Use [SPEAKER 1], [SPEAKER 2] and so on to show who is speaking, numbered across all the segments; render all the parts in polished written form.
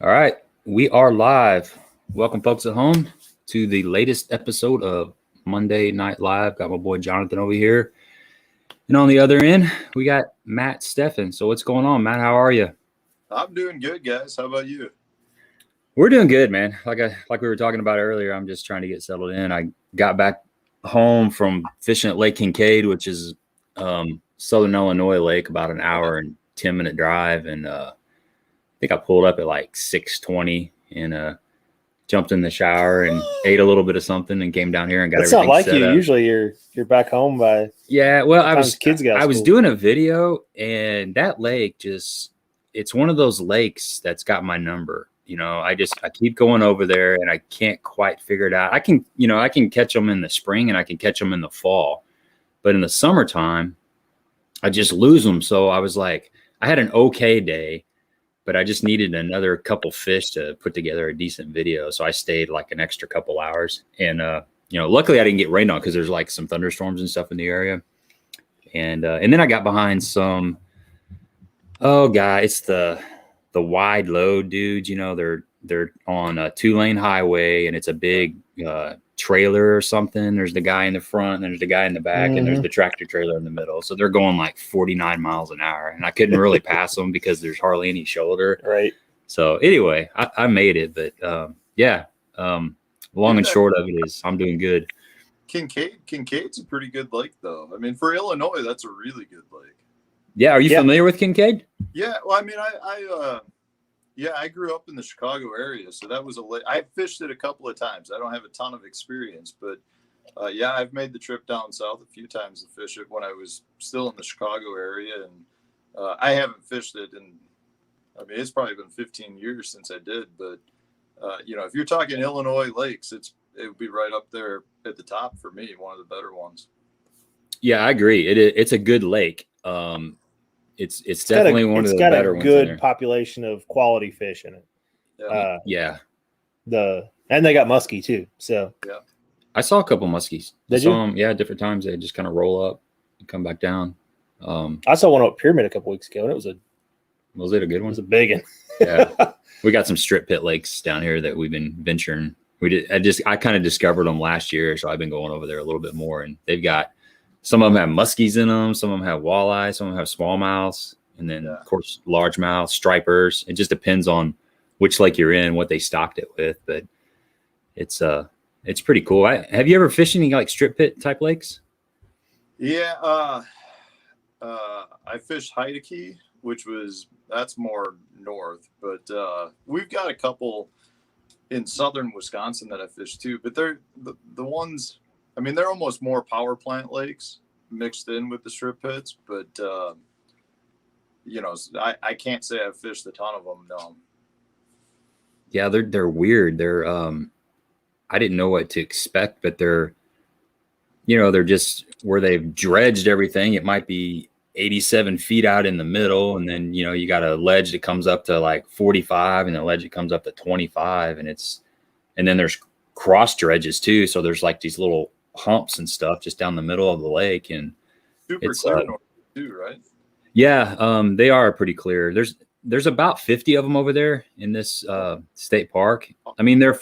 [SPEAKER 1] All right, we are live. Welcome, folks at home, to the latest episode of Monday Night Live. Got my boy Jonathan over here. And on the other end, we got Matt Stefan. So what's going on, Matt? How are you?
[SPEAKER 2] I'm doing good, guys. How about you?
[SPEAKER 1] We're doing good, man. Like we were talking about earlier, I'm just trying to get settled in. I got back home from fishing at Lake Kincaid, which is Southern Illinois lake, about an hour and 10-minute drive. And I think I pulled up at like 6:20 and jumped in the shower and ate a little bit of something and came down here and got
[SPEAKER 3] it's
[SPEAKER 1] everything
[SPEAKER 3] not like
[SPEAKER 1] set
[SPEAKER 3] you.
[SPEAKER 1] up.
[SPEAKER 3] Usually you're back home by
[SPEAKER 1] I was
[SPEAKER 3] school.
[SPEAKER 1] doing a video, and that lake it's one of those lakes that's got my number. You know, I keep going over there and I can't quite figure it out. I can catch them in the spring and I can catch them in the fall, but in the summertime I just lose them. So I was like, I had an okay day, but I just needed another couple fish to put together a decent video. So I stayed like an extra couple hours, and luckily I didn't get rained on because there's like some thunderstorms and stuff in the area. And then I got behind some, it's the wide load dudes. You know, they're on a 2-lane highway, and it's a big trailer or something. There's the guy in the front, and there's the guy in the back, and there's the tractor trailer in the middle. So they're going like 49 miles an hour, and I couldn't really pass them because there's hardly any shoulder.
[SPEAKER 3] Right.
[SPEAKER 1] So anyway, I made it, but long and short of it is I'm doing good.
[SPEAKER 2] Kincaid's a pretty good lake, though. I mean, for Illinois, that's a really good lake.
[SPEAKER 1] Yeah. Are you familiar with Kincaid?
[SPEAKER 2] Yeah. Well, I mean, I grew up in the Chicago area, so that was a lake. I fished it a couple of times. I don't have a ton of experience, but I've made the trip down south a few times to fish it when I was still in the Chicago area, and I haven't fished it it's probably been 15 years since I did, but if you're talking Illinois lakes, it would be right up there at the top for me, one of the better ones.
[SPEAKER 1] Yeah, I agree. It's a good lake. It's definitely one of the better ones.
[SPEAKER 3] It's got a good population of quality fish in it.
[SPEAKER 1] Yeah.
[SPEAKER 3] And they got muskie too. So
[SPEAKER 2] yeah,
[SPEAKER 1] I saw a couple muskies.
[SPEAKER 3] Did you?
[SPEAKER 1] Saw them, different times. They just kind of roll up and come back down.
[SPEAKER 3] I saw one up Pyramid a couple weeks ago, and was it a good one?
[SPEAKER 1] It was
[SPEAKER 3] a big one.
[SPEAKER 1] Yeah. We got some strip pit lakes down here that we've been venturing. I kind of discovered them last year, so I've been going over there a little bit more, and they've got, some of them have muskies in them, some of them have walleyes, some of them have smallmouths, and then of course largemouth, stripers. It just depends on which lake you're in, what they stocked it with, but it's pretty cool. Have you ever fished any like strip pit type lakes?
[SPEAKER 2] Yeah, I fished Heideke, that's more north, but we've got a couple in southern Wisconsin that I fished too, but they're the ones, I mean, they're almost more power plant lakes mixed in with the strip pits, but I can't say I've fished a ton of them. No.
[SPEAKER 1] Yeah, they're weird. They're I didn't know what to expect, but they're just where they've dredged everything. It might be 87 feet out in the middle, and then you got a ledge that comes up to like 45, and a ledge that comes up to 25, and then there's cross dredges too. So there's like these little humps and stuff just down the middle of the lake, and
[SPEAKER 2] super clear too, right?
[SPEAKER 1] Yeah, they are pretty clear. There's about 50 of them over there in this state park. I mean, they're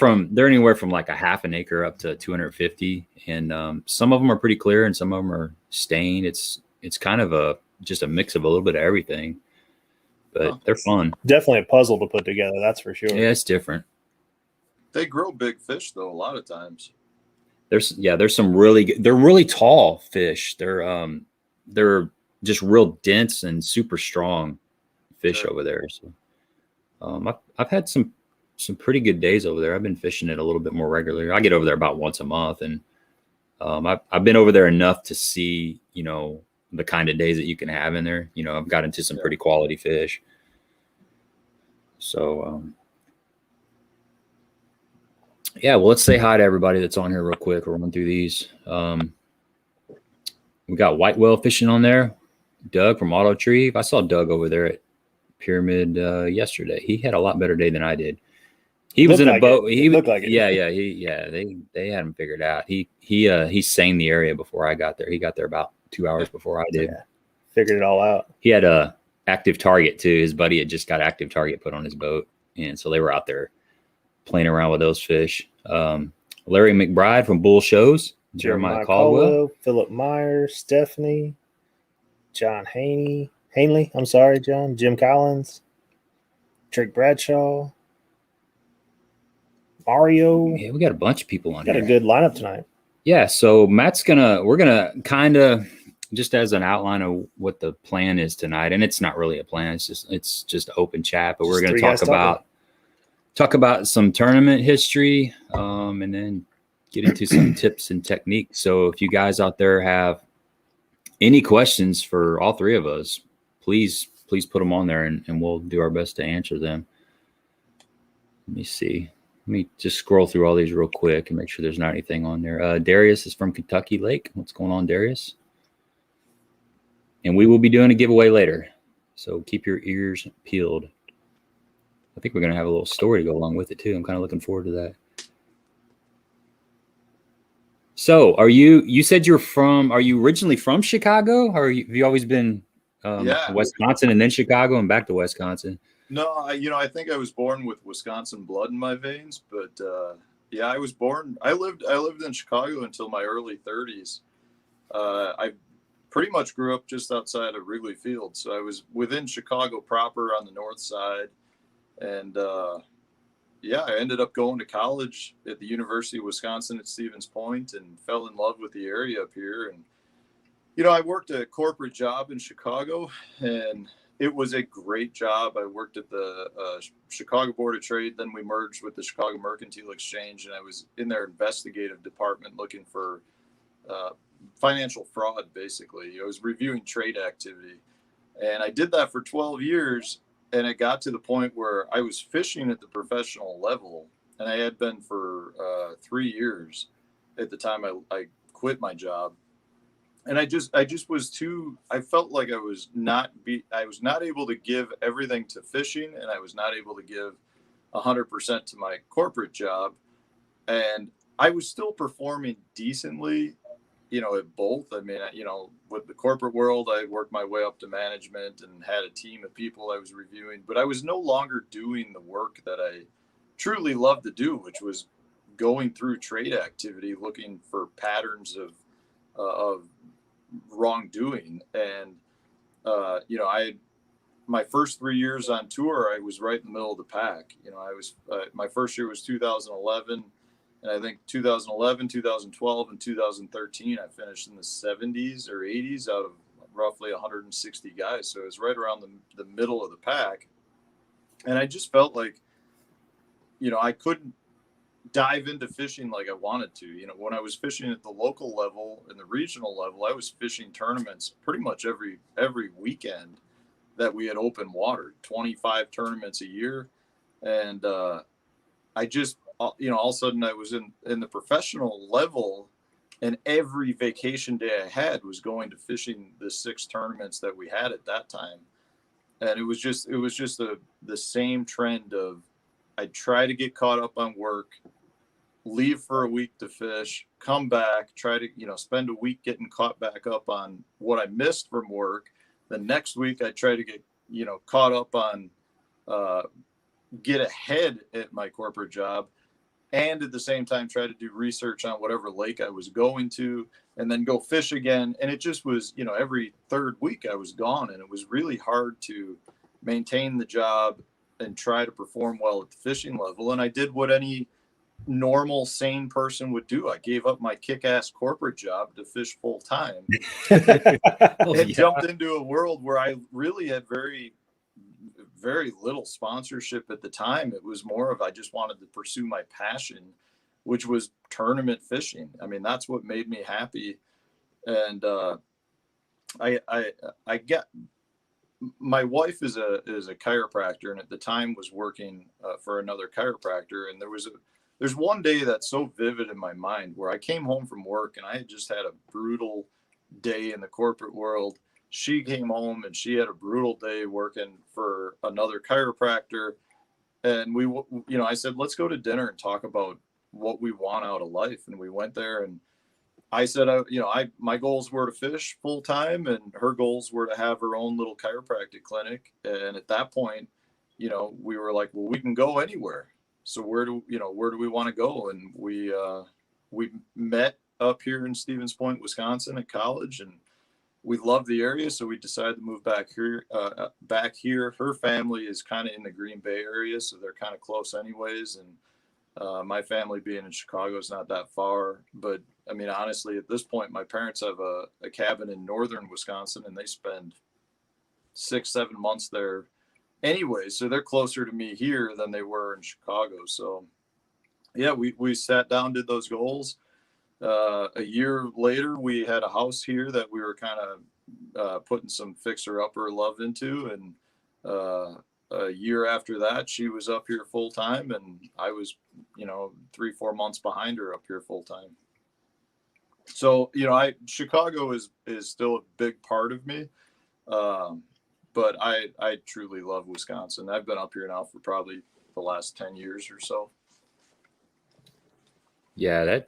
[SPEAKER 1] anywhere from like a half an acre up to 250, and some of them are pretty clear and some of them are stained. It's kind of just a mix of a little bit of everything, but they're fun.
[SPEAKER 3] Definitely a puzzle to put together, that's for sure.
[SPEAKER 1] Yeah, it's different.
[SPEAKER 2] They grow big fish though a lot of times. There's
[SPEAKER 1] some they're really tall fish. They're just real dense and super strong fish over there. So I've had some pretty good days over there. I've been fishing it a little bit more regularly. I get over there about once a month, and I've been over there enough to see the kind of days that you can have in there. I've got into some pretty quality fish. So well, let's say hi to everybody that's on here real quick. We'll run through these. We got white whale fishing on there. Doug from Auto Trieve. I saw Doug over there at Pyramid yesterday. He had a lot better day than I did. He was in a boat. He looked like it. Yeah. They had him figured out. He sang the area before I got there. He got there about 2 hours before I did.
[SPEAKER 3] Yeah. Figured it all out.
[SPEAKER 1] He had a active target too. His buddy had just got active target put on his boat. And so they were out there playing around with those fish. Larry McBride from Bull Shows, Jeremiah Caldwell,
[SPEAKER 3] Philip Meyer, Stephanie, John Hanley, I'm sorry, John, Jim Collins, Drake Bradshaw, Mario.
[SPEAKER 1] Yeah, we got a bunch of people on
[SPEAKER 3] Got
[SPEAKER 1] here.
[SPEAKER 3] a good lineup tonight.
[SPEAKER 1] Yeah, so we're gonna kind of, just as an outline of what the plan is tonight, and it's not really a plan, it's just open chat, but we're gonna talk about some tournament history, and then get into some tips and techniques. So if you guys out there have any questions for all three of us, please put them on there, and we'll do our best to answer them. Let me see. Let me just scroll through all these real quick and make sure there's not anything on there. Darius is from Kentucky Lake. What's going on, Darius? And we will be doing a giveaway later, so keep your ears peeled. I think we're going to have a little story to go along with it too. I'm kind of looking forward to that. So are you said are you originally from Chicago, or have you always been Wisconsin and then Chicago and back to Wisconsin?
[SPEAKER 2] No, I think I was born with Wisconsin blood in my veins, but I was born. I lived in Chicago until my early 30s. I pretty much grew up just outside of Wrigley Field, so I was within Chicago proper on the north side, and I ended up going to college at the University of Wisconsin at Stevens Point and fell in love with the area up here. And I worked a corporate job in Chicago, and it was a great job. I worked at the Chicago Board of Trade. Then we merged with the Chicago Mercantile Exchange, and I was in their investigative department looking for financial fraud, basically. I was reviewing trade activity. And I did that for 12 years, and it got to the point where I was fishing at the professional level, and I had been for 3 years at the time I quit my job. And I just I felt like I was not able to give everything to fishing, and I was not able to give 100% to my corporate job. And I was still performing decently, at both. I mean, with the corporate world, I worked my way up to management and had a team of people I was reviewing, but I was no longer doing the work that I truly loved to do, which was going through trade activity, looking for patterns of wrongdoing. And my first 3 years on tour, I was right in the middle of the pack. I was my first year was 2011, and I think 2011, 2012, and 2013 I finished in the 70s or 80s out of roughly 160 guys, so it was right around the middle of the pack. And I just felt like I couldn't dive into fishing like I wanted to. When I was fishing at the local level and the regional level, I was fishing tournaments pretty much every weekend that we had open water, 25 tournaments a year. And I just, all of a sudden I was in the professional level, and every vacation day I had was going to fishing the 6 tournaments that we had at that time. And it was just the same trend of, I'd try to get caught up on work, leave for a week to fish, come back, try to, spend a week getting caught back up on what I missed from work. The next week I'd try to get, caught up on, get ahead at my corporate job, and at the same time try to do research on whatever lake I was going to, and then go fish again. And it just was, every third week I was gone, and it was really hard to maintain the job and try to perform well at the fishing level. And I did what any normal, sane person would do. I gave up my kick-ass corporate job to fish full time. Jumped into a world where I really had very, very little sponsorship at the time. It was more of, I just wanted to pursue my passion, which was tournament fishing. I mean, that's what made me happy. And I get, my wife is a chiropractor, and at the time was working for another chiropractor. And there's one day that's so vivid in my mind where I came home from work, and I had just had a brutal day in the corporate world. She came home and she had a brutal day working for another chiropractor. And I said, let's go to dinner and talk about what we want out of life. And we went there, and I said, my goals were to fish full time, and her goals were to have her own little chiropractic clinic. And at that point, you know, we were like, well, we can go anywhere. So where do we want to go? And we met up here in Stevens Point, Wisconsin at college, and we loved the area. So we decided to move back here. Her family is kind of in the Green Bay area, so they're kind of close anyways. And my family being in Chicago is not that far. But I mean, honestly, at this point, my parents have a cabin in northern Wisconsin, and they spend 6-7 months there anyway. So they're closer to me here than they were in Chicago. So yeah, we sat down, did those goals. A year later, we had a house here that we were kind of putting some fixer-upper love into. And a year after that, she was up here full-time, and I was, 3-4 months behind her up here full-time. So, Chicago is still a big part of me. But I truly love Wisconsin. I've been up here now for probably the last 10 years or so.
[SPEAKER 1] Yeah,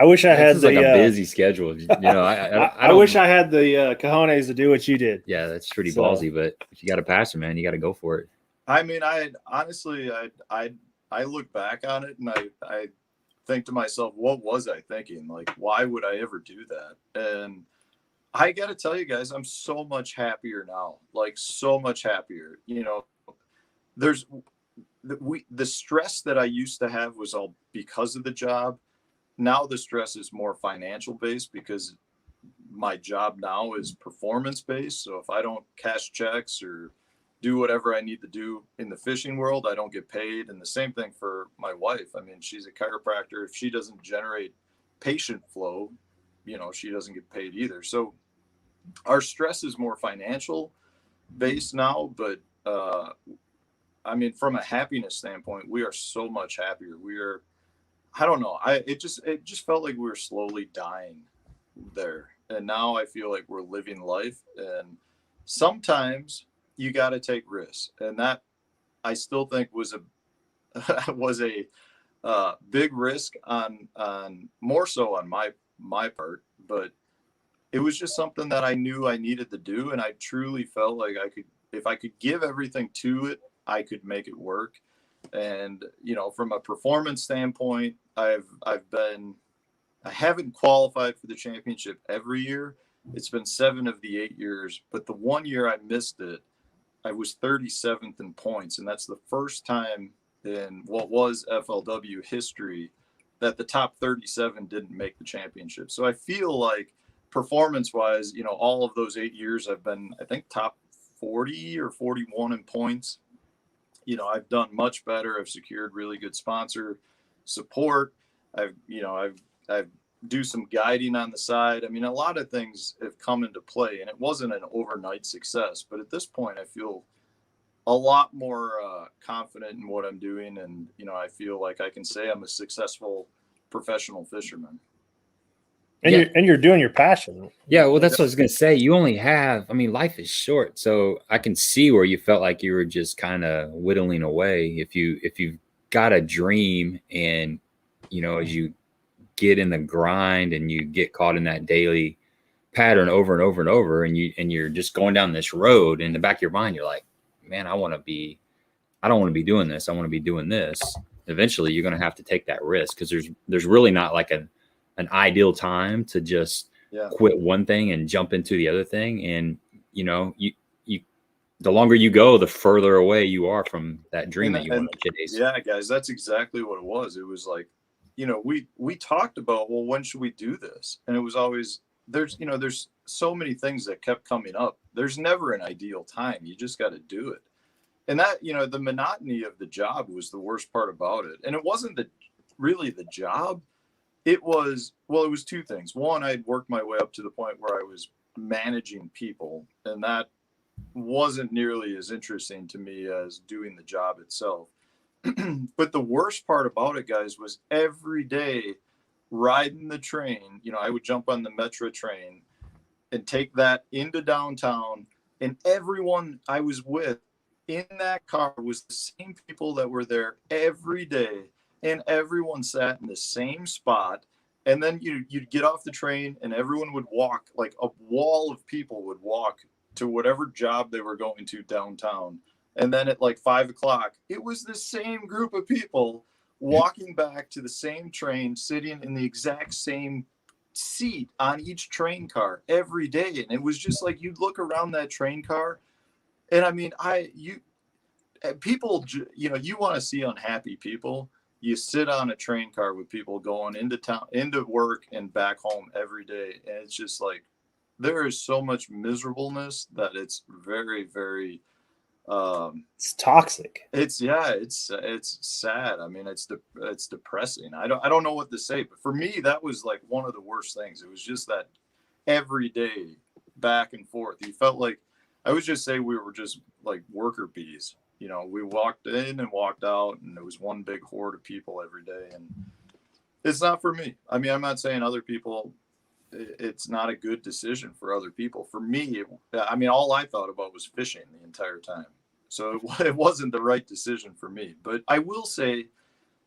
[SPEAKER 3] I wish I had
[SPEAKER 1] like a busy schedule.
[SPEAKER 3] I wish I had the cojones to do what you did.
[SPEAKER 1] Yeah, that's pretty ballsy, but you got to pass it, man. You got to go for it.
[SPEAKER 2] I mean, I look back on it and I think to myself, what was I thinking? Like, why would I ever do that? And I got to tell you guys, I'm so much happier now, like so much happier. There's the stress that I used to have was all because of the job. Now the stress is more financial based because my job now is performance based. So if I don't cash checks or do whatever I need to do in the fishing world, I don't get paid. And the same thing for my wife. I mean, she's a chiropractor. If she doesn't generate patient flow, she doesn't get paid either. So our stress is more financial based now, but I mean, from a happiness standpoint, we are so much happier. I don't know. It just felt like we were slowly dying there. And now I feel like we're living life. And sometimes you got to take risks. And that I still think was a big risk on more so on my part, but it was just something that I knew I needed to do. And I truly felt like if I could give everything to it, I could make it work. And, from a performance standpoint, I haven't qualified for the championship every year. It's been 7 of the 8 years, but the one year I missed it, I was 37th in points. And that's the first time in what was FLW history that the top 37 didn't make the championship. So I feel like performance wise, all of those 8 years I've been, I think, top 40 or 41 in points. I've done much better. I've secured really good sponsor support. I've do some guiding on the side. I mean, a lot of things have come into play, and it wasn't an overnight success, but at this point I feel a lot more confident in what I'm doing. And, I feel like I can say I'm a successful professional fisherman.
[SPEAKER 3] And you're doing your passion.
[SPEAKER 1] Yeah, well, that's what I was going to say. You only have, life is short. So I can see where you felt like you were just kind of whittling away. If you've got a dream and, as you get in the grind and you get caught in that daily pattern over and over and over, and you're just going down this road, in the back of your mind, you're like, man, I don't want to be doing this. I want to be doing this. Eventually you're going to have to take that risk, because there's really not like an ideal time to just quit one thing and jump into the other thing. And, you the longer you go, the further away you are from that dream that you want to chase.
[SPEAKER 2] Yeah, guys, that's exactly what it was. It was like, we talked about, well, when should we do this? And it was always, there's so many things that kept coming up. There's never an ideal time. You just got to do it. And that, the monotony of the job was the worst part about it. And it wasn't really the job. It was 2 things. One, I'd worked my way up to the point where I was managing people, and that wasn't nearly as interesting to me as doing the job itself. But the worst part about it, guys, was every day riding the train. I would jump on the Metro train and take that into downtown, and everyone I was with in that car was the same people that were there every day. And everyone sat in the same spot. And then you'd get off the train and everyone would walk, like a wall of people would walk to whatever job they were going to downtown And then at like 5 o'clock, it was the same group of people walking back to the same train, sitting in the exact same seat on each train car every day. And it was just like, you'd look around that train car. And I mean, people, you know, you want to see unhappy people. You sit on a train car with people going into town, into work and back home every day. And it's just like, there is so much miserableness that it's very, very,
[SPEAKER 3] it's toxic.
[SPEAKER 2] it's sad. I mean, it's depressing. I don't know what to say, but for me, that was like one of the worst things. It was just that every day back and forth. You felt like, I would just say we were just like worker bees. You know, we walked in and walked out, and it was one big horde of people every day. And it's not for me. I mean, I'm not saying other people, it's not a good decision for other people. For me, I mean, all I thought about was fishing the entire time. So it wasn't the right decision for me. But I will say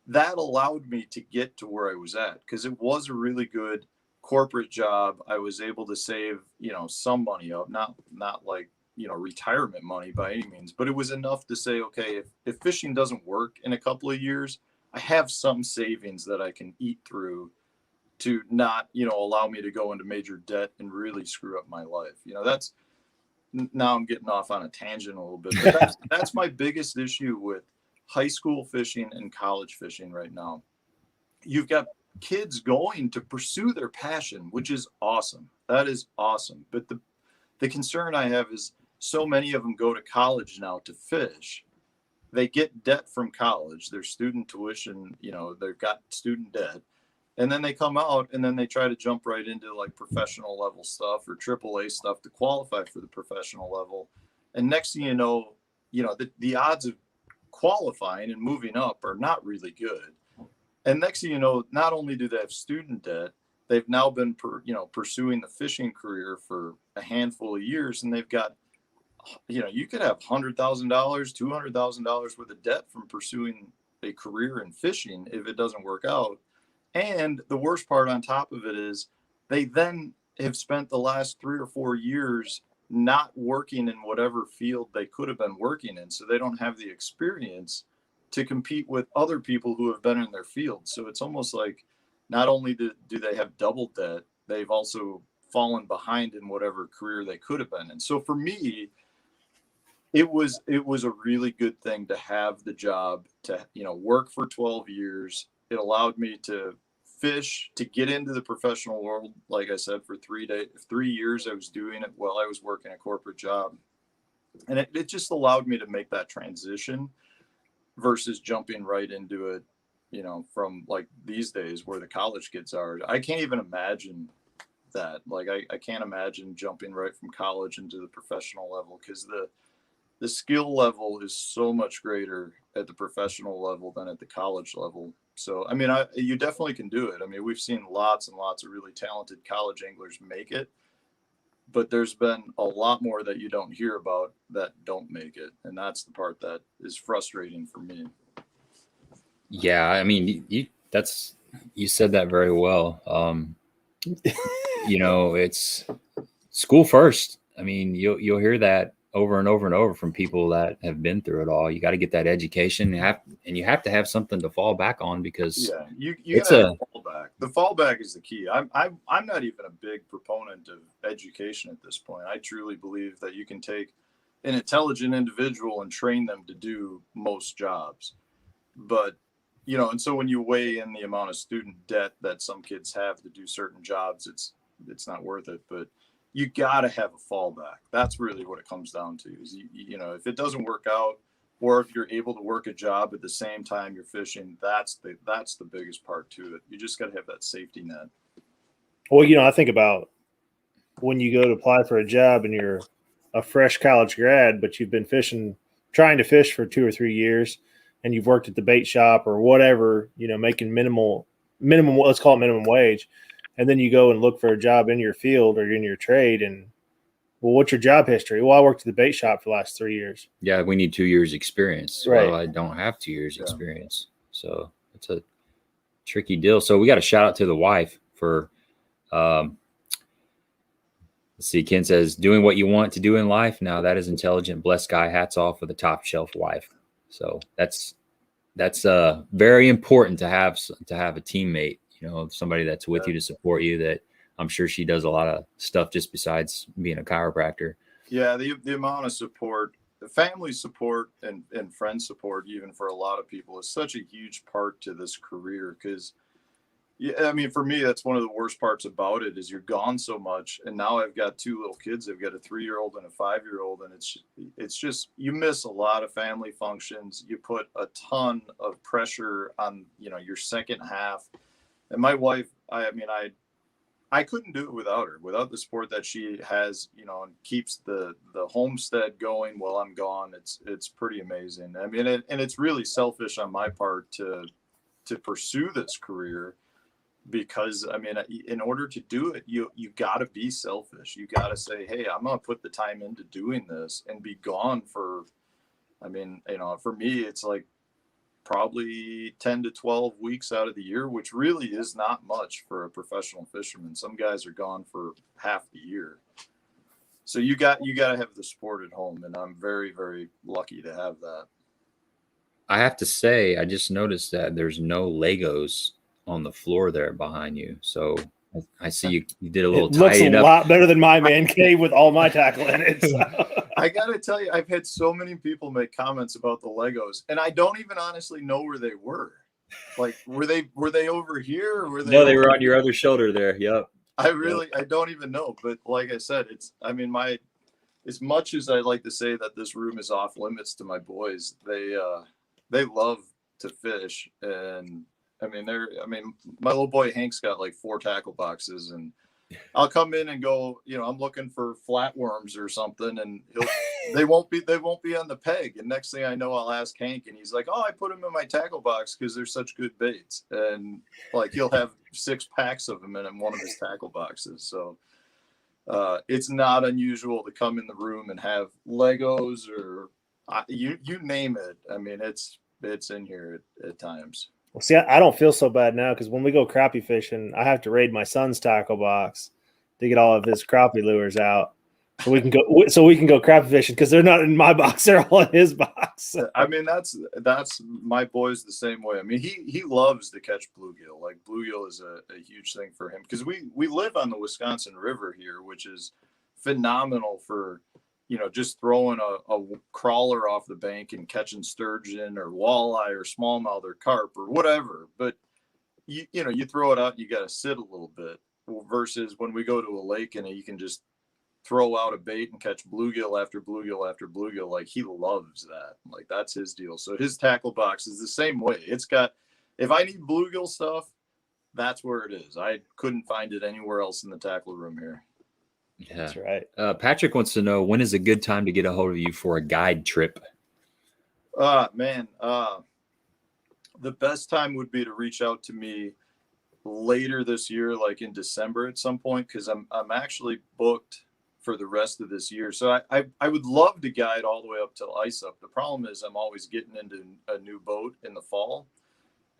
[SPEAKER 2] that allowed me to get to where I was at, because it was a really good corporate job. I was able to save, you know, some money up, not like, you know, retirement money by any means, but it was enough to say, okay, if fishing doesn't work in a couple of years, I have some savings that I can eat through to not, you know, allow me to go into major debt and really screw up my life. You know, that's, now I'm getting off on a tangent a little bit, but that's my biggest issue with high school fishing and college fishing right now. You've got kids going to pursue their passion, which is awesome. That is awesome. But the concern I have is so many of them go to college now to fish. They get debt from college, their student tuition, you know, they've got student debt. And then they come out and then they try to jump right into like professional level stuff or AAA stuff to qualify for the professional level. And next thing you know, the odds of qualifying and moving up are not really good. And next thing you know, not only do they have student debt, they've now been pursuing the fishing career for a handful of years, and they've got, you know, you could have $100,000, $200,000 worth of debt from pursuing a career in fishing if it doesn't work out. And the worst part on top of it is they then have spent the last 3 or 4 years not working in whatever field they could have been working in. So they don't have the experience to compete with other people who have been in their field. So it's almost like not only do they have double debt, they've also fallen behind in whatever career they could have been in. So for me, it was a really good thing to have the job, to, you know, work for 12 years. It allowed me to fish, to get into the professional world. Like I said, for 3 years, I was doing it while I was working a corporate job. And it just allowed me to make that transition versus jumping right into it, you know, from like these days where the college kids are. I can't even imagine that. Like, I can't imagine jumping right from college into the professional level, because the skill level is so much greater at the professional level than at the college level. So, I mean, you definitely can do it. I mean, we've seen lots and lots of really talented college anglers make it, but there's been a lot more that you don't hear about that don't make it. And that's the part that is frustrating for me.
[SPEAKER 1] Yeah. I mean, you said that very well. You know, it's school first. I mean, you'll hear that over and over and over from people that have been through it all. You got to get that education, and you have to have something to fall back on, because
[SPEAKER 2] you gotta have a fallback. The fallback is the key. I'm not even a big proponent of education at this point. I truly believe that you can take an intelligent individual and train them to do most jobs. But, you know, and so when you weigh in the amount of student debt that some kids have to do certain jobs, it's not worth it. But you got to have a fallback. That's really what it comes down to. Is you know, if it doesn't work out, or if you're able to work a job at the same time you're fishing, that's the biggest part to it. You just got to have that safety net.
[SPEAKER 3] Well, you know, I think about when you go to apply for a job and you're a fresh college grad, but you've been trying to fish for 2 or 3 years, and you've worked at the bait shop or whatever, you know, making minimum, let's call it minimum wage. And then you go and look for a job in your field or in your trade. And, well, what's your job history? Well, I worked at the bait shop for the last 3 years.
[SPEAKER 1] Yeah, we need 2 years experience.
[SPEAKER 3] Right.
[SPEAKER 1] Well, I don't have 2 years experience. So it's a tricky deal. So we got a shout out to the wife for See, Ken says, doing what you want to do in life. Now that is intelligent, blessed guy. Hats off with a top shelf wife. So that's very important to have a teammate, you know, somebody that's with you to support you. That I'm sure she does a lot of stuff just besides being a chiropractor.
[SPEAKER 2] Yeah, the amount of support, the family support and friend support, even for a lot of people, is such a huge part to this career. Because, yeah, I mean, for me, that's one of the worst parts about it is you're gone so much. And now I've got 2 little kids. I've got a 3-year-old and a 5-year-old. And it's just, you miss a lot of family functions. You put a ton of pressure on, you know, your second half. And my wife, I couldn't do it without her, without the support that she has, you know, and keeps the homestead going while I'm gone. It's pretty amazing. I mean, and it's really selfish on my part to pursue this career, because I mean, in order to do it, you got to be selfish. You got to say, hey, I'm going to put the time into doing this and be gone for, I mean, you know, for me, it's like probably 10 to 12 weeks out of the year, which really is not much for a professional fisherman. Some guys are gone for half the year. So you got to have the support at home. And I'm very, very lucky to have that.
[SPEAKER 1] I have to say, I just noticed that there's no Legos on the floor there behind you. So I see you did a little
[SPEAKER 3] tidying up. Looks a lot better than my man cave with all my tackle in it. So.
[SPEAKER 2] I gotta tell you, I've had so many people make comments about the Legos, and I don't even honestly know where they were. Like, were they over here, or were they?
[SPEAKER 1] No, they were on your other shoulder there. Yep.
[SPEAKER 2] I don't even know. But like I said, as much as I like to say that this room is off limits to my boys, they love to fish. And I mean, my little boy Hank's got like 4 tackle boxes, and I'll come in and go, you know, I'm looking for flatworms or something, and they won't be on the peg. And next thing I know, I'll ask Hank, and he's like, oh, I put them in my tackle box because they're such good baits. And like, he'll have 6 packs of them in one of his tackle boxes. So it's not unusual to come in the room and have Legos or you name it. I mean, it's in here at times.
[SPEAKER 3] Well, see, I don't feel so bad now, because when we go crappie fishing, I have to raid my son's tackle box to get all of his crappie lures out, so we can go crappie fishing, because they're not in my box; they're all in his box.
[SPEAKER 2] I mean, that's my boy's the same way. I mean, he loves to catch bluegill. Like, bluegill is a huge thing for him, because we live on the Wisconsin River here, which is phenomenal for, you know, just throwing a crawler off the bank and catching sturgeon or walleye or smallmouth or carp or whatever. But you know, you throw it out, you got to sit a little bit, versus when we go to a lake and you can just throw out a bait and catch bluegill after bluegill after bluegill. Like, he loves that. Like, that's his deal. So his tackle box is the same way. It's got, if I need bluegill stuff, that's where it is. I couldn't find it anywhere else in the tackle room here.
[SPEAKER 1] Yeah,
[SPEAKER 3] that's right.
[SPEAKER 1] Patrick wants to know, when is a good time to get a hold of you for a guide trip?
[SPEAKER 2] The best time would be to reach out to me later this year, like in December at some point, because I'm actually booked for the rest of this year. So I would love to guide all the way up till ice up. The problem is I'm always getting into a new boat in the fall,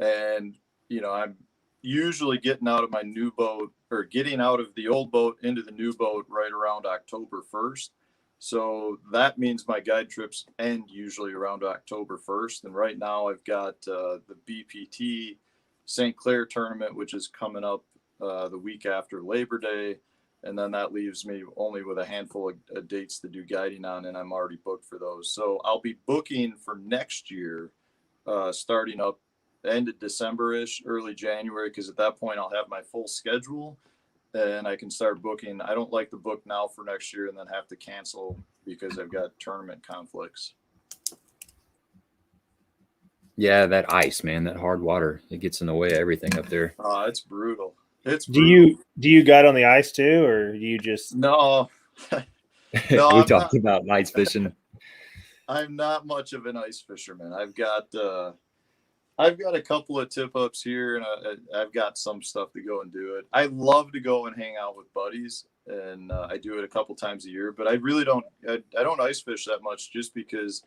[SPEAKER 2] and you know, I'm usually getting out of my new boat, or getting out of the old boat into the new boat right around October 1st. So that means my guide trips end usually around October 1st. And right now I've got the BPT St. Clair tournament, which is coming up the week after Labor Day. And then that leaves me only with a handful of dates to do guiding on, and I'm already booked for those. So I'll be booking for next year, starting up end of December-ish, early January, because at that point I'll have my full schedule and I can start booking. I don't like to book now for next year and then have to cancel because I've got tournament conflicts.
[SPEAKER 1] Yeah, that ice, man, that hard water, it gets in the way of everything up there.
[SPEAKER 2] It's brutal.
[SPEAKER 3] Do you guide on the ice too, or do you just
[SPEAKER 2] no?
[SPEAKER 1] We talked about ice fishing.
[SPEAKER 2] I'm not much of an ice fisherman. I've got a couple of tip ups here, and I've got some stuff to go and do it. I love to go and hang out with buddies, and I do it a couple times a year. But I really don't. I don't ice fish that much, just because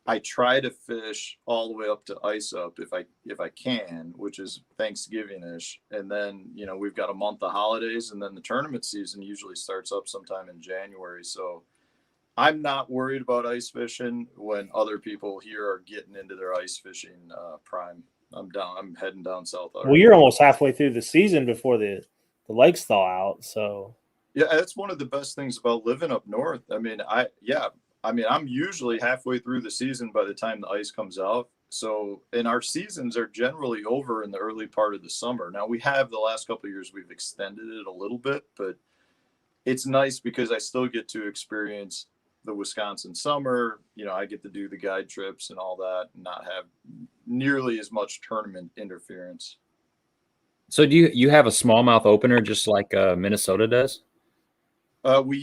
[SPEAKER 2] I try to fish all the way up to ice up if I can, which is Thanksgiving-ish. And then, you know, we've got a month of holidays, and then the tournament season usually starts up sometime in January. So I'm not worried about ice fishing when other people here are getting into their ice fishing prime. I'm heading down south already.
[SPEAKER 3] Well, you're almost halfway through the season before the lakes thaw out. So
[SPEAKER 2] yeah, that's one of the best things about living up north. I mean, I'm usually halfway through the season by the time the ice comes out. So, and our seasons are generally over in the early part of the summer. Now we have the last couple of years, we've extended it a little bit, but it's nice because I still get to experience the Wisconsin summer. You know, I get to do the guide trips and all that and not have nearly as much tournament interference.
[SPEAKER 1] So do you have a smallmouth opener just like Minnesota does?
[SPEAKER 2] We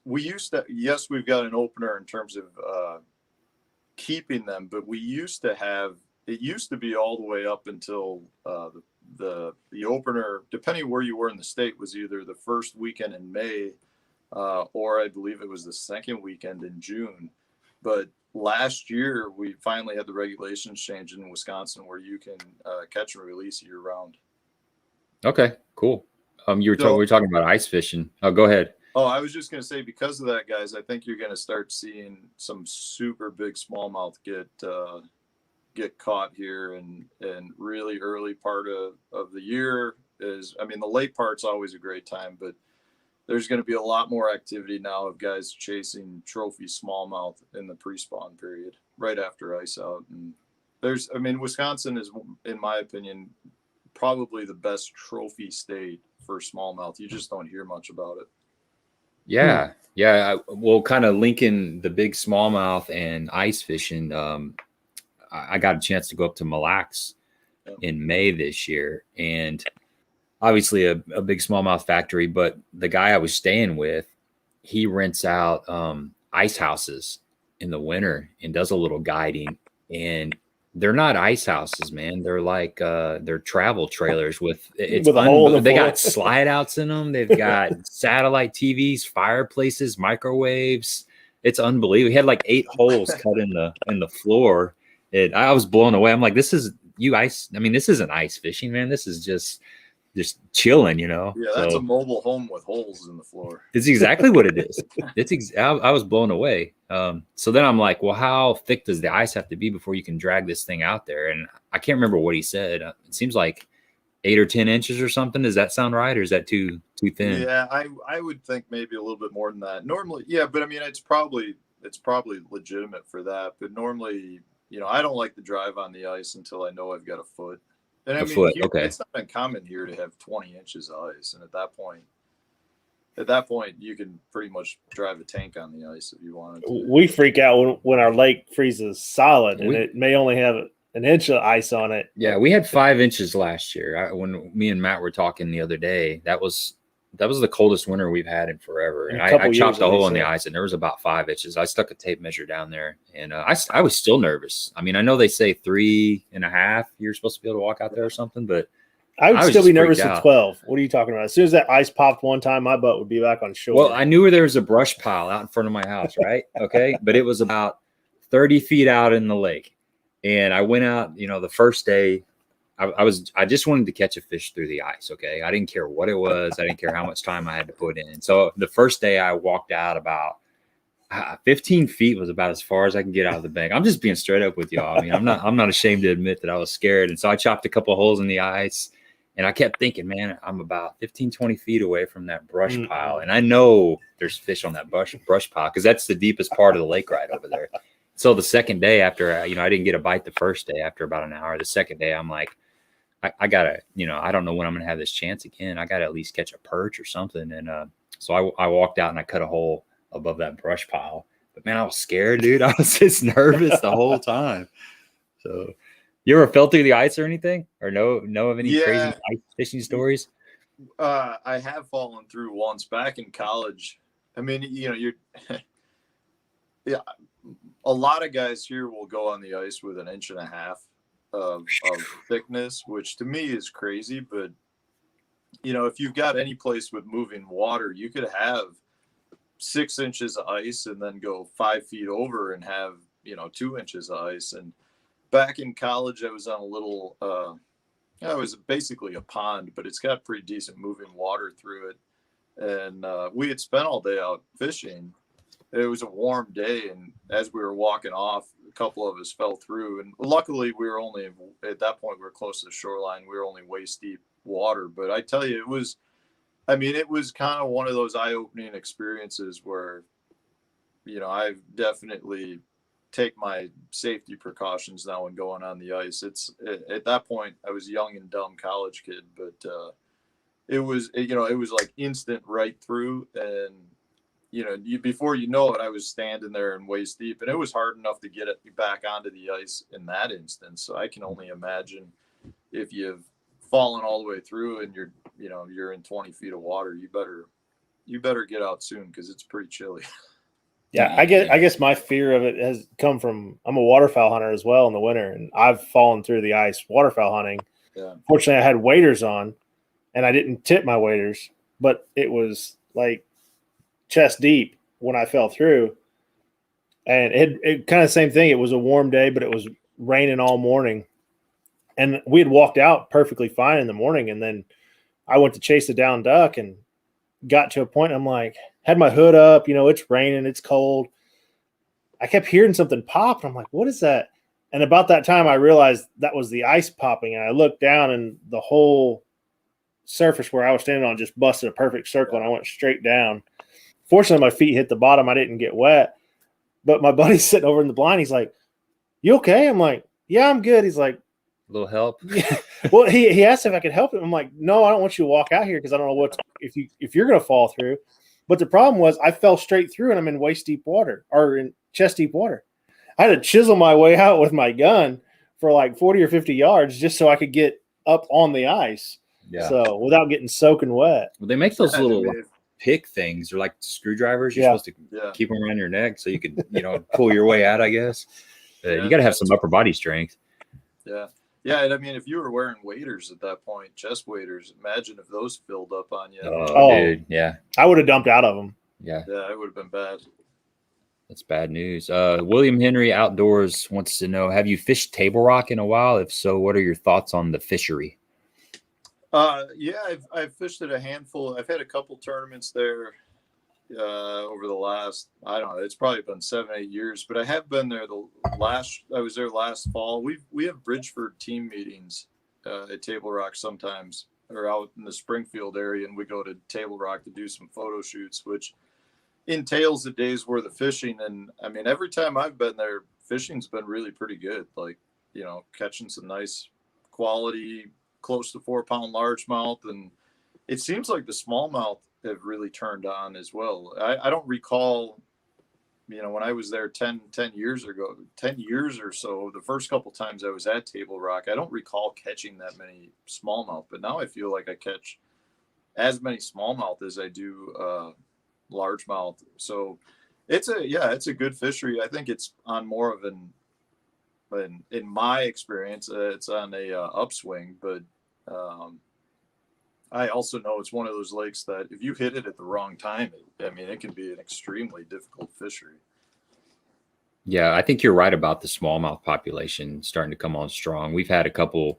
[SPEAKER 2] used to, yes, we've got an opener in terms of keeping them, but we used to have, it used to be all the way up until the opener, depending where you were in the state, was either the first weekend in May or I believe it was the second weekend in June. But last year we finally had the regulations change in Wisconsin where you can catch and release year round.
[SPEAKER 1] Okay, cool. We were talking about ice fishing. Oh, go ahead.
[SPEAKER 2] Oh, I was just going to say, because of that, guys, I think you're going to start seeing some super big smallmouth get caught here, and really early part of the year is, I mean, the late part's always a great time, but there's going to be a lot more activity now of guys chasing trophy smallmouth in the pre-spawn period, right after ice out. And Wisconsin is, in my opinion, probably the best trophy state for smallmouth. You just don't hear much about it.
[SPEAKER 1] Yeah. Yeah. Well, kind of linking the big smallmouth and ice fishing. I got a chance to go up to Mille Lacs in May this year, and obviously a big smallmouth factory, but the guy I was staying with, he rents out ice houses in the winter and does a little guiding. And they're not ice houses, man. They're like they're travel trailers with a hole. They got slide outs in them. They've got satellite TVs, fireplaces, microwaves. It's unbelievable. He had like 8 holes cut in the floor. I was blown away. I'm like, this isn't ice fishing, man. This is just chilling, you know.
[SPEAKER 2] Yeah, that's a mobile home with holes in the floor.
[SPEAKER 1] It's exactly what it is. I was blown away. So then I'm like, well, how thick does the ice have to be before you can drag this thing out there? And I can't remember what he said. It seems like 8 or 10 inches or something. Does that sound right, or is that too thin?
[SPEAKER 2] Yeah, I would think maybe a little bit more than that. Normally, yeah, but I mean, it's probably legitimate for that. But normally, you know, I don't like to drive on the ice until I know I've got a foot. And I mean, it's not uncommon here to have 20 inches of ice, and at that point, you can pretty much drive a tank on the ice if you wanted to.
[SPEAKER 3] We freak out when our lake freezes solid, and it may only have an inch of ice on it.
[SPEAKER 1] Yeah, we had 5 inches last year. When me and Matt were talking the other day, that was the coldest winter we've had in forever. And I chopped a hole in the ice, and there was about 5 inches. I stuck a tape measure down there, and I was still nervous. I mean, I know they say 3.5 you're supposed to be able to walk out there or something, but
[SPEAKER 3] I would still be nervous at 12. What are you talking about? As soon as that ice popped one time, my butt would be back on shore.
[SPEAKER 1] Well, I knew there was a brush pile out in front of my house, right? Okay, but it was about 30 feet out in the lake, and I went out. You know, the first day, I just wanted to catch a fish through the ice. Okay. I didn't care what it was. I didn't care how much time I had to put in. So the first day I walked out about 15 feet was about as far as I can get out of the bank. I'm just being straight up with y'all. I mean, I'm not ashamed to admit that I was scared. And so I chopped a couple of holes in the ice, and I kept thinking, man, I'm about 15, 20 feet away from that brush pile. And I know there's fish on that brush pile, because that's the deepest part of the lake right over there. So the second day after, I didn't get a bite the first day after about an hour. The second day, I'm like, I gotta, I don't know when I'm gonna have this chance again. I gotta at least catch a perch or something. And so I walked out and I cut a hole above that brush pile. But man, I was scared, dude. I was just nervous the whole time. So, you ever fell through the ice or anything, or know of any crazy ice fishing stories?
[SPEAKER 2] I have fallen through once back in college. I mean, you're yeah. A lot of guys here will go on the ice with 1.5 inches of thickness, which to me is crazy. But if you've got any place with moving water, you could have 6 inches of ice and then go 5 feet over and have 2 inches of ice. And back in college, I was on a little, it was basically a pond, but it's got pretty decent moving water through it. And we had spent all day out fishing. It was a warm day, and as we were walking off, a couple of us fell through. And luckily, we were only at that point, we were close to the shoreline. We were only waist deep water. But I tell you, it was kind of one of those eye-opening experiences where, I've definitely take my safety precautions now when going on the ice. It's at that point, I was a young and dumb college kid, but it was like instant right through. And before you know it, I was standing there in waist deep, and it was hard enough to get it back onto the ice in that instance. So I can only imagine if you've fallen all the way through and you're in 20 feet of water, you better get out soon, because it's pretty chilly.
[SPEAKER 3] Yeah, I guess my fear of it has come from, I'm a waterfowl hunter as well in the winter, and I've fallen through the ice waterfowl hunting.
[SPEAKER 2] Yeah.
[SPEAKER 3] Fortunately, I had waders on, and I didn't tip my waders, but it was like chest deep when I fell through. And it kind of same thing. It was a warm day, but it was raining all morning. And we had walked out perfectly fine in the morning. And then I went to chase a down duck and got to a point. I'm like, had my hood up, it's raining, it's cold. I kept hearing something pop. And I'm like, what is that? And about that time, I realized that was the ice popping. And I looked down, and the whole surface where I was standing on just busted a perfect circle, and I went straight down. Fortunately, my feet hit the bottom. I didn't get wet. But my buddy's sitting over in the blind. He's like, "You okay?" I'm like, "Yeah, I'm good." He's like,
[SPEAKER 1] A little help.
[SPEAKER 3] Yeah. Well, he asked if I could help him. I'm like, "No, I don't want you to walk out here, because I don't know if you're going to fall through." But the problem was, I fell straight through, and I'm in waist deep water, or in chest deep water. I had to chisel my way out with my gun for like 40 or 50 yards just so I could get up on the ice.
[SPEAKER 1] Yeah.
[SPEAKER 3] So without getting soaking wet.
[SPEAKER 1] Well, they make those little pick things. They're like screwdrivers. You're supposed to keep them around your neck so you could, pull your way out, I guess. You got to have some upper body strength.
[SPEAKER 2] Yeah. Yeah. And I mean, if you were wearing waders at that point, chest waders, imagine if those filled up on you.
[SPEAKER 3] Oh,
[SPEAKER 1] dude. Yeah.
[SPEAKER 3] I would have dumped out of them.
[SPEAKER 1] Yeah.
[SPEAKER 2] Yeah. It would have been bad.
[SPEAKER 1] That's bad news. William Henry Outdoors wants to know, have you fished Table Rock in a while? If so, what are your thoughts on the fishery?
[SPEAKER 2] Yeah, I've fished at a handful. I've had a couple tournaments there over the last, I don't know, it's probably been 7-8 years, but I have been there I was there last fall. We have Bridgeford team meetings at Table Rock sometimes, or out in the Springfield area, and we go to Table Rock to do some photo shoots, which entails a day's worth of fishing. And I mean, every time I've been there, fishing's been really pretty good. Like, catching some nice quality, close to 4-pound largemouth. And it seems like the smallmouth have really turned on as well. I don't recall, when I was there 10 years ago, 10 years or so, the first couple times I was at Table Rock, I don't recall catching that many smallmouth, but now I feel like I catch as many smallmouth as I do largemouth. So it's a good fishery. I think it's on more of in my experience, it's on a upswing, but I also know it's one of those lakes that if you hit it at the wrong time, it can be an extremely difficult fishery.
[SPEAKER 1] Yeah, I think you're right about the smallmouth population starting to come on strong. We've had a couple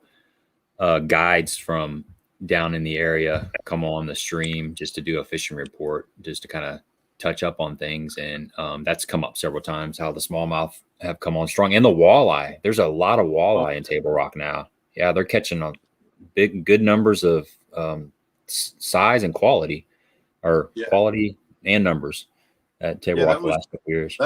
[SPEAKER 1] guides from down in the area come on the stream just to do a fishing report, just to kind of touch up on things. And that's come up several times, how the smallmouth have come on strong, and the walleye. There's a lot of walleye in Table Rock now. Yeah, they're catching a good numbers of size and quality, quality and numbers at Table Rock the last couple years.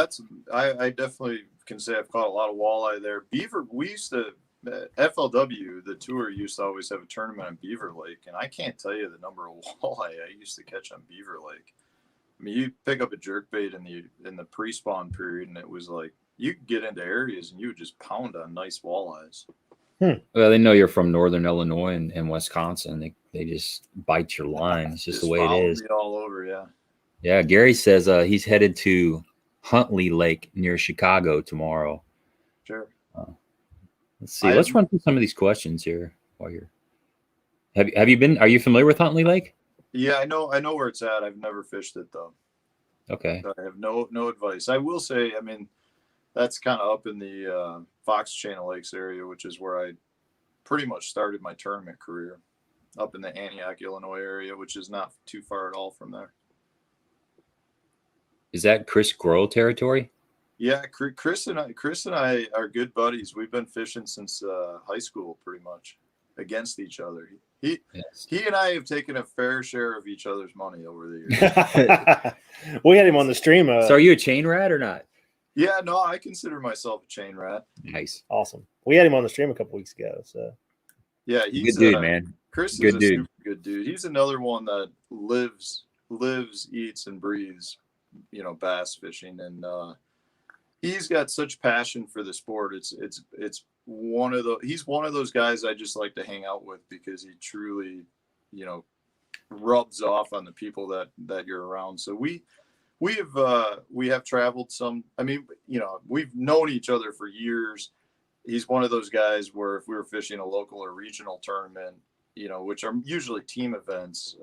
[SPEAKER 2] I definitely can say I've caught a lot of walleye there. Beaver, we used to, FLW, the tour used to always have a tournament on Beaver Lake, and I can't tell you the number of walleye I used to catch on Beaver Lake. I mean, you pick up a jerkbait in the pre-spawn period, and it was like you could get into areas and you would just pound on nice walleyes.
[SPEAKER 1] Well, they know you're from Northern Illinois and Wisconsin. They just bite your line. It's just the way it is.
[SPEAKER 2] All over, yeah.
[SPEAKER 1] Yeah, Gary says he's headed to Huntley Lake near Chicago tomorrow.
[SPEAKER 2] Sure.
[SPEAKER 1] Let's see. Let's run through some of these questions here while you're. Have you been? Are you familiar with Huntley Lake?
[SPEAKER 2] Yeah, I know where it's at. I've never fished it though.
[SPEAKER 1] Okay.
[SPEAKER 2] So I have no advice. I will say, that's kind of up in the Fox Channel Lakes area, which is where I pretty much started my tournament career, up in the Antioch, Illinois area, which is not too far at all from there.
[SPEAKER 1] Is that Chris Grohl territory?
[SPEAKER 2] Yeah, Chris and I are good buddies. We've been fishing since high school, pretty much, against each other. He and I have taken a fair share of each other's money over the years.
[SPEAKER 3] We had him on the stream.
[SPEAKER 1] So are you a chain rat or not?
[SPEAKER 2] Yeah, no, I consider myself a chain rat.
[SPEAKER 1] Nice.
[SPEAKER 3] Awesome. We had him on the stream a couple weeks ago. So
[SPEAKER 2] yeah, he's
[SPEAKER 1] good dude, man.
[SPEAKER 2] Chris
[SPEAKER 1] good
[SPEAKER 2] is a
[SPEAKER 1] dude.
[SPEAKER 2] super good dude. He's another one that lives, eats, and breathes, bass fishing, and he's got such passion for the sport. It's one of the he's one of those guys I just like to hang out with because he truly, rubs off on the people that you're around. So we have traveled some. I mean, we've known each other for years. He's one of those guys where if we were fishing a local or regional tournament, which are usually team events,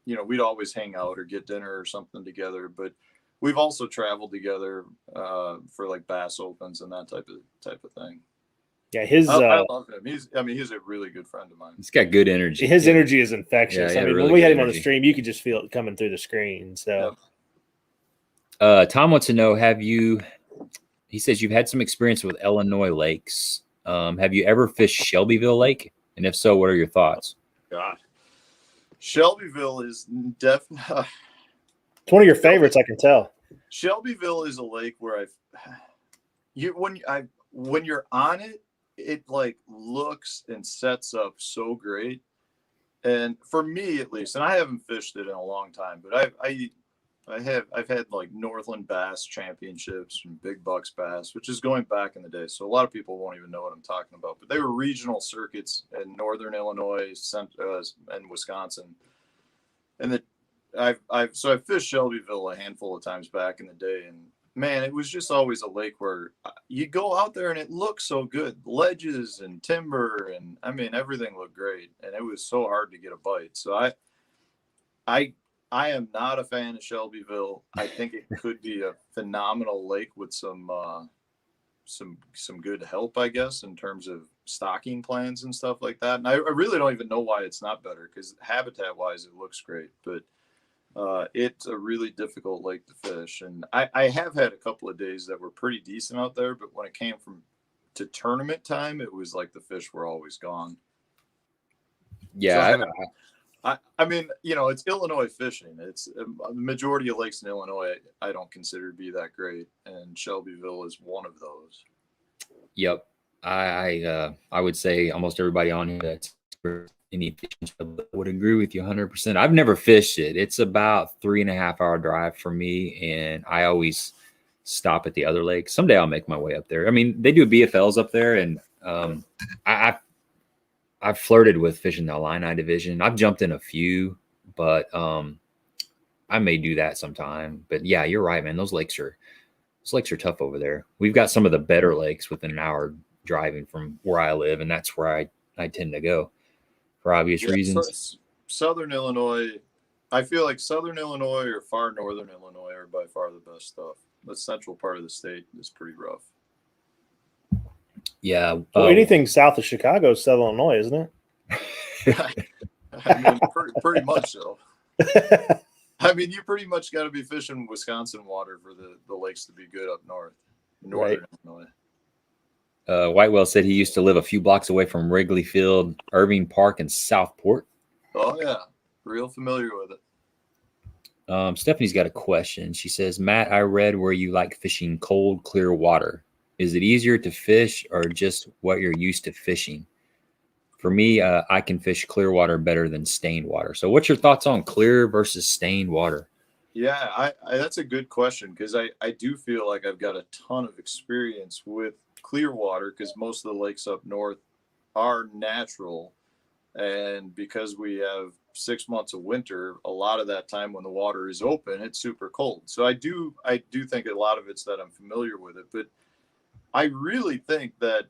[SPEAKER 2] we'd always hang out or get dinner or something together. But we've also traveled together for like bass opens and that type of thing.
[SPEAKER 3] Yeah,
[SPEAKER 2] I love him. He's a really good friend of mine.
[SPEAKER 1] He's got good energy.
[SPEAKER 3] His energy is infectious.
[SPEAKER 1] Yeah,
[SPEAKER 3] I mean,
[SPEAKER 1] really
[SPEAKER 3] when we had him
[SPEAKER 1] good
[SPEAKER 3] on the
[SPEAKER 1] energy.
[SPEAKER 3] stream, you could just feel it coming through the screen. So,
[SPEAKER 1] Tom wants to know: He says you've had some experience with Illinois lakes. Have you ever fished Shelbyville Lake? And if so, what are your thoughts?
[SPEAKER 2] God, Shelbyville is definitely.
[SPEAKER 3] It's one of your favorites, I can tell.
[SPEAKER 2] Shelbyville is a lake where when you're on it, it like looks and sets up so great. And for me at least, and I haven't fished it in a long time, but I've had like Northland Bass Championships and Big Bucks Bass, which is going back in the day. So a lot of people won't even know what I'm talking about, but they were regional circuits in Northern Illinois and Wisconsin. And I've fished Shelbyville a handful of times back in the day, and man, it was just always a lake where you go out there and it looks so good, ledges and timber, and I mean everything looked great, and it was so hard to get a bite. So I am not a fan of Shelbyville. I think it could be a phenomenal lake with some good help, I guess, in terms of stocking plans and stuff like that. And I really don't even know why it's not better, because habitat wise it looks great, but it's a really difficult lake to fish. And I have had a couple of days that were pretty decent out there, but when it came to tournament time, it was like the fish were always gone.
[SPEAKER 1] Yeah.
[SPEAKER 2] So I mean, it's Illinois fishing. It's the majority of lakes in Illinois I don't consider to be that great, and Shelbyville is one of those.
[SPEAKER 1] Yep. I would say almost everybody on here that's any fishing would agree with you 100%. I've never fished it. It's about 3.5 hour drive for me, and I always stop at the other lake. Someday I'll make my way up there. I mean, they do BFLs up there, and I've flirted with fishing the Illini division. I've jumped in a few, but I may do that sometime. But yeah, you're right, man. Those lakes are tough over there. We've got some of the better lakes within an hour driving from where I live, and that's where I tend to go for obvious reasons.
[SPEAKER 2] Southern Illinois, I feel like Southern Illinois or far Northern Illinois are by far the best stuff. The central part of the state is pretty rough.
[SPEAKER 1] Yeah.
[SPEAKER 3] Well, anything south of Chicago is Southern Illinois, isn't it?
[SPEAKER 2] I mean, pretty much so. I mean, you pretty much got to be fishing Wisconsin water for the lakes to be good up north, Northern Illinois.
[SPEAKER 1] Whitewell said he used to live a few blocks away from Wrigley Field, Irving Park, and Southport.
[SPEAKER 2] Oh, yeah. Real familiar with it.
[SPEAKER 1] Stephanie's got a question. She says, Matt, I read where you like fishing cold, clear water. Is it easier to fish or just what you're used to fishing? For me, I can fish clear water better than stained water. So what's your thoughts on clear versus stained water?
[SPEAKER 2] Yeah, I that's a good question, because I do feel like I've got a ton of experience with clear water, because most of the lakes up north are natural. And because we have 6 months of winter, a lot of that time when the water is open, it's super cold. So I do think a lot of it's that I'm familiar with it. But I really think that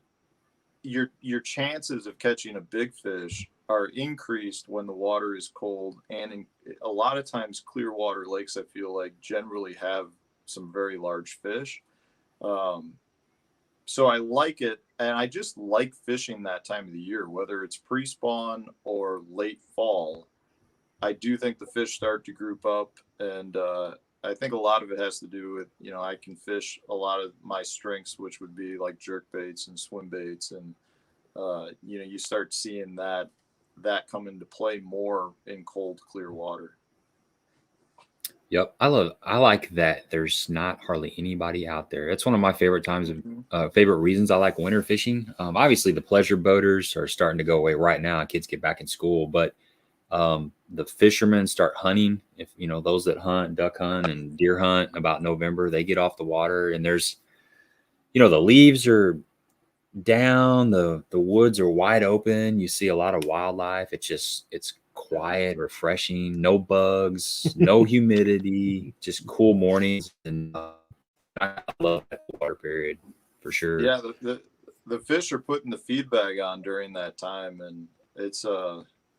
[SPEAKER 2] your chances of catching a big fish are increased when the water is cold. And a lot of times clear water lakes, I feel like, generally have some very large fish. So I like it, and I just like fishing that time of the year, whether it's pre-spawn or late fall. I do think the fish start to group up, and I think a lot of it has to do with, you know, I can fish a lot of my strengths, which would be like jerk baits and swim baits, and you know, you start seeing that come into play more in cold, clear water.
[SPEAKER 1] Yep. I like that there's not hardly anybody out there. It's one of my favorite times of favorite reasons I like winter fishing. Obviously the pleasure boaters are starting to go away right now. Kids get back in school, but the fishermen start hunting. If you know, those that hunt, duck hunt and deer hunt about November, they get off the water, and there's, you know, the leaves are down, the woods are wide open. You see a lot of wildlife. It's quiet, refreshing, no bugs, no humidity, just cool mornings. And I love that water period for sure.
[SPEAKER 2] Yeah, the fish are putting the feed bag on during that time, and it's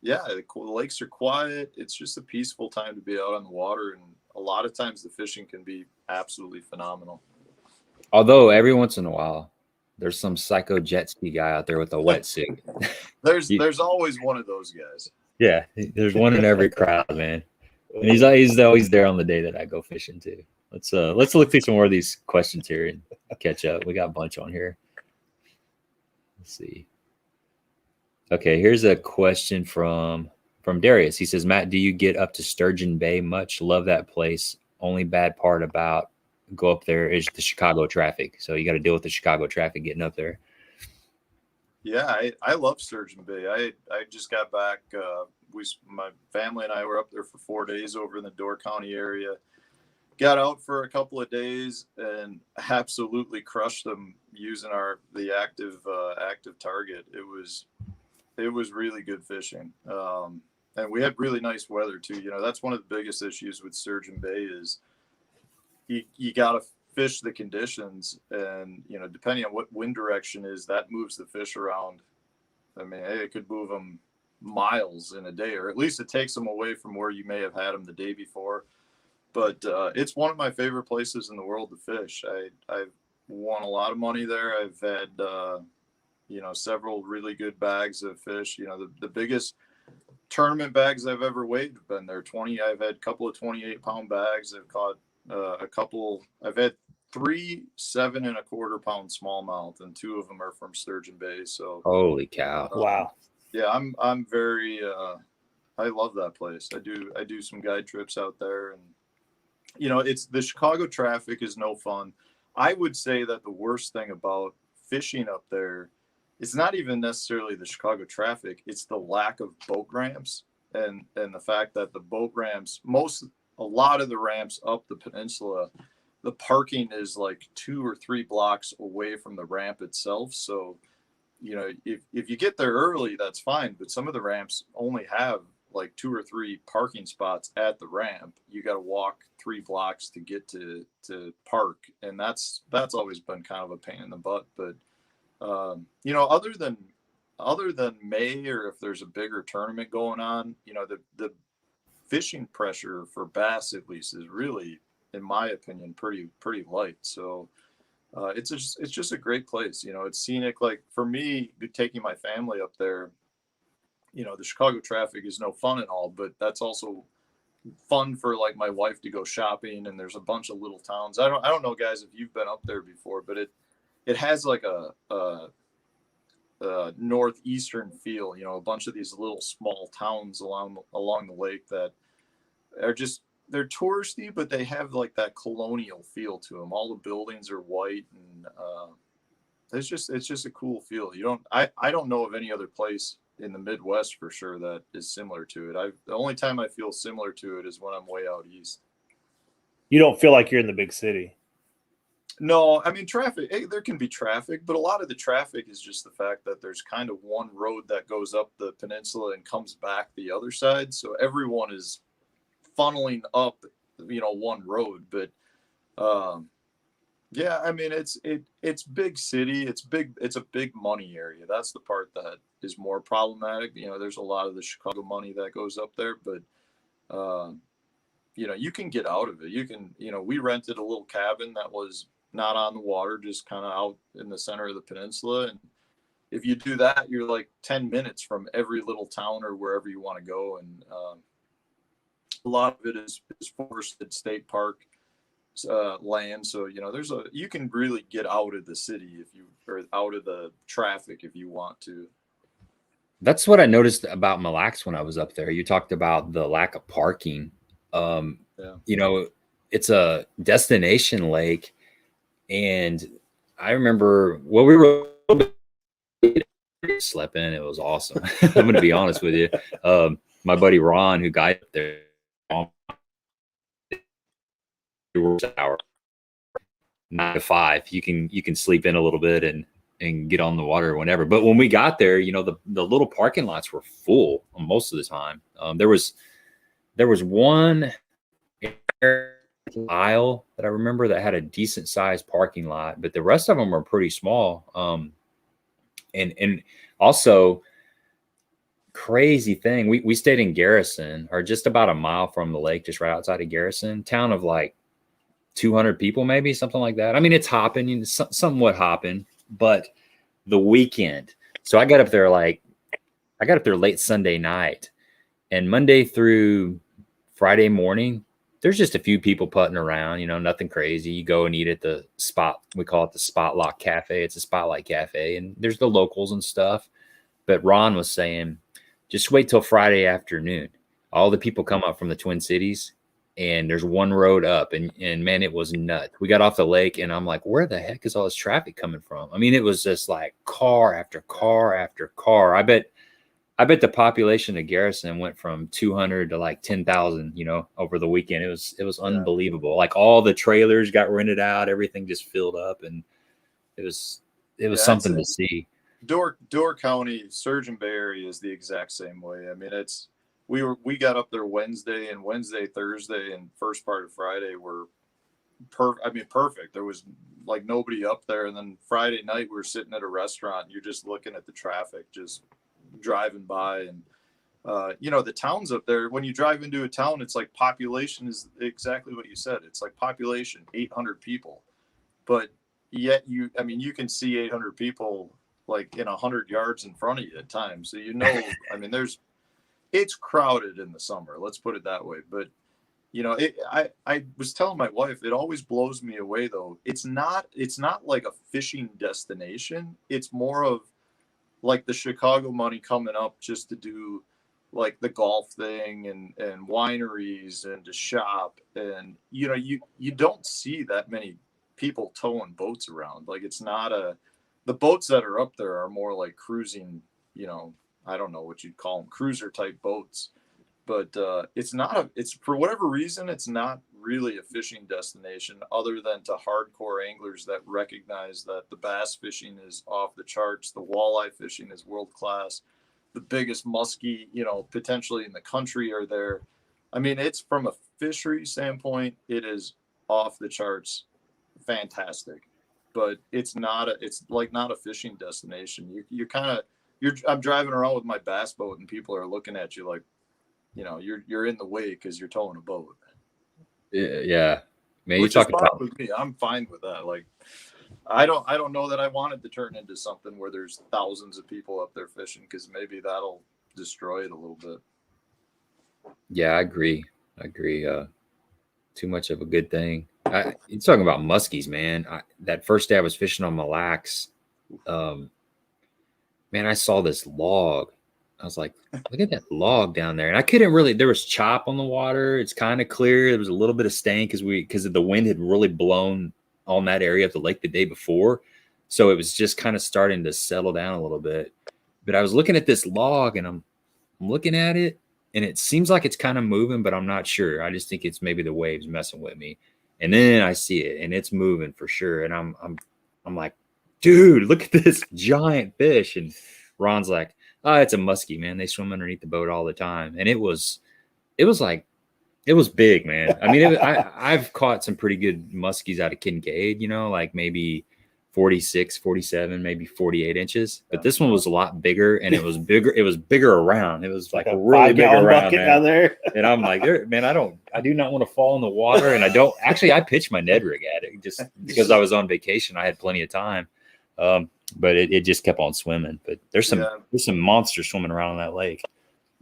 [SPEAKER 2] yeah, the lakes are quiet. It's just a peaceful time to be out on the water, and a lot of times the fishing can be absolutely phenomenal.
[SPEAKER 1] Although every once in a while there's some psycho jet ski guy out there with a wetsuit.
[SPEAKER 2] There's always one of those guys.
[SPEAKER 1] Yeah, there's one in every crowd, man. And he's always there on the day that I go fishing too. Let's look through some more of these questions here and catch up. We got a bunch on here. Let's see. Okay, here's a question from Darius. He says, Matt, do you get up to Sturgeon Bay much? Love that place. Only bad part about go up there is the Chicago traffic. So you got to deal with the Chicago traffic getting up there.
[SPEAKER 2] Yeah, I love Sturgeon Bay. I just got back. My family and I were up there for 4 days over in the Door County area. Got out for a couple of days and absolutely crushed them using the active target. It was really good fishing, and we had really nice weather too. You know, that's one of the biggest issues with Sturgeon Bay is you got to fish the conditions, and you know, depending on what wind direction is, that moves the fish around. I mean, it could move them miles in a day, or at least it takes them away from where you may have had them the day before. But it's one of my favorite places in the world to fish. I've won a lot of money there. I've had you know, several really good bags of fish. You know, the biggest tournament bags I've ever weighed have been there. I've had a couple of 28-pound bags. I've caught I've had 3 7.25-pound smallmouth, and 2 of them are from Sturgeon Bay. So
[SPEAKER 1] holy cow!
[SPEAKER 3] Wow.
[SPEAKER 2] Yeah, I'm very I love that place. I do some guide trips out there, and you know, it's the Chicago traffic is no fun. I would say that the worst thing about fishing up there, it's not even necessarily the Chicago traffic, it's the lack of boat ramps, and the fact that the boat ramps, a lot of the ramps up the peninsula, the parking is like 2 or 3 blocks away from the ramp itself. So, you know, if you get there early, that's fine. But some of the ramps only have like 2 or 3 parking spots at the ramp. You got to walk 3 blocks to get to park. And that's always been kind of a pain in the butt. But, you know, other than May, or if there's a bigger tournament going on, you know, the fishing pressure for bass at least is really, in my opinion, pretty light. So it's just a great place. You know, it's scenic. Like for me, taking my family up there, you know, the Chicago traffic is no fun and all, but that's also fun for like my wife to go shopping. And there's a bunch of little towns. I don't know, guys, if you've been up there before, but it has like a northeastern feel. You know, a bunch of these little small towns along the lake that are they're touristy, but they have like that colonial feel to them. All the buildings are white, and it's just a cool feel. I don't know of any other place in the Midwest for sure that is similar to it. The only time I feel similar to it is when I'm way out east.
[SPEAKER 3] You don't feel like you're in the big city.
[SPEAKER 2] No, I mean, traffic, there can be traffic, but a lot of the traffic is just the fact that there's kind of one road that goes up the peninsula and comes back the other side. So everyone is funneling up, you know, one road. But yeah, I mean, it's big city. It's a big money area. That's the part that is more problematic. You know, there's a lot of the Chicago money that goes up there, but you know, you can get out of it. You know, we rented a little cabin that was not on the water, just kind of out in the center of the peninsula. And if you do that, you're like 10 minutes from every little town or wherever you want to go. And a lot of it is forested state park land. So, you know, you can really get out of the city or out of the traffic if you want to.
[SPEAKER 1] That's what I noticed about Mille Lacs when I was up there. You talked about the lack of parking. You know, it's a destination lake. And I remember we were slept in. It was awesome. I'm going to be honest with you. My buddy Ron, who guided there, hour 9 to 5, you can sleep in a little bit and get on the water whenever. But when we got there, you know, the little parking lots were full most of the time. There was one aisle that I remember that had a decent sized parking lot, but the rest of them were pretty small. And also crazy thing, we stayed in Garrison, or just about a mile from the lake, just right outside of Garrison, town of like 200 people, maybe something like that. I mean, it's hopping, you know, somewhat hopping, but the weekend. So I got up there late Sunday night, and Monday through Friday morning, there's just a few people putting around, you know, nothing crazy. You go and eat at the spot. We call it the Spotlight Cafe. It's a Spotlight Cafe, and there's the locals and stuff. But Ron was saying, just wait till Friday afternoon. All the people come up from the Twin Cities, and there's one road up, and man, it was nuts. We got off the lake, and I'm like, where the heck is all this traffic coming from? I mean, it was just like car after car after car. I bet the population of Garrison went from 200 to like 10,000, you know, over the weekend. It was unbelievable. Like all the trailers got rented out, everything just filled up, and it was something to see.
[SPEAKER 2] Door County, Sturgeon Bay area is the exact same way. I mean, we got up there Wednesday, Thursday, and first part of Friday were perfect. There was like nobody up there. And then Friday night we were sitting at a restaurant, and you're just looking at the traffic just driving by. And you know, the towns up there, when you drive into a town, it's like population is exactly what you said. It's like population 800 people, but yet you can see 800 people like in 100 yards in front of you at times. So, you know, I mean, it's crowded in the summer, let's put it that way. But you know, I was telling my wife, it always blows me away though. It's not like a fishing destination. It's more of like the Chicago money coming up just to do like the golf thing and wineries and to shop. And, you know, you don't see that many people towing boats around. Like the boats that are up there are more like cruising, you know, I don't know what you'd call them, cruiser type boats. But it's for whatever reason, it's not really a fishing destination other than to hardcore anglers that recognize that the bass fishing is off the charts. The walleye fishing is world class. The biggest muskie, you know, potentially in the country are there. I mean, it's from a fishery standpoint, it is off the charts, fantastic. But it's not a fishing destination. I'm driving around with my bass boat and people are looking at you like, you know, you're in the way because you're towing a boat.
[SPEAKER 1] Yeah, man,
[SPEAKER 2] you talk about with me. I'm fine with that. Like, I don't know that I want it to turn into something where there's thousands of people up there fishing, because maybe that'll destroy it a little bit.
[SPEAKER 1] Yeah, I agree. Too much of a good thing. You're talking about muskies, man. That first day I was fishing on Mille Lacs, man, I saw this log. I was like, look at that log down there. And I couldn't really, there was chop on the water. It's kind of clear. There was a little bit of stain because the wind had really blown on that area of the lake the day before. So it was just kind of starting to settle down a little bit. But I was looking at this log and I'm looking at it and it seems like it's kind of moving, but I'm not sure. I just think it's maybe the waves messing with me. And then I see it and it's moving for sure. And I'm like, dude, look at this giant fish. And Ron's like, oh, it's a muskie, man. They swim underneath the boat all the time. And it was big, man. I mean, I've caught some pretty good muskies out of Kincaid, you know, like maybe 46, 47, maybe 48 inches. But this one was a lot bigger, and it was bigger. It was bigger around. It was like a really big around,
[SPEAKER 3] bucket down there.
[SPEAKER 1] And I'm like, man, I do not want to fall in the water. And I pitched my Ned rig at it just because I was on vacation. I had plenty of time. But it just kept on swimming. But there's some monsters swimming around in that lake.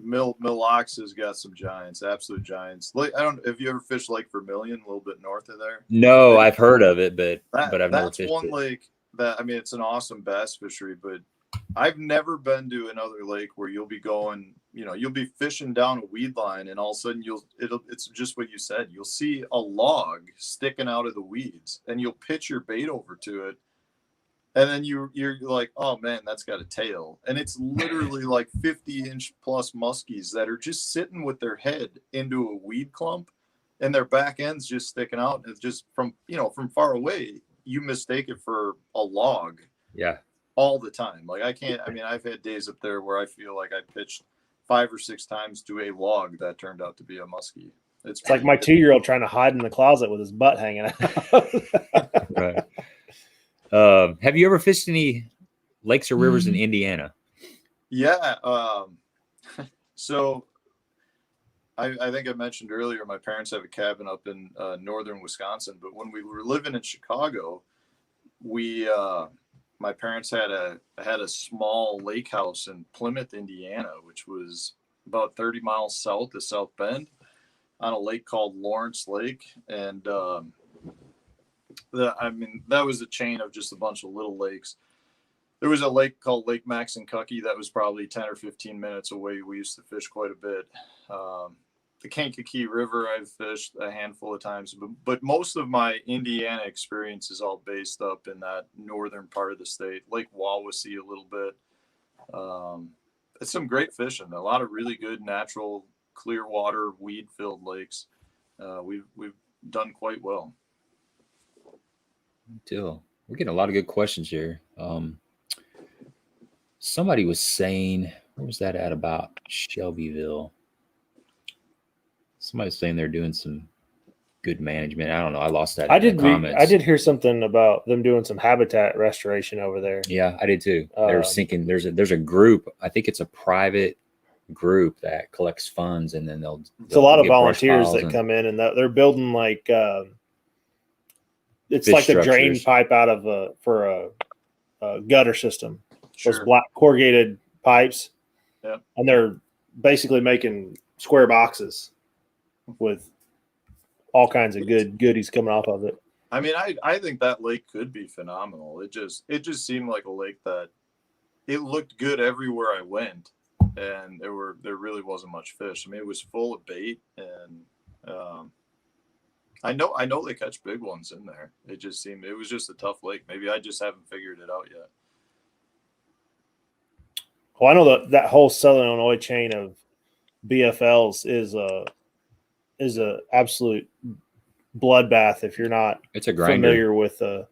[SPEAKER 2] Millox has got some giants, absolute giants. Like, have you ever fished Lake Vermilion, a little bit north of there?
[SPEAKER 1] No, I've heard of it, but I've never fished
[SPEAKER 2] one
[SPEAKER 1] it.
[SPEAKER 2] lake that, I mean, it's an awesome bass fishery, but I've never been to another lake where you'll be going, you'll be fishing down a weed line, and all of a sudden it's just what you said. You'll see a log sticking out of the weeds, and you'll pitch your bait over to it. And then you're like, oh man, that's got a tail. And it's literally like 50-inch plus muskies that are just sitting with their head into a weed clump, and their back end's just sticking out. And it's just from far away, you mistake it for a log.
[SPEAKER 1] Yeah.
[SPEAKER 2] All the time. Like I've had days up there where I feel like I pitched 5 or 6 times to a log that turned out to be a muskie.
[SPEAKER 3] It's like my 2-year-old trying to hide in the closet with his butt hanging out.
[SPEAKER 1] Right. Have you ever fished any lakes or rivers in Indiana?
[SPEAKER 2] Yeah. So I think I mentioned earlier, my parents have a cabin up in northern Wisconsin, but when we were living in Chicago, my parents had a small lake house in Plymouth, Indiana, which was about 30 miles south of South Bend on a lake called Lawrence Lake. And, that was a chain of just a bunch of little lakes. There was a lake called Lake Maxinkuckee that was probably 10 or 15 minutes away. We used to fish quite a bit. The Kankakee River I've fished a handful of times, but most of my Indiana experience is all based up in that northern part of the state. Lake Wawasee a little bit. It's some great fishing. A lot of really good natural clear water weed-filled lakes. We've done quite well.
[SPEAKER 1] We're getting a lot of good questions here. Somebody was saying, where was that at about Shelbyville? Somebody's saying they're doing some good management. I don't know. I lost that.
[SPEAKER 3] I did hear something about them doing some habitat restoration over there.
[SPEAKER 1] Yeah, I did too. They're sinking. There's a group. I think it's a private group that collects funds, and then
[SPEAKER 3] it's a lot of volunteers that come in, and they're building like it's like the drain pipe out of for a gutter system.
[SPEAKER 2] Sure.
[SPEAKER 3] Those black corrugated pipes.
[SPEAKER 2] Yeah.
[SPEAKER 3] And they're basically making square boxes with all kinds of goodies coming off of it.
[SPEAKER 2] I mean, I think that lake could be phenomenal. It just seemed like a lake that it looked good everywhere I went, and there really wasn't much fish. I mean, it was full of bait, and I know they catch big ones in there. It was just a tough lake. Maybe I just haven't figured it out yet.
[SPEAKER 3] Well, I know that whole Southern Illinois chain of BFLs is a absolute bloodbath if you're not familiar with the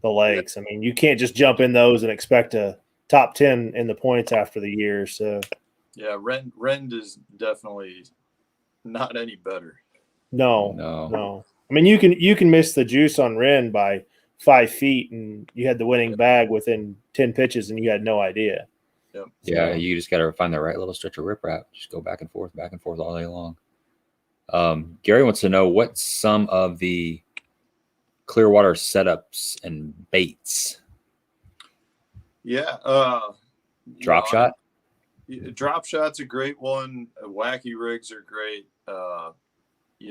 [SPEAKER 3] lakes. I mean, you can't just jump in those and expect a top 10 in the points after the year. So
[SPEAKER 2] yeah, Rend is definitely not any better.
[SPEAKER 3] No. I mean, you can miss the juice on Rend by 5 feet, and you had the winning bag within 10 pitches, and you had no idea.
[SPEAKER 2] Yep.
[SPEAKER 1] Yeah, you just got to find the right little stretch of riprap. Just go back and forth all day long. Gary wants to know what some of the Clearwater setups and baits.
[SPEAKER 2] Yeah.
[SPEAKER 1] Drop shot.
[SPEAKER 2] Drop shot's a great one. Wacky rigs are great.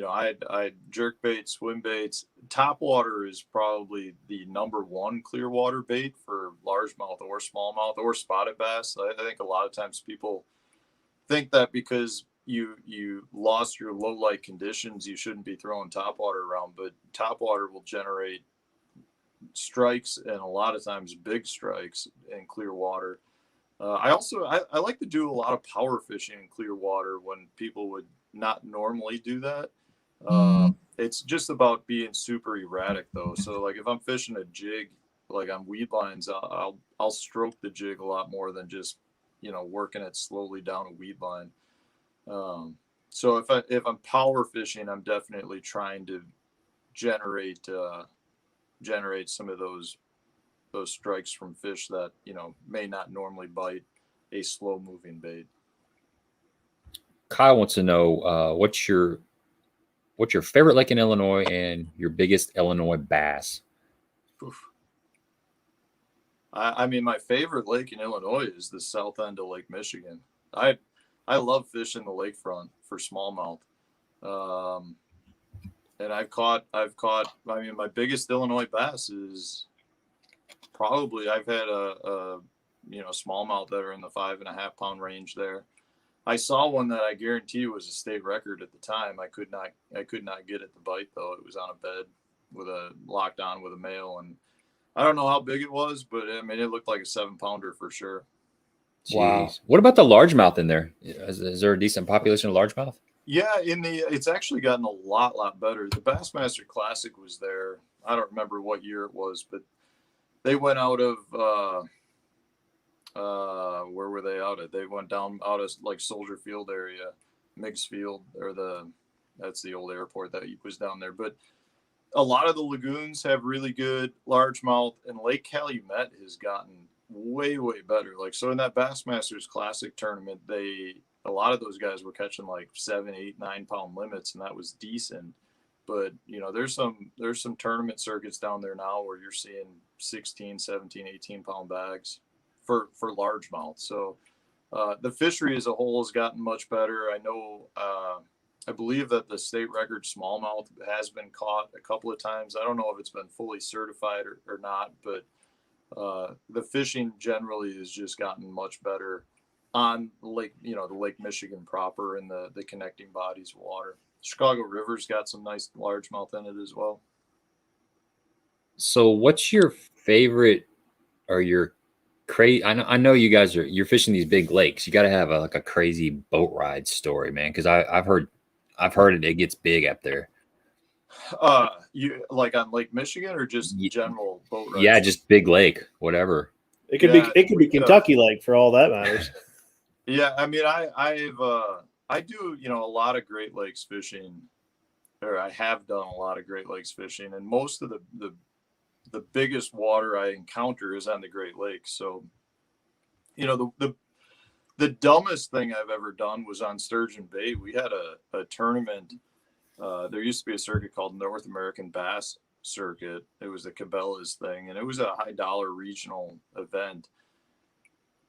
[SPEAKER 2] I had jerkbait, swim baits. Topwater is probably the number one Clearwater bait for largemouth or smallmouth or spotted bass. I think a lot of times people think that because you lost your low light conditions, you shouldn't be throwing topwater around, but topwater will generate strikes, and a lot of times big strikes in clear water. I like to do a lot of power fishing in clear water when people would not normally do that. It's just about being super erratic though. So like if I'm fishing a jig, like on weed lines, I'll stroke the jig a lot more than just, working it slowly down a weed line. So if I'm power fishing, I'm definitely trying to generate some of those those strikes from fish that, you know, may not normally bite a slow moving bait.
[SPEAKER 1] Kyle wants to know what's your favorite lake in Illinois and your biggest Illinois bass?
[SPEAKER 2] Oof. I mean, my favorite lake in Illinois is the south end of Lake Michigan. I love fishing the lakefront for smallmouth. And I've caught, I mean, my biggest Illinois bass is probably, I've had a you know, smallmouth that are in the 5.5 pound range there. I saw one that I guarantee was a state record at the time. I could not get it to bite though. It was on a bed with a locked on with a male, and I don't know how big it was, but I mean, it looked like a 7-pounder for sure.
[SPEAKER 1] Jeez.
[SPEAKER 3] Wow.
[SPEAKER 1] What about the largemouth in there? Is there a decent population of largemouth?
[SPEAKER 2] Yeah, it's actually gotten a lot better. The Bassmaster Classic was there. I don't remember what year it was, but they went out of where were they out at? They went down out of like Soldier Field area, Meigs Field, or that's the old airport that was down there. But a lot of the lagoons have really good largemouth, and Lake Calumet has gotten way better. Like, so in that Bassmasters Classic tournament, a lot of those guys were catching like 7, 8, 9 pound limits, and that was decent. But you know, there's some tournament circuits down there now where you're seeing 16, 17, 18 pound bags for largemouth. So the fishery as a whole has gotten much better. I know I believe that the state record smallmouth has been caught a couple of times. I don't know if it's been fully certified or not, but the fishing generally has just gotten much better on Lake, you know, the Lake Michigan proper and the connecting bodies of water. Chicago River's got some nice largemouth in it as well.
[SPEAKER 1] So what's your favorite or your crazy? I know you guys you're fishing these big lakes. You got to have like a crazy boat ride story, man. Because I've heard it gets big up there.
[SPEAKER 2] You like on Lake Michigan or just general boat rides?
[SPEAKER 1] Yeah, just big lake, whatever.
[SPEAKER 3] It could be Kentucky Lake for all that matters.
[SPEAKER 2] Yeah, I mean, I do, you know, a lot of Great Lakes fishing, or I have done a lot of Great Lakes fishing, and most of the biggest water I encounter is on the Great Lakes. So, you know, the dumbest thing I've ever done was on Sturgeon Bay. We had a tournament. There used to be a circuit called North American Bass Circuit. It was the Cabela's thing, and it was a high dollar regional event.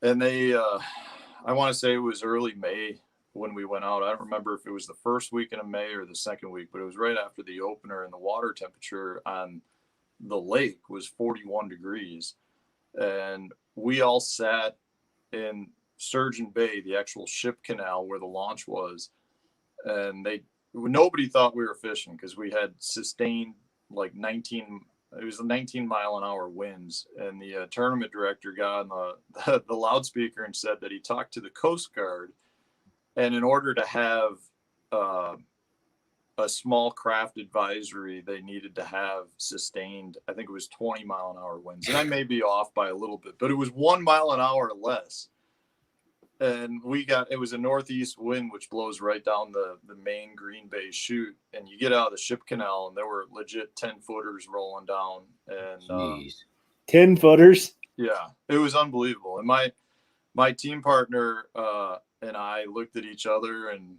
[SPEAKER 2] And they, I want to say it was early May when we went out. I don't remember if it was the first weekend of May or the second week, but it was right after the opener, and the water temperature on the lake was 41 degrees. And we all sat in Sturgeon Bay, the actual ship canal where the launch was. And nobody thought we were fishing because we had sustained like 19 mile an hour winds. And the tournament director got on the loudspeaker and said that he talked to the Coast Guard. And in order to have a small craft advisory, they needed to have sustained, I think it was 20 mile an hour winds. And I may be off by a little bit, but it was 1 mile an hour or less. And it was a northeast wind, which blows right down the main Green Bay chute. And you get out of the ship canal, and there were legit 10-footers rolling down. And
[SPEAKER 3] 10-footers?
[SPEAKER 2] Yeah, it was unbelievable. And my team partner and I looked at each other, and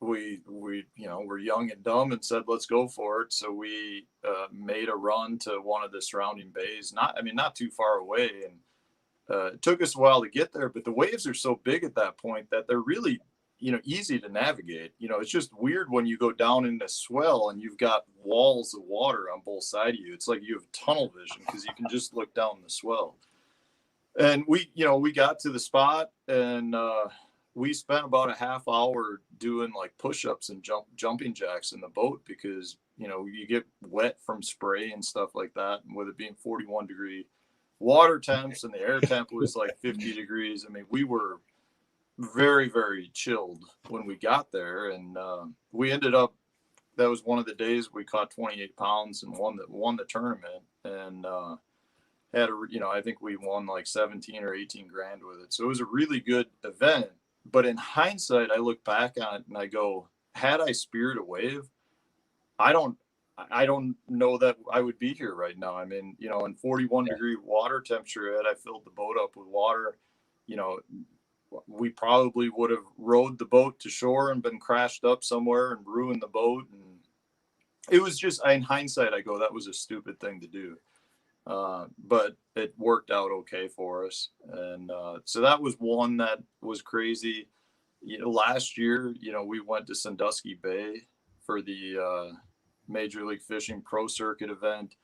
[SPEAKER 2] we you know, we're young and dumb and said, let's go for it. So we made a run to one of the surrounding bays, not too far away. And it took us a while to get there, but the waves are so big at that point that they're really, you know, easy to navigate. You know, it's just weird when you go down in the swell and you've got walls of water on both sides of you. It's like you have tunnel vision because you can just look down the swell. And we got to the spot, and we spent about a half hour doing like push-ups and jumping jacks in the boat because, you know, you get wet from spray and stuff like that. And with it being 41 degree water temps and the air temp was like 50 degrees. I mean, we were very, very chilled when we got there. And we ended up, that was one of the days we caught 28 pounds and won the tournament. And I think we won like 17 or 18 grand with it. So it was a really good event. But in hindsight, I look back on it and I go, had I speared a wave, I don't I don't know that I would be here right now. I mean, you know, in 41-degree water temperature, had I filled the boat up with water, you know, we probably would have rowed the boat to shore and been crashed up somewhere and ruined the boat. And it was just, in hindsight, I go, that was a stupid thing to do. But it worked out okay for us. And so that was one that was crazy. You know, last year, you know, we went to Sandusky Bay for the Major League Fishing Pro Circuit event,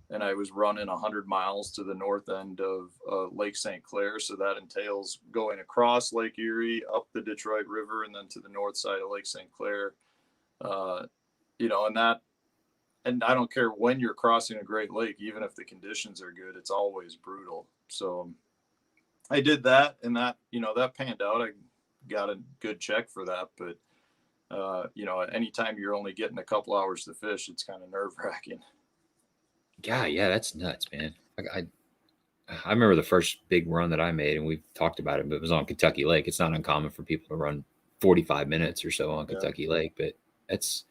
[SPEAKER 2] and I was running 100 miles to the north end of Lake St. Clair. So that entails going across Lake Erie, up the Detroit River, and then to the north side of Lake St. Clair. You know, and I don't care when you're crossing a Great Lake, even if the conditions are good, it's always brutal. So I did that, and that, you know, that panned out. I got a good check for that, but you know, anytime you're only getting a couple hours to fish, it's kind of nerve-wracking.
[SPEAKER 1] Yeah, that's nuts, man. I remember the first big run that I made, and we've talked about it, but it was on Kentucky Lake. It's not uncommon for people to run 45 minutes or so on Kentucky Lake, but it's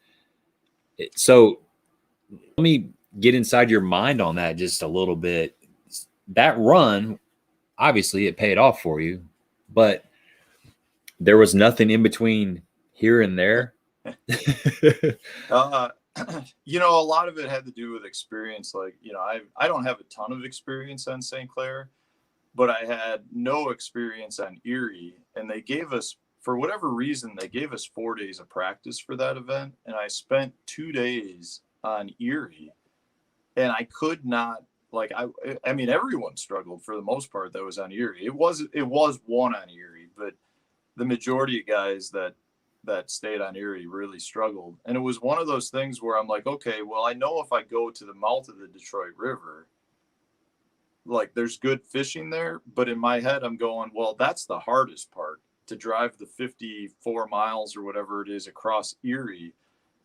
[SPEAKER 1] it. So let me get inside your mind on that just a little bit. That run, obviously it paid off for you, but there was nothing in between here and there.
[SPEAKER 2] You know, a lot of it had to do with experience. Like, you know, I don't have a ton of experience on St. Clair, but I had no experience on Erie, and they gave us, for whatever reason, they gave us 4 days of practice for that event. And I spent 2 days on Erie, and I could not, like, I mean, everyone struggled for the most part that was on Erie. It was one on Erie, but the majority of guys that stayed on Erie really struggled. And it was one of those things where I'm like, okay, well, I know if I go to the mouth of the Detroit River, like, there's good fishing there. But in my head, I'm going, well, that's the hardest part, to drive the 54 miles or whatever it is across Erie.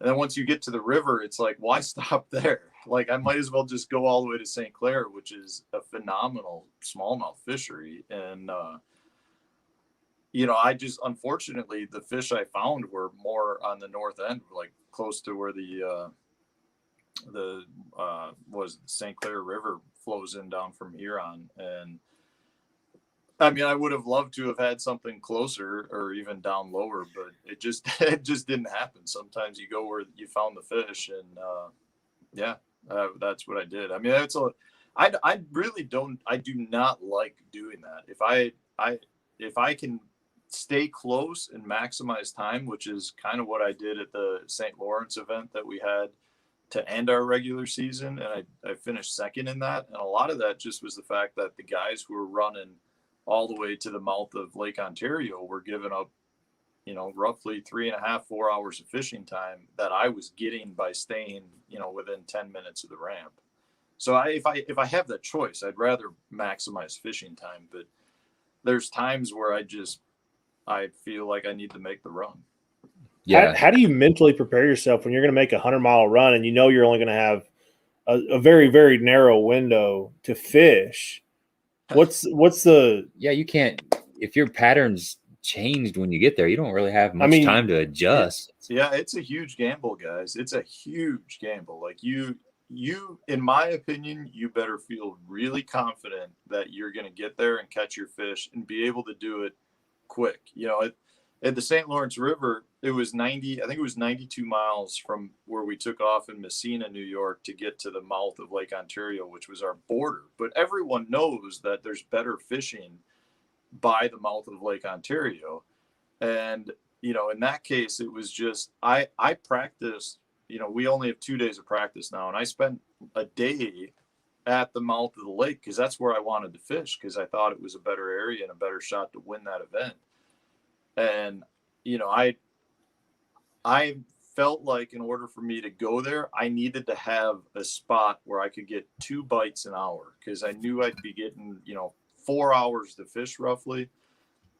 [SPEAKER 2] And then once you get to the river, it's like, why stop there? Like, I might as well just go all the way to St. Clair, which is a phenomenal smallmouth fishery. And, you know, I just, unfortunately, the fish I found were more on the north end, like close to where the St. Clair River flows in down from Huron. And I mean, I would have loved to have had something closer or even down lower, but it just didn't happen. Sometimes you go where you found the fish, and that's what I did. I mean, I do not like doing that. If I can stay close and maximize time, which is kind of what I did at the St. Lawrence event that we had to end our regular season. And I finished second in that. And a lot of that just was the fact that the guys who were running all the way to the mouth of Lake Ontario were giving up, you know, roughly 3.5, 4 hours of fishing time that I was getting by staying, you know, within 10 minutes of the ramp. So if I have that choice, I'd rather maximize fishing time, but there's times where I feel like I need to make the run.
[SPEAKER 1] Yeah.
[SPEAKER 3] How do you mentally prepare yourself when you're going to make a 100-mile run and you know you're only going to have a very, very narrow window to fish? What's the...
[SPEAKER 1] Yeah, you can't, if your pattern's changed when you get there, you don't really have much time to adjust.
[SPEAKER 2] It's a huge gamble, guys. It's a huge gamble. Like, you, in my opinion, you better feel really confident that you're going to get there and catch your fish and be able to do it quick. You know, at the St. Lawrence River, it was 92 miles from where we took off in Messina, New York, to get to the mouth of Lake Ontario, which was our border. But everyone knows that there's better fishing by the mouth of Lake Ontario. And, you know, in that case, it was just, I practiced, you know, we only have 2 days of practice now. And I spent a day at the mouth of the lake because that's where I wanted to fish, because I thought it was a better area and a better shot to win that event. And, you know, I felt like in order for me to go there, I needed to have a spot where I could get 2 bites an hour, because I knew I'd be getting, you know, 4 hours to fish roughly.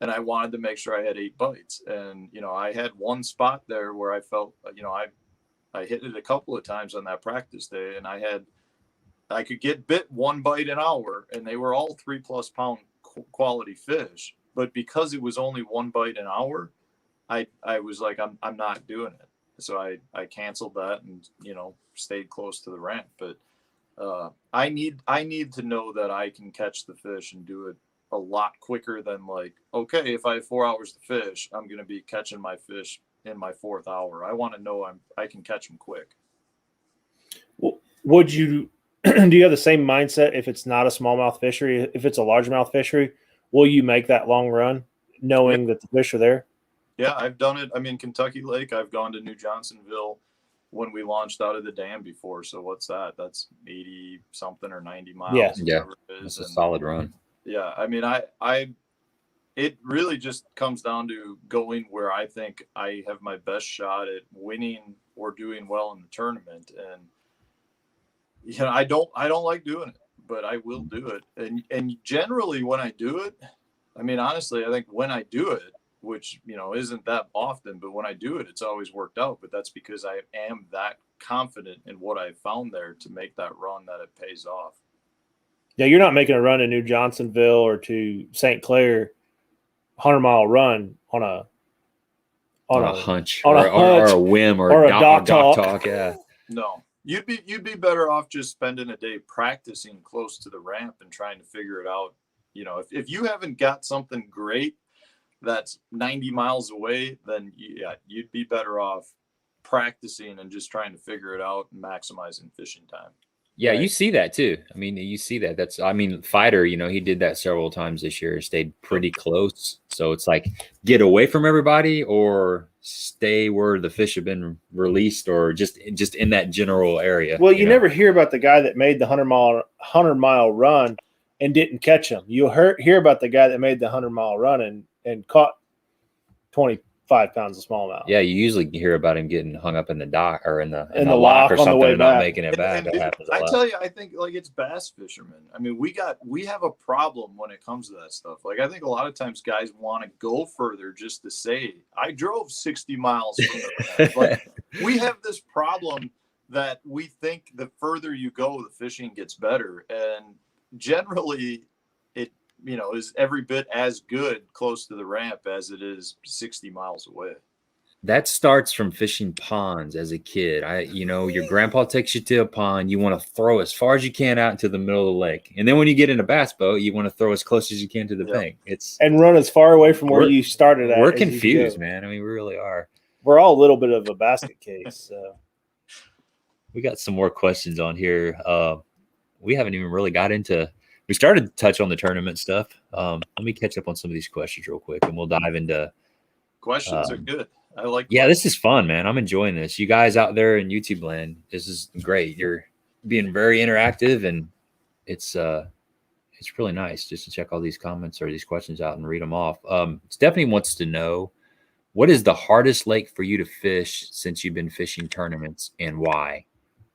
[SPEAKER 2] And I wanted to make sure I had 8 bites. And, you know, I had one spot there where I felt, you know, I hit it a couple of times on that practice day, and I could get bit 1 bite an hour, and they were all 3+ pound quality fish. But because it was only 1 bite an hour, I was like, I'm not doing it. So I canceled that and, stayed close to the ramp. But I need to know that I can catch the fish and do it a lot quicker than like, okay, if I have 4 hours to fish, I'm going to be catching my fish in my 4th hour. I want to know I can catch them quick.
[SPEAKER 3] Well, would you, do you have the same mindset if it's not a smallmouth fishery? If it's a largemouth fishery, will you make that long run knowing that the fish are there?
[SPEAKER 2] Yeah, I've done it. I mean, Kentucky Lake, I've gone to New Johnsonville when we launched out of the dam before. So what's that? That's 80 something or 90 miles.
[SPEAKER 3] Yeah.
[SPEAKER 1] It's a solid run.
[SPEAKER 2] Yeah. I mean, it really just comes down to going where I think I have my best shot at winning or doing well in the tournament. And, I don't like doing it, but I will do it. And generally when I do it, I mean, honestly, I think when I do it, which, isn't that often, but when I do it, it's always worked out. But that's because I am that confident in what I found there to make that run that it pays off.
[SPEAKER 3] Yeah, you're not making a run to New Johnsonville or to St. Clair, 100-mile run on a
[SPEAKER 1] hunch,
[SPEAKER 3] on
[SPEAKER 1] or a whim, or a dock talk. Yeah.
[SPEAKER 2] No, you'd be better off just spending a day practicing close to the ramp and trying to figure it out. If you haven't got something great that's 90 miles away, then you'd be better off practicing and just trying to figure it out and maximizing fishing time.
[SPEAKER 1] Yeah, right. You see that too. I mean, you see that. Fighter, he did that several times this year, stayed pretty close. So it's like, get away from everybody or stay where the fish have been released, or just in that general area.
[SPEAKER 3] Well, you never hear about the guy that made the 100-mile run and didn't catch him. You hear about the guy that made the 100-mile run and caught 25 pounds of smallmouth.
[SPEAKER 1] Yeah, you usually hear about him getting hung up in the dock or in the lock or something and not making it back.
[SPEAKER 2] That happens a lot. I tell you, I think like it's bass fishermen. I mean, we have a problem when it comes to that stuff. Like, I think a lot of times guys want to go further just to say, I drove 60 miles from the like, we have this problem that we think the further you go, the fishing gets better. And generally it is every bit as good close to the ramp as it is 60 miles away.
[SPEAKER 1] That starts from fishing ponds as a kid. Your grandpa takes you to a pond, you want to throw as far as you can out into the middle of the lake, and then when you get in a bass boat, you want to throw as close as you can to the bank. And
[SPEAKER 3] run as far away from where you started at.
[SPEAKER 1] We're confused, man. I mean, we really are.
[SPEAKER 3] We're all a little bit of a basket case. So
[SPEAKER 1] we got some more questions on here. We haven't even really got into. We started to touch on the tournament stuff. Let me catch up on some of these questions real quick, and we'll dive into.
[SPEAKER 2] Questions are good. I like.
[SPEAKER 1] Yeah, this is fun, man. I'm enjoying this. You guys out there in YouTube land, this is great. You're being very interactive, and it's really nice just to check all these comments or these questions out and read them off. Stephanie wants to know, what is the hardest lake for you to fish since you've been fishing tournaments, and why?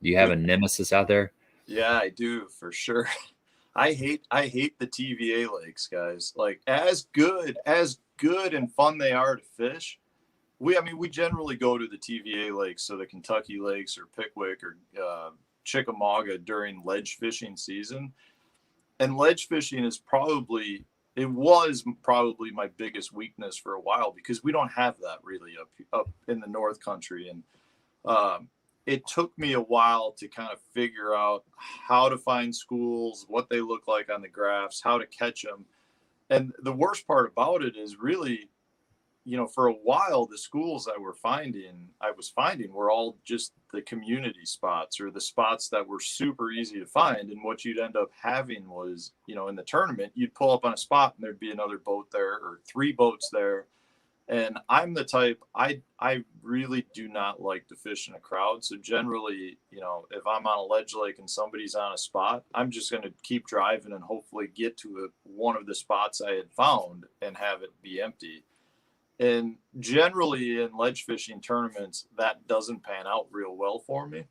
[SPEAKER 1] Do you have a nemesis out there?
[SPEAKER 2] Yeah, I do, for sure. I hate the TVA lakes, guys. Like, as good and fun they are to fish, we generally go to the TVA lakes, so the Kentucky lakes or Pickwick or Chickamauga during ledge fishing season. And ledge fishing was probably my biggest weakness for a while, because we don't have that really up in the North Country. And it took me a while to kind of figure out how to find schools, what they look like on the graphs, how to catch them. And the worst part about it is really, for a while, the schools I was finding were all just the community spots, or the spots that were super easy to find. And what you'd end up having was, in the tournament, you'd pull up on a spot and there'd be another boat there or 3 boats there. And I'm the type, I really do not like to fish in a crowd. So generally, if I'm on a ledge lake and somebody's on a spot, I'm just going to keep driving and hopefully get to one of the spots I had found and have it be empty. And generally in ledge fishing tournaments, that doesn't pan out real well for me.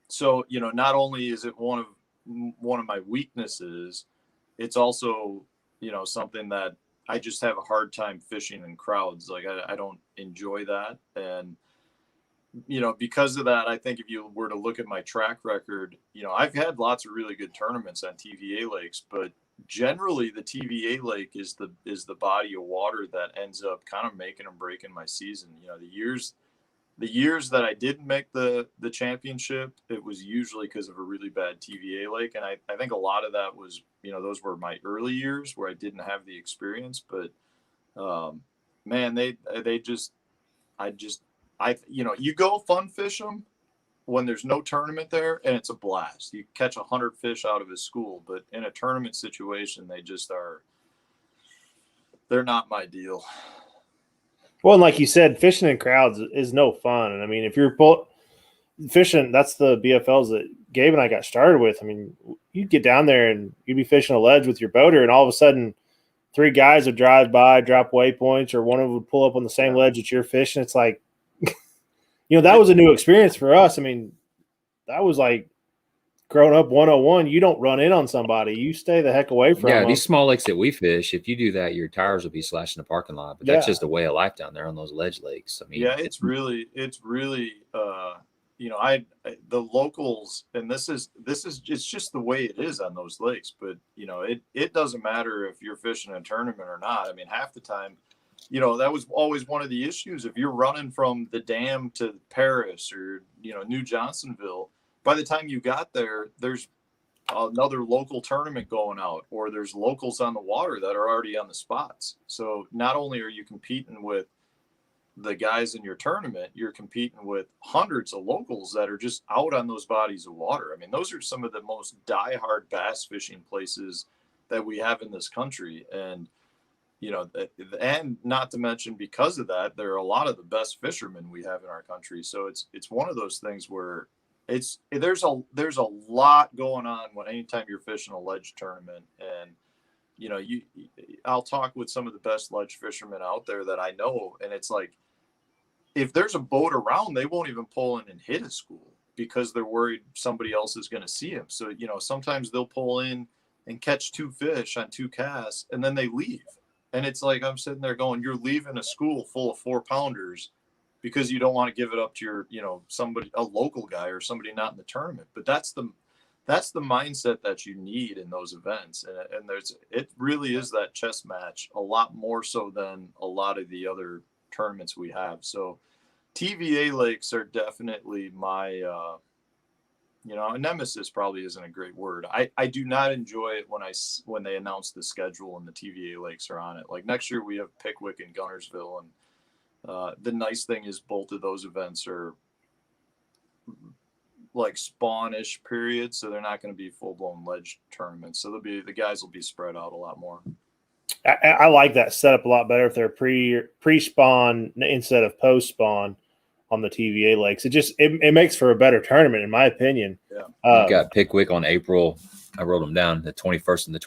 [SPEAKER 2] So, not only is it one of my weaknesses, it's also, something that I just have a hard time fishing in crowds. Like, I don't enjoy that. And, because of that, I think if you were to look at my track record, I've had lots of really good tournaments on TVA lakes, but generally the TVA lake is the body of water that ends up kind of making and breaking my season. The The years that I didn't make the championship, it was usually because of a really bad TVA lake. And I think a lot of that was, those were my early years where I didn't have the experience. But, man, you go fun fish them when there's no tournament there, and it's a blast. You catch 100 fish out of a school, but in a tournament situation, they're not my deal.
[SPEAKER 3] Well, and like you said, fishing in crowds is no fun. And I mean, if you're fishing, that's the BFLs that Gabe and I got started with. I mean, you'd get down there and you'd be fishing a ledge with your boater, and all of a sudden 3 guys would drive by, drop waypoints, or one of them would pull up on the same ledge that you're fishing. It's like, that was a new experience for us. I mean, that was like growing up 101. You don't run in on somebody. You stay the heck away from them.
[SPEAKER 1] These small lakes that we fish, if you do that, your tires will be slashing the parking lot. But that's just a way of life down there on those ledge lakes. I mean,
[SPEAKER 2] it's really the locals, and it's just the way it is on those lakes. But it doesn't matter if you're fishing a tournament or not. I mean, half the time, that was always one of the issues. If you're running from the dam to Paris or New Johnsonville, by the time you got there, there's another local tournament going out, or there's locals on the water that are already on the spots. So not only are you competing with the guys in your tournament, you're competing with hundreds of locals that are just out on those bodies of water. I mean, those are some of the most diehard bass fishing places that we have in this country. And, and not to mention, because of that, there are a lot of the best fishermen we have in our country. So it's one of those things where there's a lot going on anytime you're fishing a ledge tournament. And I'll talk with some of the best ledge fishermen out there that I know, and it's like, if there's a boat around, they won't even pull in and hit a school because they're worried somebody else is going to see them. So sometimes they'll pull in and catch 2 fish on 2 casts, and then they leave. And it's like, I'm sitting there going, you're leaving a school full of 4-pounders because you don't want to give it up to your, a local guy or somebody not in the tournament. But that's the mindset that you need in those events. And it really is that chess match, a lot more so than a lot of the other tournaments we have. So TVA lakes are definitely my, nemesis probably isn't a great word. I do not enjoy it when they announce the schedule and the TVA lakes are on it. Like next year we have Pickwick and Guntersville, and the nice thing is both of those events are like spawn-ish periods, so they're not going to be full-blown ledge tournaments. So the guys will be spread out a lot more.
[SPEAKER 3] I like that setup a lot better if they're pre-spawn instead of post-spawn on the TVA lakes. It makes for a better tournament, in my opinion.
[SPEAKER 1] Yeah. You've got Pickwick on April. I wrote them down, the 21st and the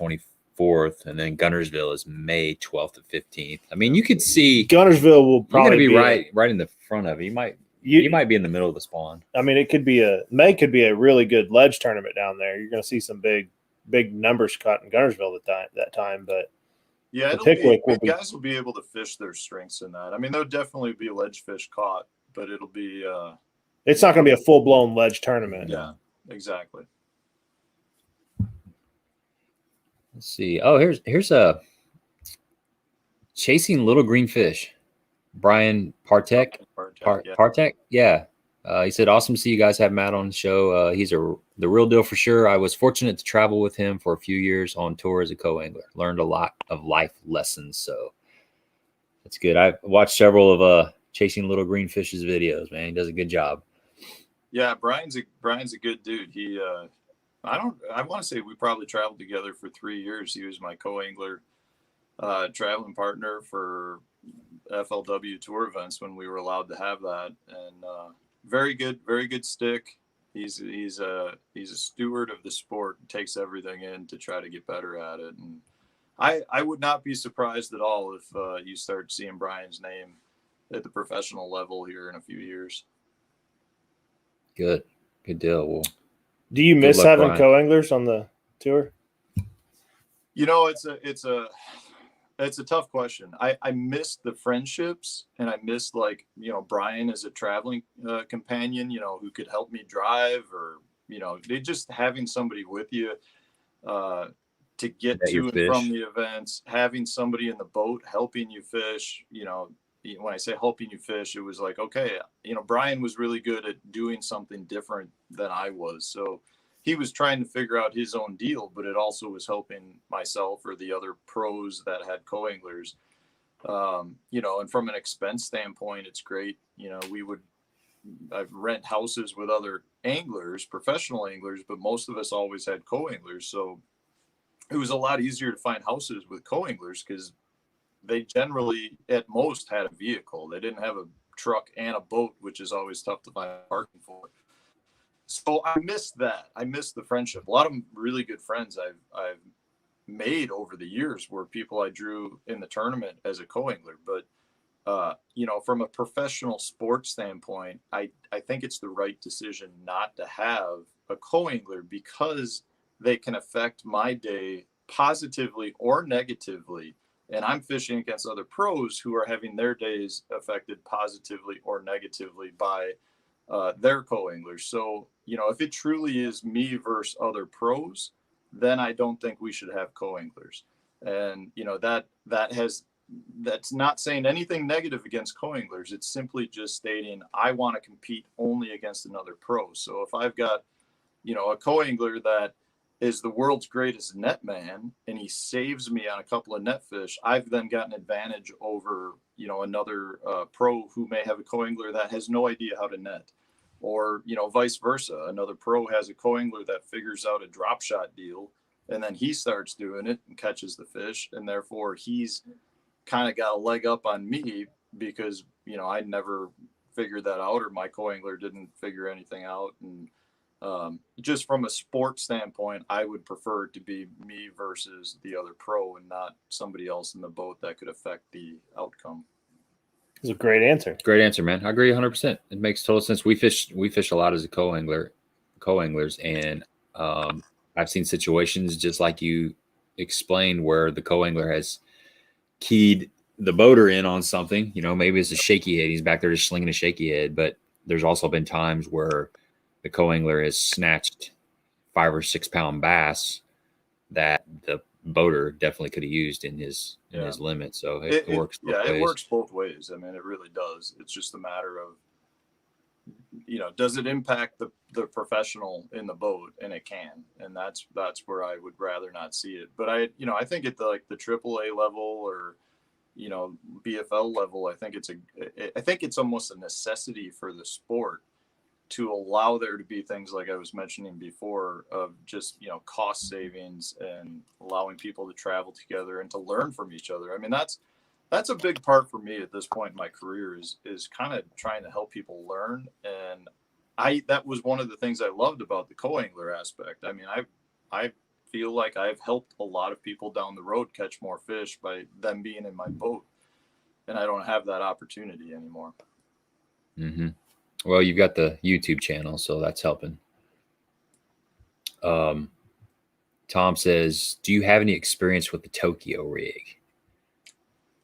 [SPEAKER 1] 24th, and then Guntersville is May 12th to 15th. I mean, you could see
[SPEAKER 3] Guntersville will probably
[SPEAKER 1] be right in the front of it. You might be in the middle of the spawn.
[SPEAKER 3] I mean, May could be a really good ledge tournament down there. You're going to see some big numbers cut in Guntersville that time, but
[SPEAKER 2] yeah, guys will be able to fish their strengths in that. I mean, there'll definitely be ledge fish caught, but it'll be
[SPEAKER 3] it's not going to be a full-blown ledge tournament.
[SPEAKER 2] Yeah, exactly.
[SPEAKER 1] Let's see. Oh, here's a chasing little green fish. Brian Partek. Partek. Yeah. He said, awesome to see you guys have Matt on the show. He's the real deal for sure. I was fortunate to travel with him for a few years on tour as a co-angler. Learned a lot of life lessons. So that's good. I've watched several of Chasing Little Green Fish's videos, man. He does a good job.
[SPEAKER 2] Yeah, Brian's a good dude. He I want to say we probably traveled together for 3 years. He was my co-angler, traveling partner for FLW tour events when we were allowed to have that. And very good stick. He's a steward of the sport, takes everything in to try to get better at it. And I would not be surprised at all if you start seeing Brian's name at the professional level here in a few years.
[SPEAKER 1] Good deal. Well,
[SPEAKER 3] do you miss having co-anglers on the tour?
[SPEAKER 2] It's a tough question. I miss the friendships, and I miss Brian as a traveling companion, who could help me drive, or, they just having somebody with you to get to and from the events, having somebody in the boat helping you fish, when I say helping you fish, it was like, okay, Brian was really good at doing something different than I was. So he was trying to figure out his own deal, but it also was helping myself or the other pros that had co-anglers. And from an expense standpoint, it's great. I've rent houses with other anglers, professional anglers, but most of us always had co-anglers. So it was a lot easier to find houses with co-anglers because they generally at most had a vehicle. They didn't have a truck and a boat, which is always tough to find parking for. So I missed that. I missed the friendship. A lot of really good friends I've made over the years were people I drew in the tournament as a co-angler. But from a professional sports standpoint, I think it's the right decision not to have a co-angler because they can affect my day positively or negatively. And I'm fishing against other pros who are having their days affected positively or negatively by their co-anglers. So, if it truly is me versus other pros, then I don't think we should have co-anglers. And, that's not saying anything negative against co-anglers. It's simply just stating I want to compete only against another pro. So if I've got, a co-angler that is the world's greatest net man and he saves me on a couple of net fish, I've then got an advantage over, another pro who may have a co-angler that has no idea how to net. Or, vice versa. Another pro has a co-angler that figures out a drop shot deal and then he starts doing it and catches the fish. And therefore he's kind of got a leg up on me because, I never figured that out or my co-angler didn't figure anything out. And just from a sports standpoint, I would prefer it to be me versus the other pro and not somebody else in the boat that could affect the outcome.
[SPEAKER 3] It's a great answer.
[SPEAKER 1] Great answer, man. I agree 100%. It makes total sense. We fish a lot as a co-anglers, and I've seen situations just like you explained where the co-angler has keyed the boater in on something. Maybe it's a shaky head. He's back there just slinging a shaky head, but there's also been times where the co-angler has snatched 5 or 6 pound bass that the boater definitely could have used in his limit. So it works.
[SPEAKER 2] It works both ways. I mean, it really does. It's just a matter of, does it impact the professional in the boat? And it can, and that's where I would rather not see it. But I think at the AAA level or, BFL level, I think it's almost a necessity for the sport to allow there to be things like I was mentioning before of just, cost savings and allowing people to travel together and to learn from each other. I mean, that's a big part for me at this point in my career is kind of trying to help people learn. And that was one of the things I loved about the co-angler aspect. I mean, I feel like I've helped a lot of people down the road catch more fish by them being in my boat. And I don't have that opportunity anymore.
[SPEAKER 1] Mm-hmm. Well, you've got the YouTube channel, so that's helping. Tom says, do you have any experience with the Tokyo rig?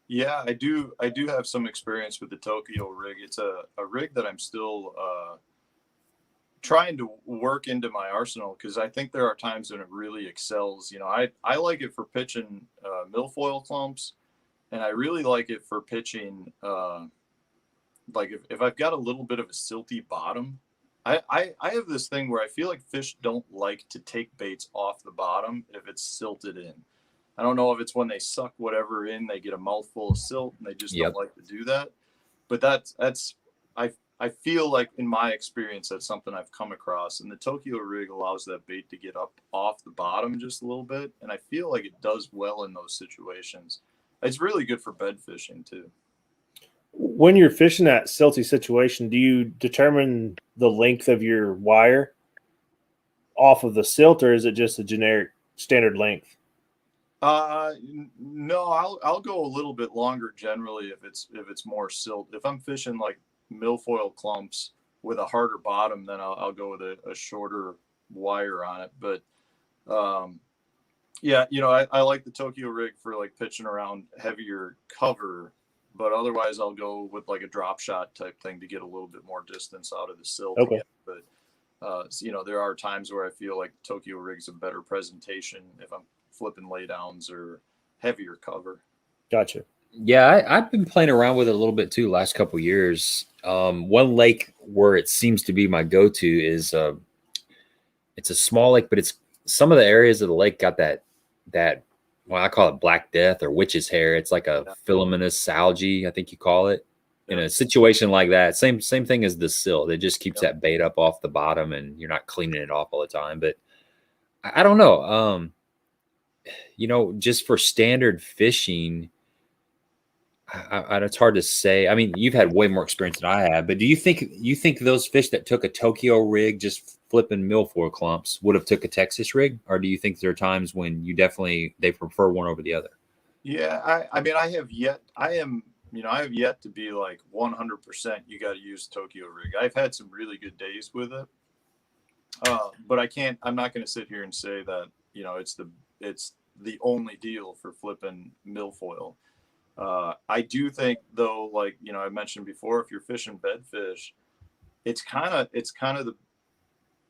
[SPEAKER 2] Yeah, I do have some experience with the Tokyo rig. It's a rig that I'm still trying to work into my arsenal because I think there are times when it really excels. I like it for pitching milfoil clumps, and I really like it for pitching like if I've got a little bit of a silty bottom. I have this thing where I feel like fish don't like to take baits off the bottom if it's silted in. I don't know if it's when they suck whatever in, they get a mouthful of silt and they just don't like to do that. But I feel like in my experience, that's something I've come across. And the Tokyo rig allows that bait to get up off the bottom just a little bit. And I feel like it does well in those situations. It's really good for bed fishing too.
[SPEAKER 3] When you're fishing that silty situation, do you determine the length of your wire off of the silt, or is it just a generic standard length?
[SPEAKER 2] No, I'll go a little bit longer generally if it's more silt. If I'm fishing like milfoil clumps with a harder bottom, then I'll go with a shorter wire on it. But I like the Tokyo rig for like pitching around heavier cover. But otherwise, I'll go with like a drop shot type thing to get a little bit more distance out of the silt.
[SPEAKER 3] Okay.
[SPEAKER 2] Again. But there are times where I feel like Tokyo rig's a better presentation if I'm flipping laydowns or heavier cover.
[SPEAKER 3] Gotcha.
[SPEAKER 1] Yeah, I've been playing around with it a little bit too last couple years. One lake where it seems to be my go-to is it's a small lake, but it's some of the areas of the lake got that well, I call it black death or witch's hair. It's like a
[SPEAKER 2] Yeah.
[SPEAKER 1] filamentous algae, I think you call it. In
[SPEAKER 2] Yeah.
[SPEAKER 1] a situation like that, same thing as the silt. It just keeps
[SPEAKER 2] Yeah.
[SPEAKER 1] that bait up off the bottom, and you're not cleaning it off all the time. But I don't know. Just for standard fishing, it's hard to say. I mean, you've had way more experience than I have, but do you think those fish that took a Tokyo rig just flipping milfoil clumps would have took a Texas rig, or do you think there are times when they prefer one over the other?
[SPEAKER 2] Yeah, I mean, I have yet to be like 100%. You got to use Tokyo rig. I've had some really good days with it, but I'm not going to sit here and say that it's the only deal for flipping milfoil. I do think though, like I mentioned before, if you're fishing bedfish, it's kind of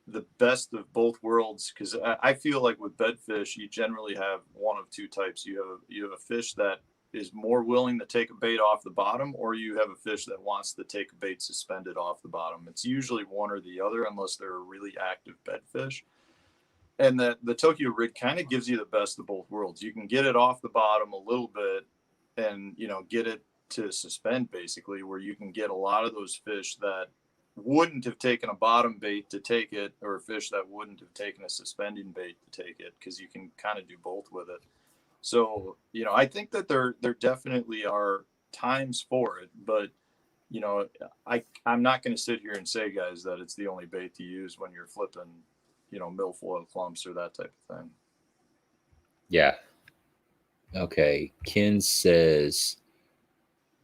[SPEAKER 2] the best of both worlds, because I feel like with bedfish you generally have one of two types. You have a fish that is more willing to take a bait off the bottom, or you have a fish that wants to take a bait suspended off the bottom. It's usually one or the other, unless they're a really active bedfish. And the Tokyo rig kind of gives you the best of both worlds. You can get it off the bottom a little bit and get it to suspend, basically, where you can get a lot of those fish that wouldn't have taken a bottom bait to take it, or a fish that wouldn't have taken a suspending bait to take it, because you can kind of do both with it. So I think that there definitely are times for it, but I'm not going to sit here and say, guys, that it's the only bait to use when you're flipping milfoil clumps or that type of thing.
[SPEAKER 1] Yeah. Okay. Ken says,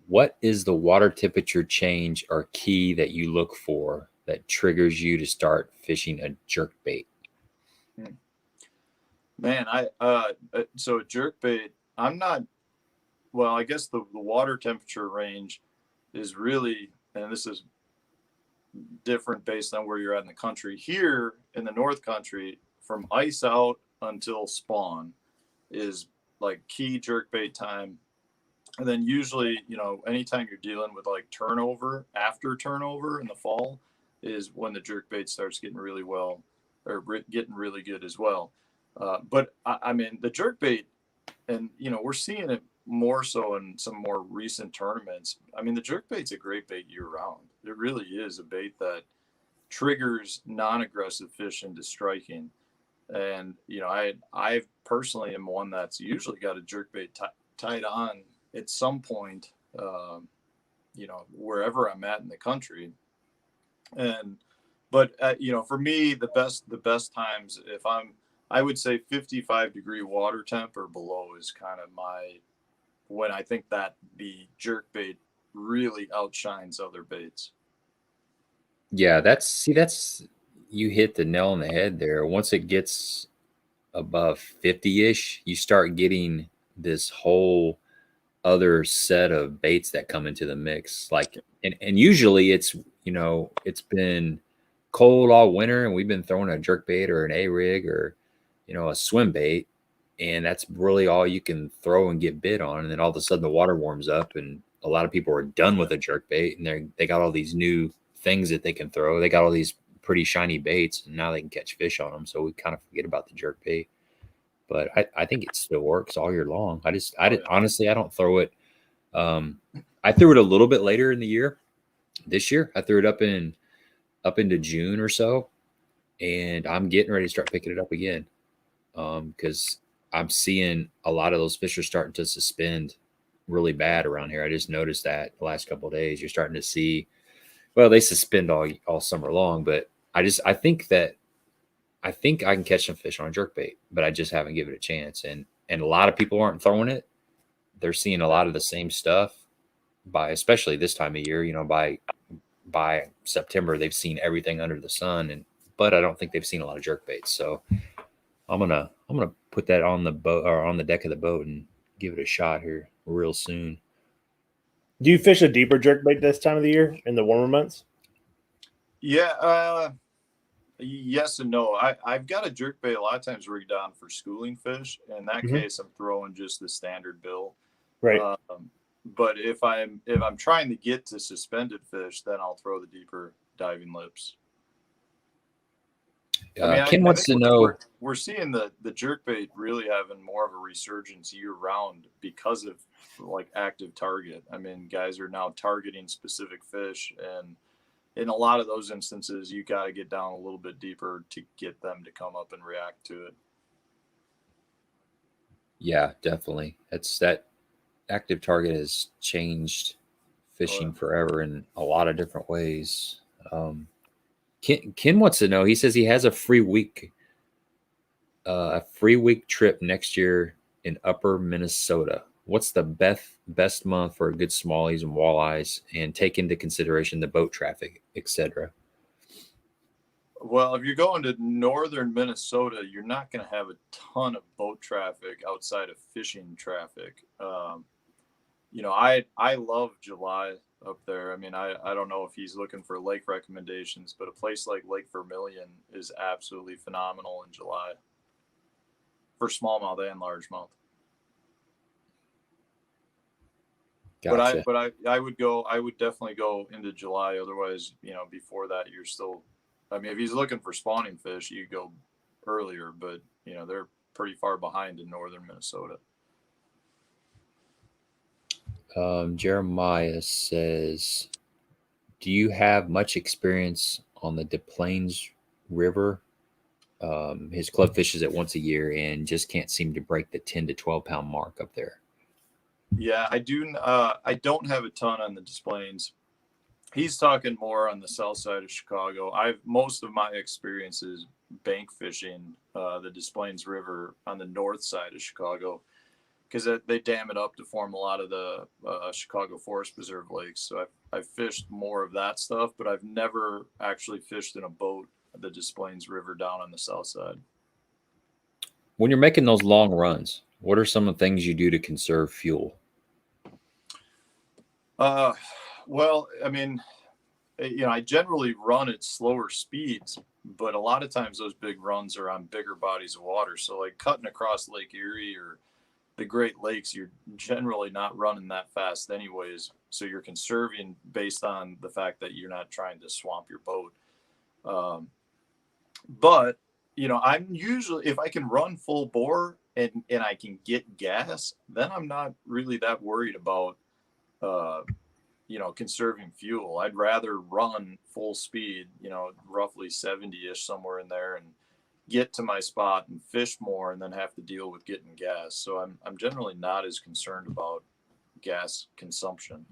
[SPEAKER 1] what is the water temperature change or key that you look for that triggers you to start fishing a jerkbait?
[SPEAKER 2] Man, so a jerkbait, I'm not, well, I guess the water temperature range is really, and this is different based on where you're at in the country. Here in the North Country, from ice out until spawn is like key jerkbait time. And then usually, anytime you're dealing with like after turnover in the fall is when the jerkbait starts getting really well, or getting really good as well. But I mean, the jerkbait, and we're seeing it more so in some more recent tournaments. I mean, the jerkbait's a great bait year round. It really is a bait that triggers non-aggressive fish into striking. And I personally am one that's usually got a jerkbait tied on at some point, wherever I'm at in the country. But for me, the best times, I would say 55-degree water temp or below is kind of when I think that the jerkbait really outshines other baits.
[SPEAKER 1] Yeah, that's you hit the nail on the head there. Once it gets above 50-ish, you start getting this whole other set of baits that come into the mix. Like, and usually it's been cold all winter and we've been throwing a jerkbait or an A-rig or a swim bait, and that's really all you can throw and get bit on. And then all of a sudden the water warms up and a lot of people are done with a jerkbait, and they got all these new things that they can throw. They got all these pretty shiny baits, and now they can catch fish on them. So we kind of forget about the jerkbait. But I think it still works all year long. Honestly, I don't throw it. I threw it a little bit later in the year. This year, I threw it up into June or so, and I'm getting ready to start picking it up again, because I'm seeing a lot of those fish are starting to suspend really bad around here. I just noticed that the last couple of days. You're starting to see, well, they suspend all summer long, but I think I can catch some fish on a jerkbait, but I just haven't given it a chance. And a lot of people aren't throwing it. They're seeing a lot of the same stuff especially this time of year, by September, they've seen everything under the sun, but I don't think they've seen a lot of jerkbaits. So I'm going to put that on the boat or on the deck of the boat and give it a shot here real soon.
[SPEAKER 3] Do you fish a deeper jerkbait this time of the year in the warmer months?
[SPEAKER 2] Yeah. Yes and no. I've got a jerkbait a lot of times rigged on for schooling fish. In that case, I'm throwing just the standard bill.
[SPEAKER 3] Right.
[SPEAKER 2] But if I'm trying to get to suspended fish, then I'll throw the deeper diving lips.
[SPEAKER 1] Ken wants to know.
[SPEAKER 2] We're seeing the jerkbait really having more of a resurgence year round because of like active target. I mean, guys are now targeting specific fish, and in a lot of those instances, you got to get down a little bit deeper to get them to come up and react to it.
[SPEAKER 1] Yeah, definitely. That active target has changed fishing forever in a lot of different ways. Ken wants to know. He says he has a free week trip next year in Upper Minnesota. What's the best month for a good smallies and walleyes, and take into consideration the boat traffic, etc.?
[SPEAKER 2] Well, if you're going to northern Minnesota, you're not going to have a ton of boat traffic outside of fishing traffic. You know, I love July up there. I mean, I don't know if he's looking for lake recommendations, but a place like Lake Vermilion is absolutely phenomenal in July for smallmouth and largemouth. Gotcha. But I would definitely go into July. Otherwise, you know, before that, you're still, I mean, if he's looking for spawning fish, you go earlier, but you know, they're pretty far behind in northern Minnesota.
[SPEAKER 1] Jeremiah says, do you have much experience on the Des Plaines River? His club fishes it once a year and just can't seem to break the 10 to 12 pound mark up there.
[SPEAKER 2] Yeah, I do. I don't have a ton on the Des Plaines. He's talking more on the south side of Chicago. Most of my experience is bank fishing the Des Plaines River on the north side of Chicago, because they dam it up to form a lot of the Chicago Forest Preserve lakes. So I've fished more of that stuff, but I've never actually fished in a boat the Des Plaines River down on the south side.
[SPEAKER 1] When you're making those long runs, what are some of the things you do to conserve fuel?
[SPEAKER 2] Well, I mean, you know, I generally run at slower speeds, but a lot of times those big runs are on bigger bodies of water. So like cutting across Lake Erie or the Great Lakes, you're generally not running that fast anyways. So you're conserving based on the fact that you're not trying to swamp your boat. But, you know, I'm usually, if I can run full bore and I can get gas, then I'm not really that worried about, you know, conserving fuel. I'd rather run full speed, you know, roughly 70-ish, somewhere in there, and get to my spot and fish more and then have to deal with getting gas. So I'm generally not as concerned about gas consumption.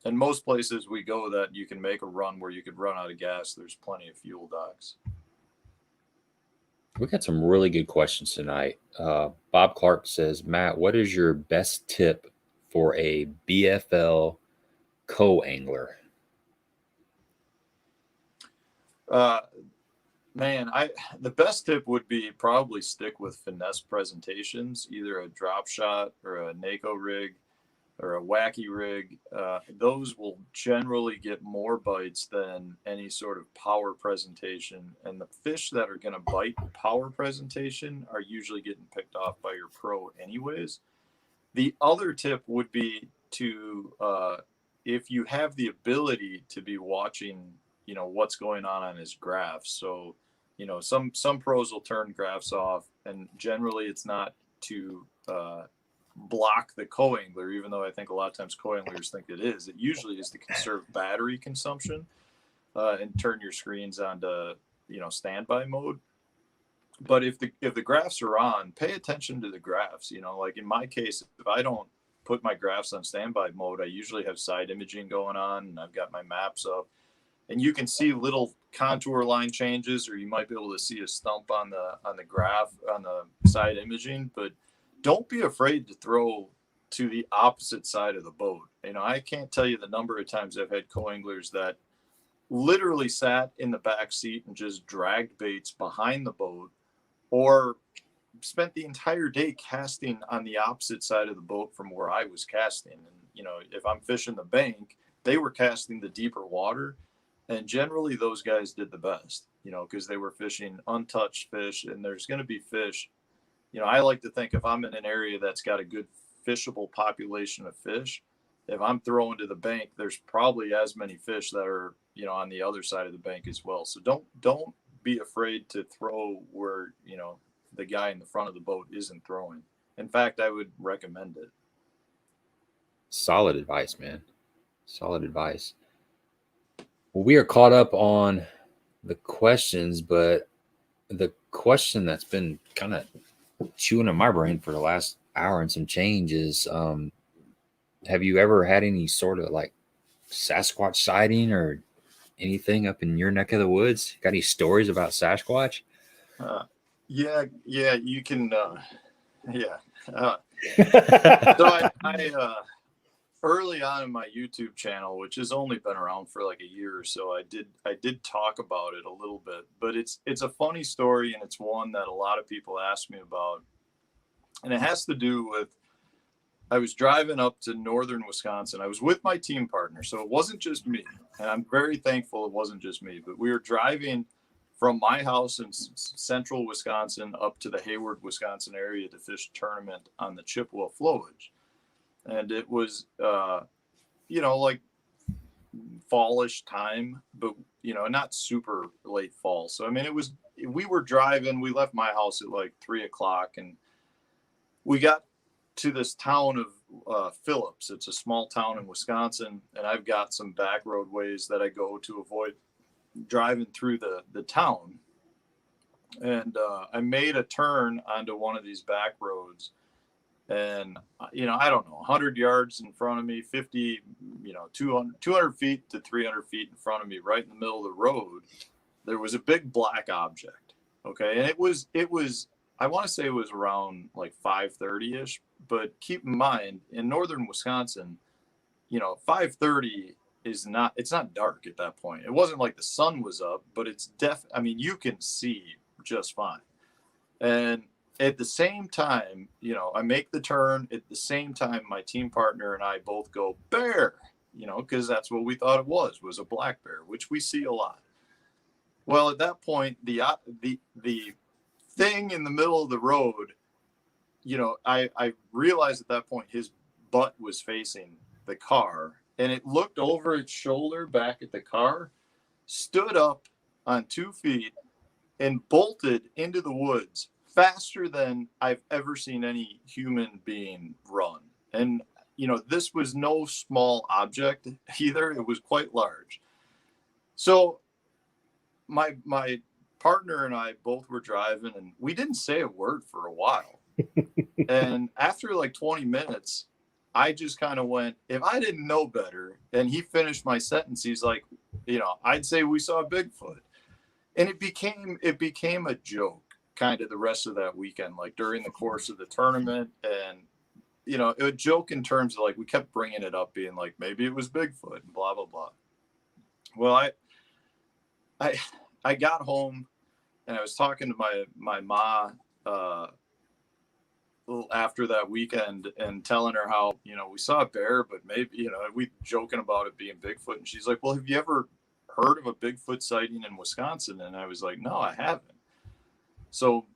[SPEAKER 2] And most places we go that you can make a run where you could run out of gas, there's plenty of fuel docks.
[SPEAKER 1] We got some really good questions tonight. Bob Clark says, Matt, what is your best tip for a BFL co-angler?
[SPEAKER 2] Man, the best tip would be probably stick with finesse presentations, either a drop shot or a NACO rig or a Wacky rig. Those will generally get more bites than any sort of power presentation. And the fish that are going to bite power presentation are usually getting picked off by your pro anyways. The other tip would be to, if you have the ability to be watching, you know, what's going on his graphs. So, you know, some pros will turn graphs off, and generally it's not to block the co-angler, even though I think a lot of times co-anglers think it is. It usually is to conserve battery consumption and turn your screens onto, you know, standby mode. But if the graphs are on, pay attention to the graphs. You know, like in my case, if I don't put my graphs on standby mode, I usually have side imaging going on, and I've got my maps up, and you can see little contour line changes, or you might be able to see a stump on the graph on the side imaging. But don't be afraid to throw to the opposite side of the boat. You know, I can't tell you the number of times I've had co-anglers that literally sat in the back seat and just dragged baits behind the boat, or spent the entire day casting on the opposite side of the boat from where I was casting. And, you know, if I'm fishing the bank, they were casting the deeper water. And generally those guys did the best, you know, because they were fishing untouched fish, and there's going to be fish. You know, I like to think if I'm in an area that's got a good fishable population of fish, if I'm throwing to the bank, there's probably as many fish that are, you know, on the other side of the bank as well. So don't be afraid to throw where, you know, the guy in the front of the boat isn't throwing. In fact, I would recommend it.
[SPEAKER 1] Solid advice, man. Solid advice. Well, we are caught up on the questions, but the question that's been kind of chewing on my brain for the last hour and some change is, have you ever had any sort of like Sasquatch sighting or anything up in your neck of the woods? Got any stories about Sasquatch?
[SPEAKER 2] Yeah, you can. Yeah. So I early on in my YouTube channel, which has only been around for like a year or so, I did talk about it a little bit, but it's a funny story, and it's one that a lot of people ask me about, and it has to do with, I was driving up to northern Wisconsin. I was with my team partner, so it wasn't just me, and I'm very thankful it wasn't just me, but we were driving from my house in central Wisconsin up to the Hayward, Wisconsin area to fish a tournament on the Chippewa flowage. And it was, you know, like fallish time, but, you know, not super late fall. So, I mean, we were driving, we left my house at like 3:00, and we got to this town of Phillips. It's a small town in Wisconsin, and I've got some back roadways that I go to avoid driving through the town. And I made a turn onto one of these back roads, and, you know, I don't know, 100 yards in front of me, 50, you know, 200 feet to 300 feet in front of me, right in the middle of the road, there was a big black object. Okay. And it was, I want to say it was around like 5:30-ish, but keep in mind, in northern Wisconsin, you know, 5:30 is not, it's not dark at that point. It wasn't like the sun was up, but it's I mean, you can see just fine. And at the same time, you know, I make the turn. At the same time, my team partner and I both go, bear, you know, because that's what we thought it was a black bear, which we see a lot. Well, at that point, the thing in the middle of the road, you know, I realized at that point his butt was facing the car, and it looked over its shoulder back at the car, stood up on 2 feet, and bolted into the woods faster than I've ever seen any human being run. And, you know, this was no small object either. It was quite large. So my partner and I both were driving, and we didn't say a word for a while. And after like 20 minutes, I just kind of went, if I didn't know better, and he finished my sentence, he's like, you know, I'd say we saw Bigfoot. And it became a joke kind of the rest of that weekend, like during the course of the tournament. And, you know, a joke in terms of like, we kept bringing it up, being like, maybe it was Bigfoot and blah, blah, blah. Well, I got home, and I was talking to my ma after that weekend, and telling her how, you know, we saw a bear, but maybe, you know, we joking about it being Bigfoot. And she's like, well, have you ever heard of a Bigfoot sighting in Wisconsin? And I was like, no, I haven't. So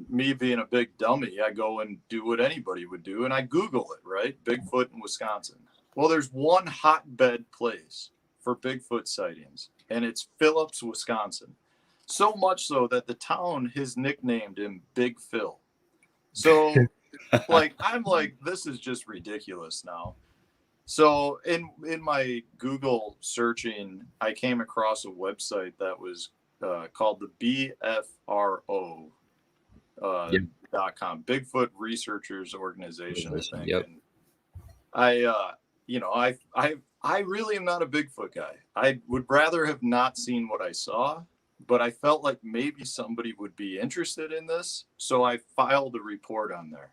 [SPEAKER 2] me being a big dummy, I go and do what anybody would do, and I Google it, right? Bigfoot in Wisconsin. Well, there's one hotbed place for Bigfoot sightings, and it's Phillips, Wisconsin. So much so that the town has nicknamed him Big Phil. So like, I'm like, this is just ridiculous now. So in my Google searching, I came across a website that was called the BFRO .com, Bigfoot Researchers Organization, I think.
[SPEAKER 1] Yep.
[SPEAKER 2] And I you know, I really am not a Bigfoot guy. I would rather have not seen what I saw, but I felt like maybe somebody would be interested in this, so I filed a report on there.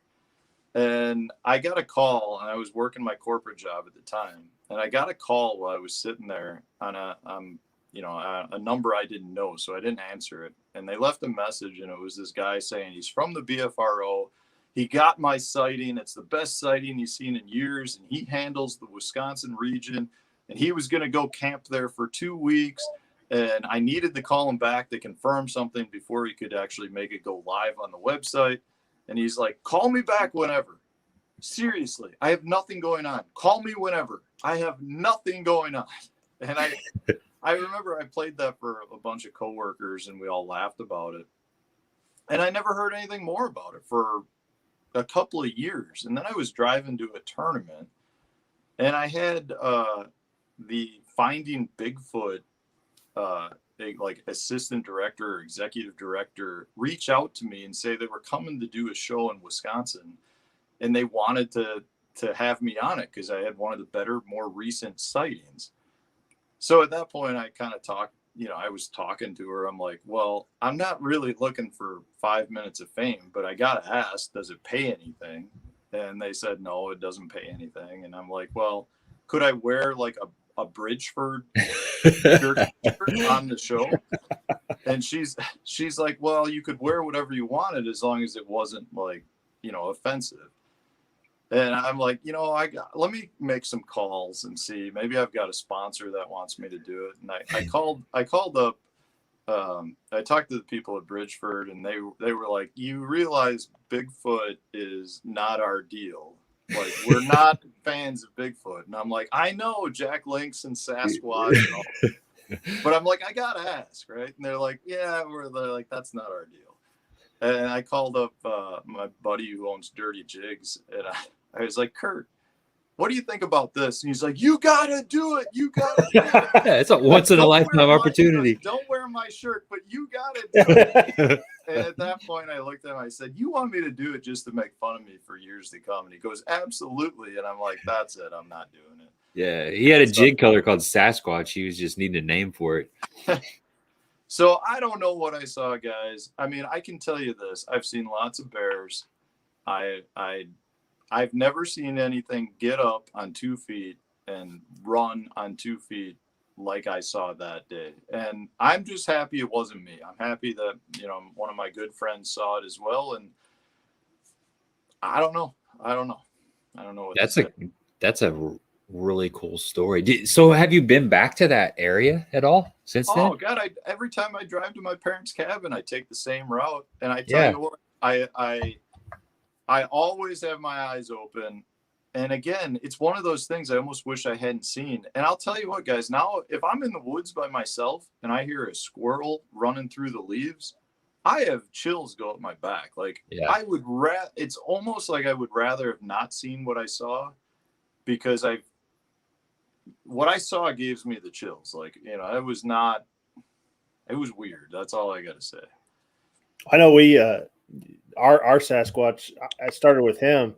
[SPEAKER 2] And I got a call, and I was working my corporate job at the time, and I got a call while I was sitting there on a number I didn't know, so I didn't answer it. And they left a message, and it was this guy saying he's from the BFRO. He got my sighting. It's the best sighting he's seen in years, and he handles the Wisconsin region. And he was going to go camp there for 2 weeks, and I needed to call him back to confirm something before he could actually make it go live on the website. And he's like, call me back whenever. seriously, I have nothing going on. Call me whenever. I have nothing going on. And I remember I played that for a bunch of coworkers and we all laughed about it. And I never heard anything more about it for a couple of years. And then I was driving to a tournament and I had the Finding Bigfoot like assistant director or executive director reach out to me and say they were coming to do a show in Wisconsin and they wanted to have me on it because I had one of the better, more recent sightings. So at that point I kind of talked, I was talking to her. I'm like, well, I'm not really looking for 5 minutes of fame, but I got to ask, does it pay anything? And they said, no, it doesn't pay anything. And I'm like, well, could I wear like a Bridgeford shirt on the show? And she's like, well, you could wear whatever you wanted as long as it wasn't like, offensive. And I'm like, let me make some calls and see, maybe I've got a sponsor that wants me to do it. And I called up, I talked to the people at Bridgeford and they were like, you realize Bigfoot is not our deal. Like, we're not fans of Bigfoot. And I'm like, I know Jack Lynx and Sasquatch and all, but I'm like, I got to ask, right? And they're like, yeah, they're like, that's not our deal. And I called up my buddy who owns Dirty Jigs. And I was like, Kurt, what do you think about this? And he's like, you got to do it. You got to do it.
[SPEAKER 1] It's a once in a lifetime opportunity.
[SPEAKER 2] Don't wear my shirt, but you got to do it. And at that point, I looked at him. I said, you want me to do it just to make fun of me for years to come? And he goes, absolutely. And I'm like, that's it. I'm not doing it.
[SPEAKER 1] Yeah. He had a jig color called Sasquatch. He was just needing a name for it.
[SPEAKER 2] So I don't know what I saw, guys. I mean, I can tell you this. I've seen lots of bears. I've never seen anything get up on 2 feet and run on 2 feet like I saw that day. And I'm just happy it wasn't me. I'm happy that, one of my good friends saw it as well. And I don't know. I don't know what
[SPEAKER 1] that's a really cool story. So have you been back to that area at all since then?
[SPEAKER 2] Oh God, every time I drive to my parents' cabin, I take the same route. And I tell you what, I always have my eyes open. And again, it's one of those things I almost wish I hadn't seen. And I'll tell you what, guys, now if I'm in the woods by myself and I hear a squirrel running through the leaves, I have chills go up my back. Like I would it's almost like I would rather have not seen what I saw, because what I saw gives me the chills. Like, it was weird. That's all I got to say.
[SPEAKER 3] I know our Sasquatch, I started with him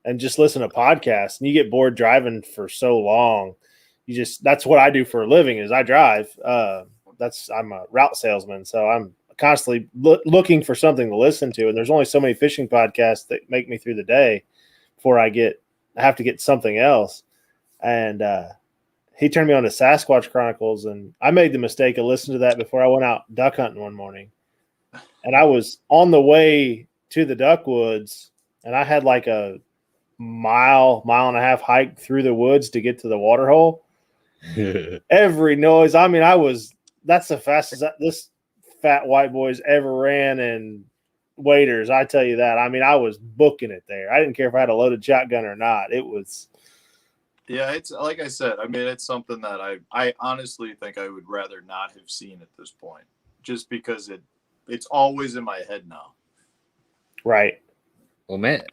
[SPEAKER 3] and just listen to podcasts, and you get bored driving for so long. That's what I do for a living is I drive. I'm a route salesman. So I'm constantly looking for something to listen to. And there's only so many fishing podcasts that make me through the day before I have to get something else. And, he turned me on to Sasquatch Chronicles, and I made the mistake of listening to that before I went out duck hunting one morning. And I was on the way to the duck woods, and I had like a mile and a half hike through the woods to get to the water hole. Every noise. I mean, that's the fastest this fat white boy's ever ran in waders. I tell you that. I mean, I was booking it there. I didn't care if I had a loaded shotgun or not. It was.
[SPEAKER 2] Yeah, it's like I said, I mean, it's something that I honestly think I would rather not have seen at this point, just because it's always in my head now. Right.
[SPEAKER 1] Well, man,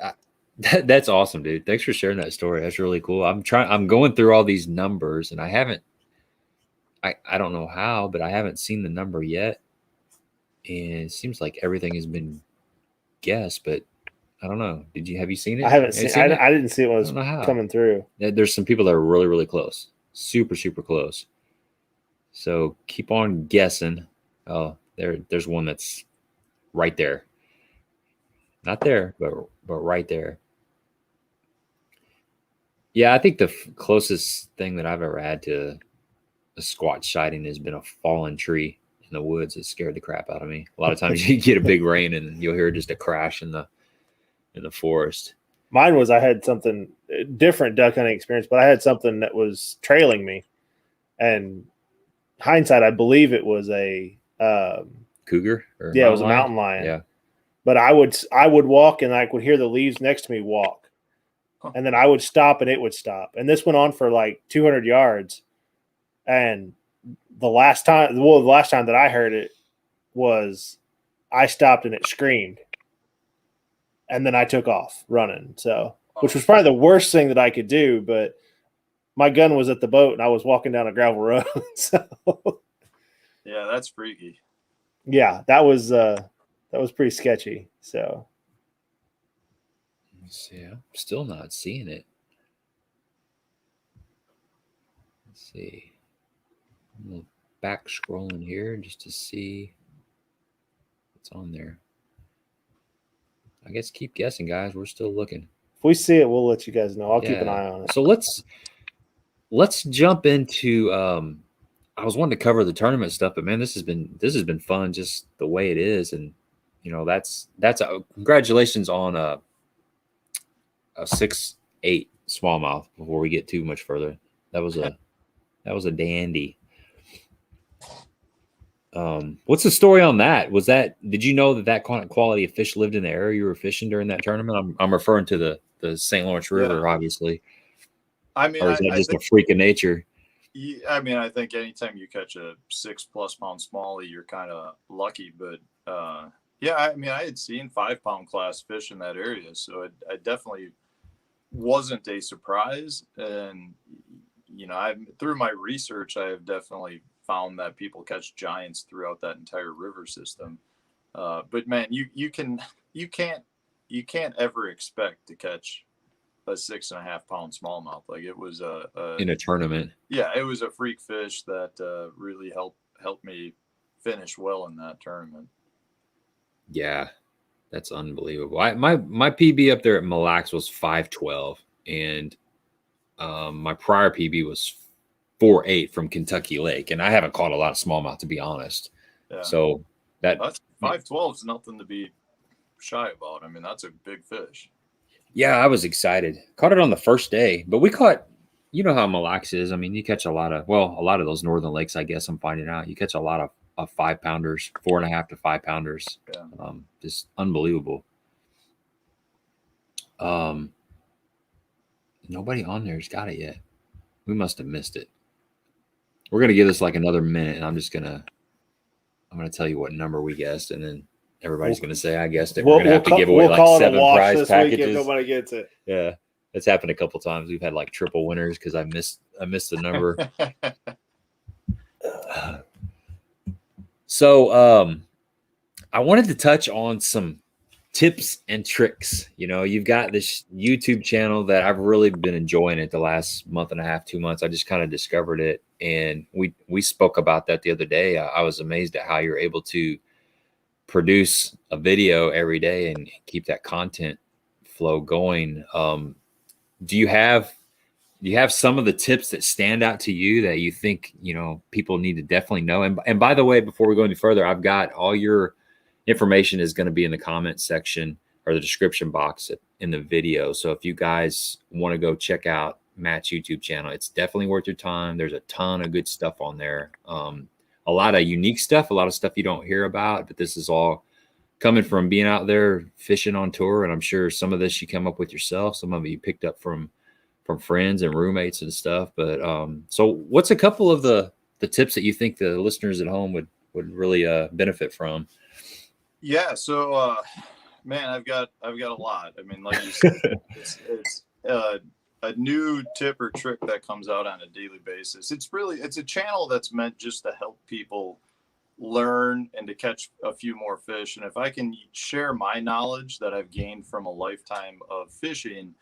[SPEAKER 1] that's awesome, dude. Thanks for sharing that story. That's really cool. I'm going through all these numbers, and I don't know how, but I haven't seen the number yet. And it seems like everything has been guessed, but I don't know. Have you seen it?
[SPEAKER 3] I haven't seen it. I didn't see it when it was coming through.
[SPEAKER 1] There's some people that are really, really close. Super, super close. So keep on guessing. Oh, there's one that's right there. Not there, but right there. Yeah, I think the closest thing that I've ever had to a Squatch sighting has been a fallen tree in the woods. It scared the crap out of me. A lot of times you get a big rain and you'll hear just a crash in the forest.
[SPEAKER 3] Mine was I had something different duck hunting experience, but I had something that was trailing me. And hindsight, I believe it was a
[SPEAKER 1] cougar.
[SPEAKER 3] It was a mountain lion.
[SPEAKER 1] Yeah.
[SPEAKER 3] But I would walk and I would hear the leaves next to me walk. and then I would stop and it would stop. And this went on for like 200 yards. And the last time that I heard it was I stopped and it screamed. And then I took off running. So, which was probably the worst thing that I could do, but my gun was at the boat and I was walking down a gravel road. So
[SPEAKER 2] yeah, that's freaky.
[SPEAKER 3] Yeah, that was pretty sketchy. So
[SPEAKER 1] let's see. I'm still not seeing it. Let's see. I'm gonna back scrolling here just to see what's on there. I guess keep guessing, guys. We're still looking.
[SPEAKER 3] If we see it, we'll let you guys know. I'll keep an eye on it.
[SPEAKER 1] So let's jump into I was wanting to cover the tournament stuff, but man, this has been fun just the way it is. And you know, that's congratulations on a 6'8" smallmouth before we get too much further. That was a dandy. What's the story on that? Did you know that quality of fish lived in the area you were fishing during that tournament? I'm referring to the St. Lawrence River, obviously.
[SPEAKER 2] I mean,
[SPEAKER 1] or is that just a freak of nature?
[SPEAKER 2] I mean, I think anytime you catch a 6+ pound smallie, you're kind of lucky. But yeah, I mean, I had seen 5-pound class fish in that area, so I definitely wasn't a surprise. And you know, through my research, I have definitely found that people catch giants throughout that entire river system. But man, you can't ever expect to catch a 6.5 pound smallmouth. Like it was
[SPEAKER 1] in a tournament. Yeah,
[SPEAKER 2] it was a freak fish that really helped me finish well in that tournament.
[SPEAKER 1] Yeah, that's unbelievable. My PB up there at Mille Lacs was 512, and my prior PB was 4.8 from Kentucky Lake, and I haven't caught a lot of smallmouth, to be honest. Yeah. So
[SPEAKER 2] that's 512 is nothing to be shy about. I mean, that's a big fish.
[SPEAKER 1] Yeah, I was excited. Caught it on the first day, but we caught, you know how Mille Lacs is. I mean, you catch a lot of those northern lakes, I guess I'm finding out. You catch a lot of 5-pounders, 4.5 to 5 pounders. Yeah. Just unbelievable. Nobody on there's got it yet. We must have missed it. We're going to give this like another minute, and I'm going to tell you what number we guessed, and then everybody's going to say, I guessed it. We're going to have to give away like 7 prize packages. If nobody gets it. Yeah. It's happened a couple times. We've had like triple winners because I missed the number. So I wanted to touch on some tips and tricks. You know, you've got this YouTube channel that I've really been enjoying it the last month and a half, 2 months. I just kind of discovered it, and we spoke about that the other day. I was amazed at how you're able to produce a video every day and keep that content flow going. Do you have some of the tips that stand out to you that you think, you know, people need to definitely know? And by the way, before we go any further, I've got all your information is going to be in the comment section or the description box in the video. So if you guys want to go check out Matt's YouTube channel, it's definitely worth your time. There's a ton of good stuff on there. A lot of unique stuff, a lot of stuff you don't hear about, but this is all coming from being out there fishing on tour. And I'm sure some of this you come up with yourself. Some of it you picked up from friends and roommates and stuff. But so what's a couple of the tips that you think the listeners at home would really benefit from?
[SPEAKER 2] Yeah. So, man, I've got a lot. I mean, like you said, it's a new tip or trick that comes out on a daily basis. It's a channel that's meant just to help people learn and to catch a few more fish. And if I can share my knowledge that I've gained from a lifetime of fishing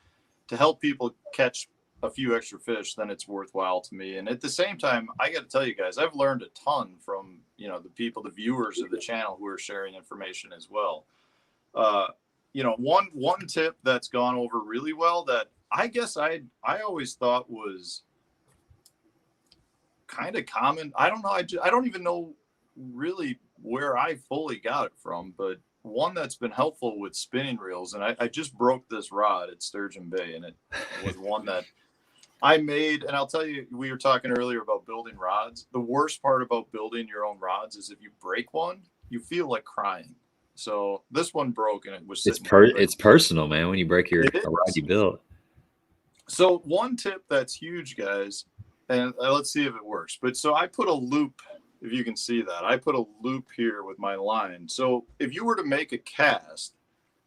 [SPEAKER 2] to help people catch a few extra fish, then it's worthwhile to me. And at the same time, I got to tell you guys, I've learned a ton from, you know, the viewers of the channel who are sharing information as well. You know, one tip that's gone over really well that I guess I always thought was kind of common. I don't know. I don't even know really where I fully got it from, but one that's been helpful with spinning reels. And I just broke this rod at Sturgeon Bay, and it was one that I made. And I'll tell you, we were talking earlier about building rods. The worst part about building your own rods is if you break one, you feel like crying. So this one broke, and it was
[SPEAKER 1] it's personal, man, when you break a rod you built.
[SPEAKER 2] So one tip that's huge, guys, and let's see if it works. But so I put a loop, if you can see that. I put a loop here with my line. So if you were to make a cast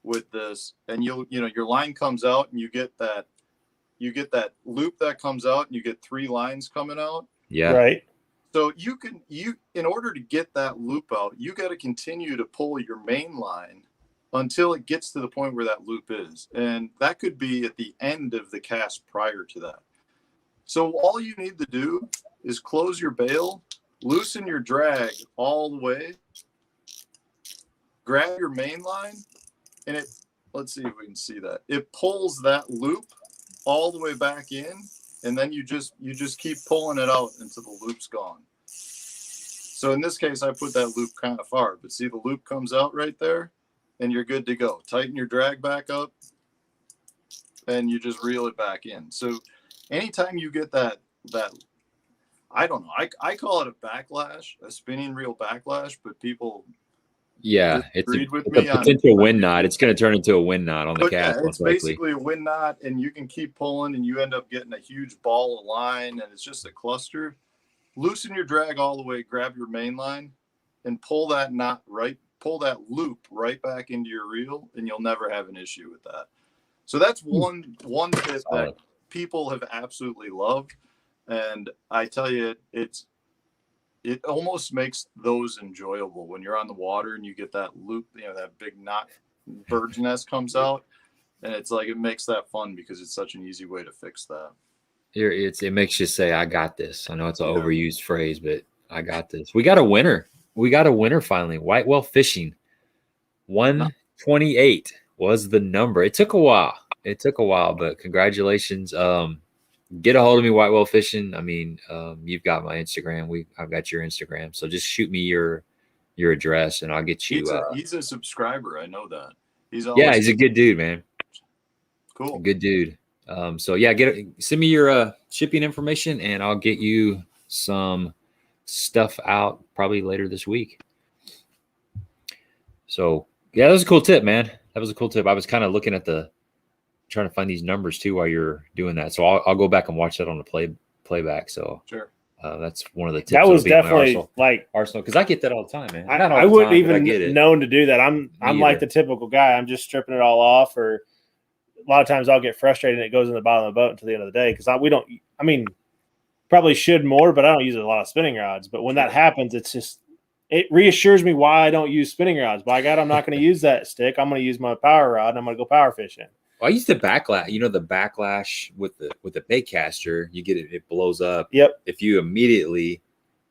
[SPEAKER 2] with this, and you know your line comes out, and you get that loop that comes out, and you get 3 lines coming out.
[SPEAKER 1] Yeah.
[SPEAKER 3] Right.
[SPEAKER 2] So you in order to get that loop out, you got to continue to pull your main line until it gets to the point where that loop is. And that could be at the end of the cast prior to that. So all you need to do is close your bail, loosen your drag all the way, grab your main line, and let's see if we can see that. It pulls that loop all the way back in, and then you just keep pulling it out until the loop's gone. So in this case, I put that loop kind of far, but see the loop comes out right there, and you're good to go. Tighten your drag back up, and you just reel it back in. So anytime you get that I don't know, I call it a backlash, a spinning reel backlash, but people
[SPEAKER 1] it's a
[SPEAKER 2] with
[SPEAKER 1] potential wind knot. It's going to turn into a wind knot on the cast.
[SPEAKER 2] Yeah, it's basically a wind knot, and you can keep pulling, and you end up getting a huge ball of line, and it's just a cluster. Loosen your drag all the way, grab your main line, and pull that loop right back into your reel, and you'll never have an issue with that. So that's one tip that people have absolutely loved, and I tell you, it almost makes those enjoyable when you're on the water and you get that loop, that big knot bird's nest comes out, and it's like it makes that fun because it's such an easy way to fix that.
[SPEAKER 1] It makes you say, I got this. I know it's an overused phrase, but I got this. We got a winner. Finally. Whitewell Fishing. 128 was the number. It took a while, but congratulations. Get a hold of me, Whitewell Fishing. I mean, you've got my Instagram. I've got your Instagram. So just shoot me your address, and I'll get you.
[SPEAKER 2] He's a subscriber. I know that. He's
[SPEAKER 1] a good dude, man.
[SPEAKER 2] Cool.
[SPEAKER 1] Good dude. So yeah, send me your shipping information, and I'll get you some stuff out probably later this week. So yeah, that was a cool tip, man. That was a cool tip. I was kind of looking at trying to find these numbers too while you're doing that. So I'll go back and watch that on the playback. So
[SPEAKER 2] sure.
[SPEAKER 1] That's one of the tips.
[SPEAKER 3] That was definitely
[SPEAKER 1] Arsenal, because I get that all the time, man.
[SPEAKER 3] I wouldn't even known to do that. I'm like the typical guy. I'm just stripping it all off, or a lot of times I'll get frustrated and it goes in the bottom of the boat until the end of the day, because probably should more, but I don't use a lot of spinning rods. But when that happens, it reassures me why I don't use spinning rods. By God, I'm not going to use that stick. I'm going to use my power rod, and I'm going to go power fishing.
[SPEAKER 1] Well, I used to backlash. The backlash with the bait caster, you get it blows up.
[SPEAKER 3] Yep.
[SPEAKER 1] If you immediately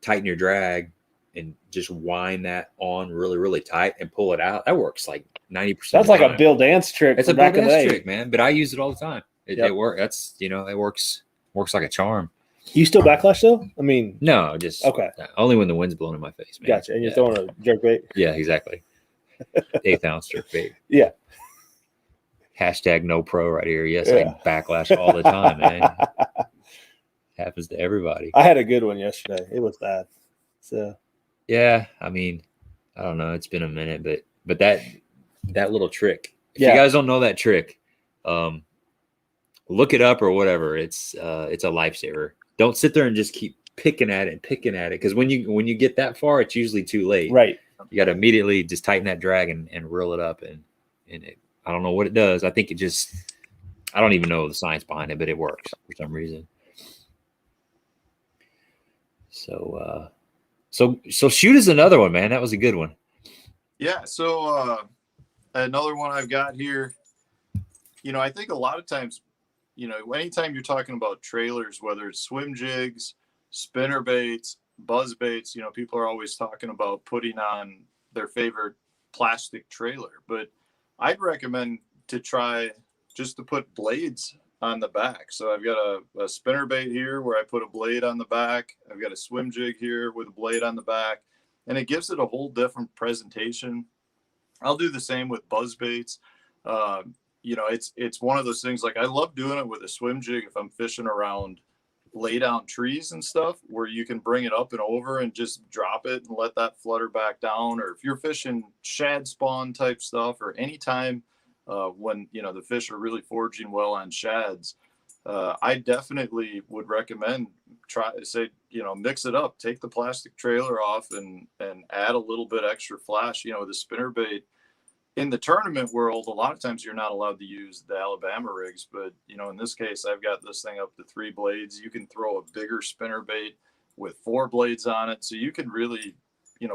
[SPEAKER 1] tighten your drag and just wind that on really, really tight and pull it out, that works like 90%.
[SPEAKER 3] That's like a Bill Dance trick.
[SPEAKER 1] It's a Bill Dance trick, man. But I use it all the time. It works. That's it works like a charm.
[SPEAKER 3] You still backlash though? I mean,
[SPEAKER 1] no, just
[SPEAKER 3] okay.
[SPEAKER 1] Only when the wind's blowing in my face, man.
[SPEAKER 3] Gotcha. And you're throwing a jerkbait?
[SPEAKER 1] Yeah, exactly. 1/8 ounce jerkbait.
[SPEAKER 3] Yeah.
[SPEAKER 1] #NoPro right here. Yes, I backlash all the time, man. Happens to everybody.
[SPEAKER 3] I had a good one yesterday. It was bad. So
[SPEAKER 1] yeah, I mean, I don't know. It's been a minute, but that little trick. If you guys don't know that trick, look it up or whatever. It's a lifesaver. Don't sit there and just keep picking at it, because when you get that far, it's usually too late.
[SPEAKER 3] Right.
[SPEAKER 1] You got to immediately just tighten that drag and reel it up, and it. I don't know what it does. I think I don't even know the science behind it, but it works for some reason. So shoot is another one, man. That was a good one.
[SPEAKER 2] Yeah. So another one I've got here, I think a lot of times, anytime you're talking about trailers, whether it's swim jigs, spinner baits, buzz baits, people are always talking about putting on their favorite plastic trailer, but I'd recommend to try just to put blades on the back. So I've got a spinner bait here where I put a blade on the back. I've got a swim jig here with a blade on the back, and it gives it a whole different presentation. I'll do the same with buzz baits. It's one of those things, like I love doing it with a swim jig if I'm fishing around lay down trees and stuff, where you can bring it up and over and just drop it and let that flutter back down. Or if you're fishing shad spawn type stuff, or anytime when the fish are really foraging well on shads, I definitely would recommend mix it up, take the plastic trailer off and add a little bit extra flash. The spinnerbait in the tournament world, a lot of times you're not allowed to use the Alabama rigs, but in this case, I've got this thing up to 3 blades. You can throw a bigger spinnerbait with 4 blades on it. So you can really,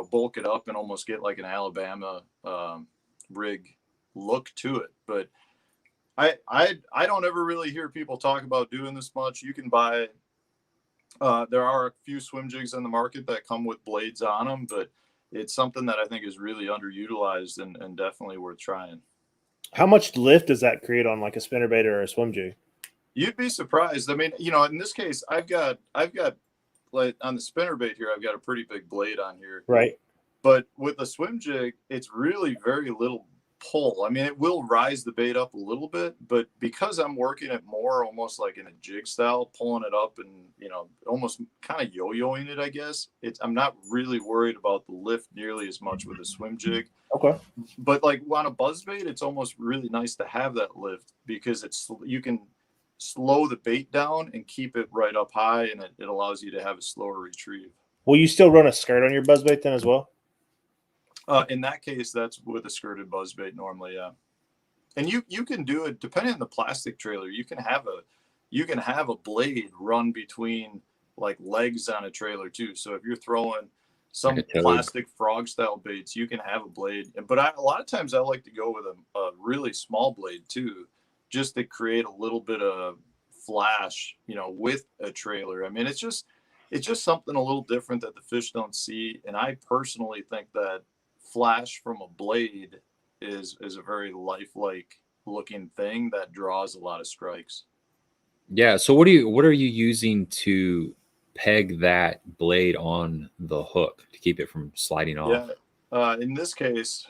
[SPEAKER 2] bulk it up and almost get like an Alabama rig look to it. But I don't ever really hear people talk about doing this much. You can buy, there are a few swim jigs on the market that come with blades on them, but it's something that I think is really underutilized and definitely worth trying.
[SPEAKER 3] How much lift does that create on like a spinnerbait or a swim jig?
[SPEAKER 2] You'd be surprised. I mean, in this case, I've got like on the spinnerbait here, I've got a pretty big blade on here.
[SPEAKER 3] Right.
[SPEAKER 2] But with the swim jig, it's really very little pull. I mean, it will rise the bait up a little bit, but because I'm working it more almost like in a jig style, pulling it up and, almost kind of yo-yoing it, I guess. I'm not really worried about the lift nearly as much with a swim jig.
[SPEAKER 3] Okay.
[SPEAKER 2] But like on a buzzbait, it's almost really nice to have that lift because you can slow the bait down and keep it right up high, and it allows you to have a slower retrieve.
[SPEAKER 3] Will you still run a skirt on your buzzbait then as well?
[SPEAKER 2] In that case, that's with a skirted buzzbait normally, yeah. And you can do it depending on the plastic trailer. You can have a blade run between like legs on a trailer too. So if you're throwing some plastic frog style baits, you can have a blade. But a lot of times I like to go with a really small blade too, just to create a little bit of flash, with a trailer. I mean, it's just something a little different that the fish don't see. And I personally think that flash from a blade is a very lifelike looking thing that draws a lot of strikes.
[SPEAKER 1] Yeah. So what are you using to peg that blade on the hook to keep it from sliding off?
[SPEAKER 2] Yeah. In this case,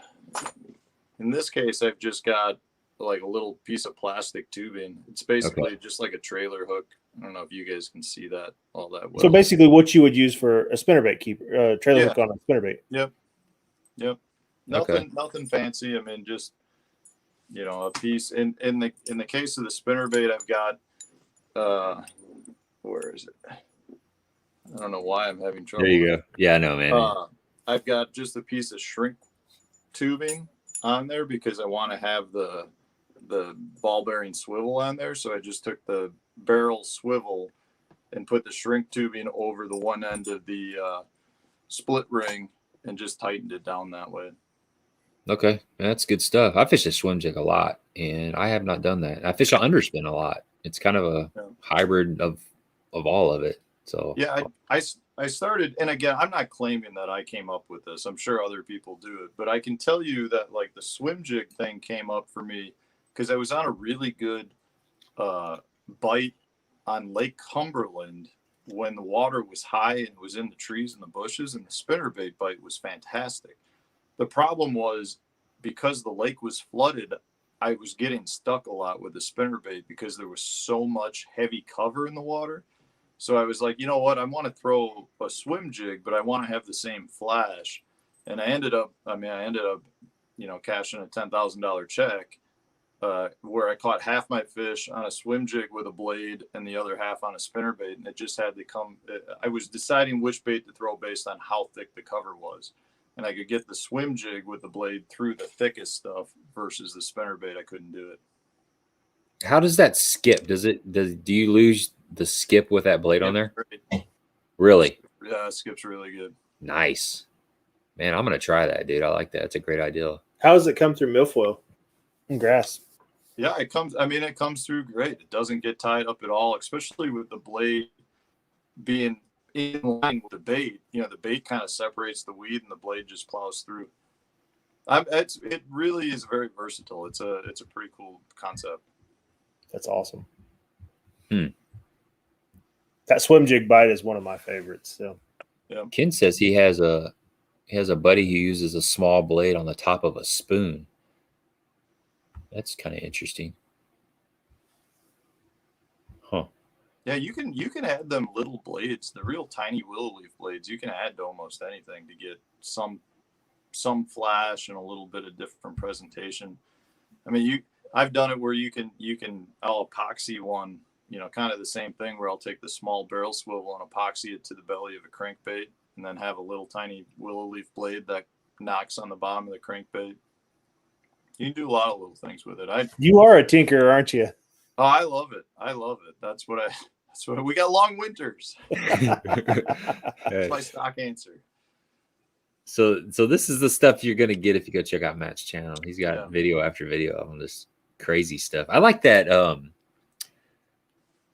[SPEAKER 2] I've just got like a little piece of plastic tubing. It's basically just like a trailer hook. I don't know if you guys can see that all that well.
[SPEAKER 3] So basically what you would use for a spinnerbait keeper, trailer hook on a spinnerbait.
[SPEAKER 2] Yep. Nothing fancy. I mean, just, a piece. In the case of the spinnerbait, I've got, where is it? I don't know why I'm having trouble.
[SPEAKER 1] There you go. Yeah, I know, man.
[SPEAKER 2] I've got just a piece of shrink tubing on there because I want to have the ball bearing swivel on there. So I just took the barrel swivel and put the shrink tubing over the one end of the split ring and just tightened it down that way.
[SPEAKER 1] Okay, that's good stuff. I fish a swim jig a lot, and I have not done that. I fish an underspin a lot. It's kind of a hybrid of all of it. So
[SPEAKER 2] yeah, I started, and again, I'm not claiming that I came up with this. I'm sure other people do it, but I can tell you that like the swim jig thing came up for me because I was on a really good bite on Lake Cumberland when the water was high and it was in the trees and the bushes, and the spinnerbait bite was fantastic. The problem was because the lake was flooded, I was getting stuck a lot with the spinnerbait because there was so much heavy cover in the water. So I was like, you know what? I want to throw a swim jig, but I want to have the same flash. And I ended up, cashing a $10,000 check where I caught half my fish on a swim jig with a blade and the other half on a spinnerbait. And it just had to come. I was deciding which bait to throw based on how thick the cover was. And I could get the swim jig with the blade through the thickest stuff versus the spinnerbait. I couldn't do it.
[SPEAKER 1] How does that skip? Do you lose the skip with that blade on there?
[SPEAKER 2] Great.
[SPEAKER 1] Really?
[SPEAKER 2] Yeah, it skips really good.
[SPEAKER 1] Nice. Man, I'm going to try that, dude. I like that. It's a great idea.
[SPEAKER 3] How does it come through milfoil and grass?
[SPEAKER 2] Yeah, it comes through great. It doesn't get tied up at all, especially with the blade being in line with the bait. The bait kind of separates the weed and the blade just plows through. It really is very versatile. It's a pretty cool concept.
[SPEAKER 3] That's awesome. That swim jig bite is one of my favorites. So
[SPEAKER 2] yeah.
[SPEAKER 1] Ken says he has a buddy who uses a small blade on the top of a spoon. That's kind of interesting. Huh.
[SPEAKER 2] Yeah, you can add them little blades, the real tiny willow leaf blades. You can add to almost anything to get some flash and a little bit of different presentation. I mean, I've done it where you can I'll epoxy one kind of the same thing where I'll take the small barrel swivel and epoxy it to the belly of a crankbait, and then have a little tiny willow leaf blade that knocks on the bottom of the crankbait. You can do a lot of little things with it.
[SPEAKER 3] You are a tinkerer, aren't you?
[SPEAKER 2] Oh, I love it. That's what we got, long winters. That's my stock answer.
[SPEAKER 1] So this is the stuff you're gonna get if you go check out Matt's channel. He's got video after video on this crazy stuff. I like that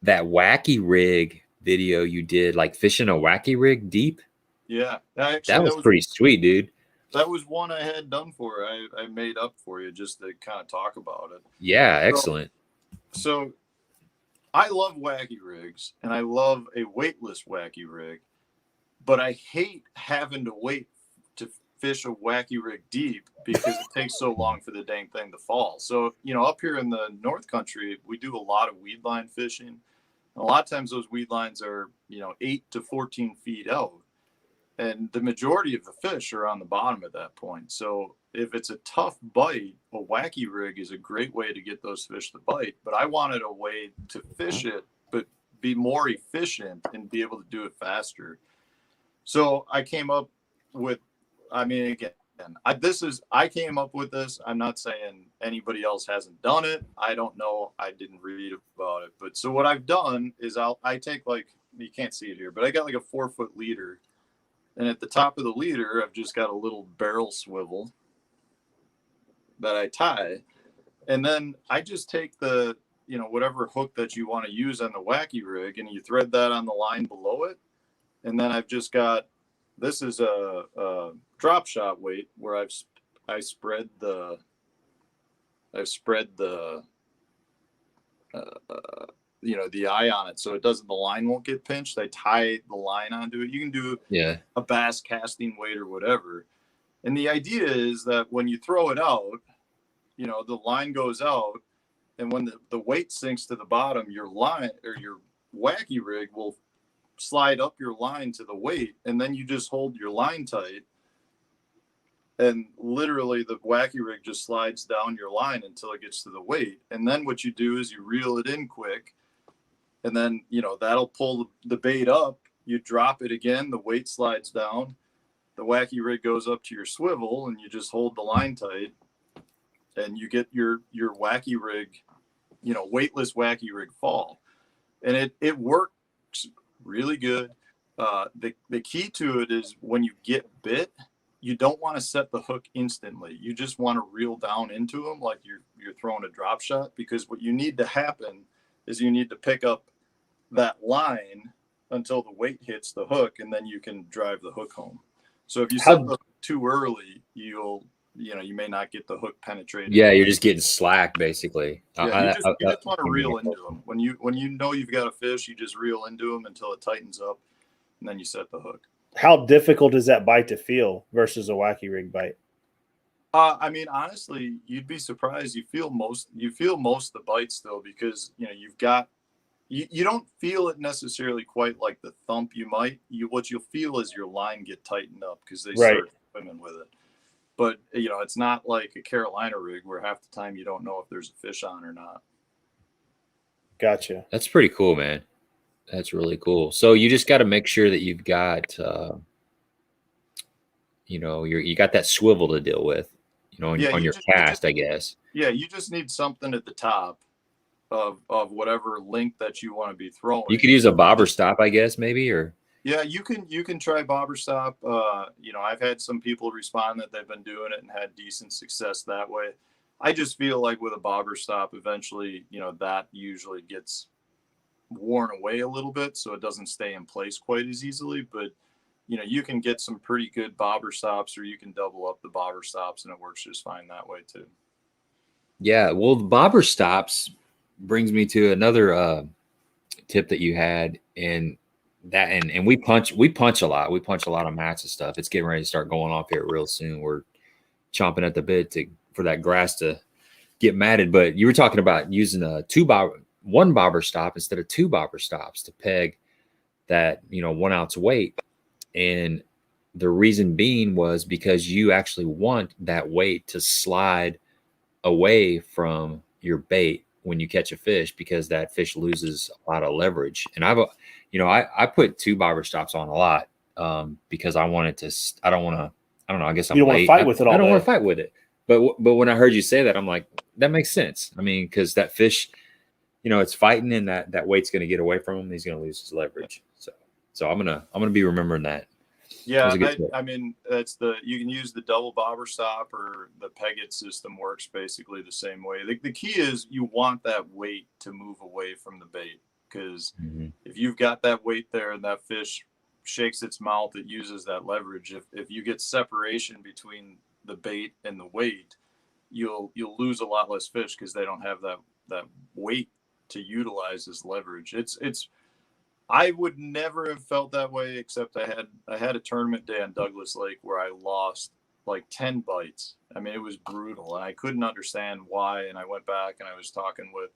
[SPEAKER 1] that Wacky rig video you did, like fishing a Wacky rig deep.
[SPEAKER 2] Yeah, actually,
[SPEAKER 1] that was pretty sweet, dude.
[SPEAKER 2] That was one I had done for you. I made up for you just to kind of talk about it.
[SPEAKER 1] Yeah, excellent.
[SPEAKER 2] So I love Wacky rigs, and I love a weightless Wacky rig, but I hate having to wait to fish a Wacky rig deep because it takes so long for the dang thing to fall. So, up here in the North Country, we do a lot of weed line fishing. And a lot of times those weed lines are, 8 to 14 feet out. And the majority of the fish are on the bottom at that point. So if it's a tough bite, a Wacky rig is a great way to get those fish to bite. But I wanted a way to fish it, but be more efficient and be able to do it faster. So I came up with, I came up with this. I'm not saying anybody else hasn't done it. I don't know. I didn't read about it. But so what I've done is I take, like, you can't see it here, but I got like a 4-foot leader. And at the top of the leader, I've just got a little barrel swivel that I tie. And then I just take the, whatever hook that you want to use on the Wacky rig, and you thread that on the line below it. And then I've just got, this is a drop shot weight where I've spread the the eye on it, so it doesn't, the line won't get pinched. I tie the line onto it. You can do a bass casting weight or whatever. And the idea is that when you throw it out, the line goes out, and when the weight sinks to the bottom, your line or your Wacky rig will slide up your line to the weight, and then you just hold your line tight, and literally the Wacky rig just slides down your line until it gets to the weight. And then what you do is you reel it in quick, and then that'll pull the bait up. You drop it again, the weight slides down, the Wacky rig goes up to your swivel, and you just hold the line tight, and you get your Wacky rig, weightless Wacky rig fall. And it works really good. The key to it is when you get bit, you don't want to set the hook instantly. You just want to reel down into them like you're throwing a drop shot, because what you need to happen is you need to pick up that line until the weight hits the hook, and then you can drive the hook home. So if you set the hook too early, you may not get the hook penetrated. Yeah,
[SPEAKER 1] you're just getting slack, basically.
[SPEAKER 2] Yeah, you just want to reel into them. When you know you've got a fish, you just reel into them until it tightens up, and then you set the hook.
[SPEAKER 3] How difficult is that bite to feel versus a Wacky rig bite?
[SPEAKER 2] Honestly, you'd be surprised. You feel most of the bite still, because you've got. You don't feel it necessarily quite like the thump you might. What you'll feel is your line get tightened up because they start swimming with it. But, it's not like a Carolina rig where half the time you don't know if there's a fish on or not.
[SPEAKER 3] Gotcha.
[SPEAKER 1] That's pretty cool, man. That's really cool. So you just got to make sure that you've got, you got that swivel to deal with, on your cast, I guess.
[SPEAKER 2] Yeah, you just need something at the top of whatever length that you want to be throwing.
[SPEAKER 1] You could use a bobber stop, I guess, maybe, or.
[SPEAKER 2] Yeah, you can try bobber stop. I've had some people respond that they've been doing it and had decent success that way. I just feel like with a bobber stop, eventually, that usually gets worn away a little bit, so it doesn't stay in place quite as easily. But, you can get some pretty good bobber stops, or you can double up the bobber stops, and it works just fine that way too. Yeah,
[SPEAKER 1] well, the bobber stops brings me to another tip that you had, and we punch a lot. We punch a lot of mats and stuff. It's getting ready to start going off here real soon. We're chomping at the bit for that grass to get matted. But you were talking about using one bobber stop instead of 2 bobber stops to peg that 1 ounce weight. And the reason being was because you actually want that weight to slide away from your bait when you catch a fish, because that fish loses a lot of leverage. And I put 2 bobber stops on a lot because I wanted to. I don't know. I guess I'm
[SPEAKER 3] You don't want to
[SPEAKER 1] late.
[SPEAKER 3] fight with it all
[SPEAKER 1] I don't
[SPEAKER 3] day.
[SPEAKER 1] want to fight with it. But when I heard you say that, I'm like, that makes sense. I mean, because that fish, it's fighting, and that weight's going to get away from him. He's going to lose his leverage. So I'm gonna be remembering that.
[SPEAKER 2] Yeah, I mean, you can use the double bobber stop, or the peg-it system works basically the same way. The key is you want that weight to move away from the bait, because if you've got that weight there and that fish shakes its mouth, it uses that leverage. If you get separation between the bait and the weight, you'll lose a lot less fish, because they don't have that weight to utilize as leverage. I would never have felt that way, except I had a tournament day on Douglas Lake where I lost like 10 bites. I mean, it was brutal, and I couldn't understand why. And I went back and I was talking with,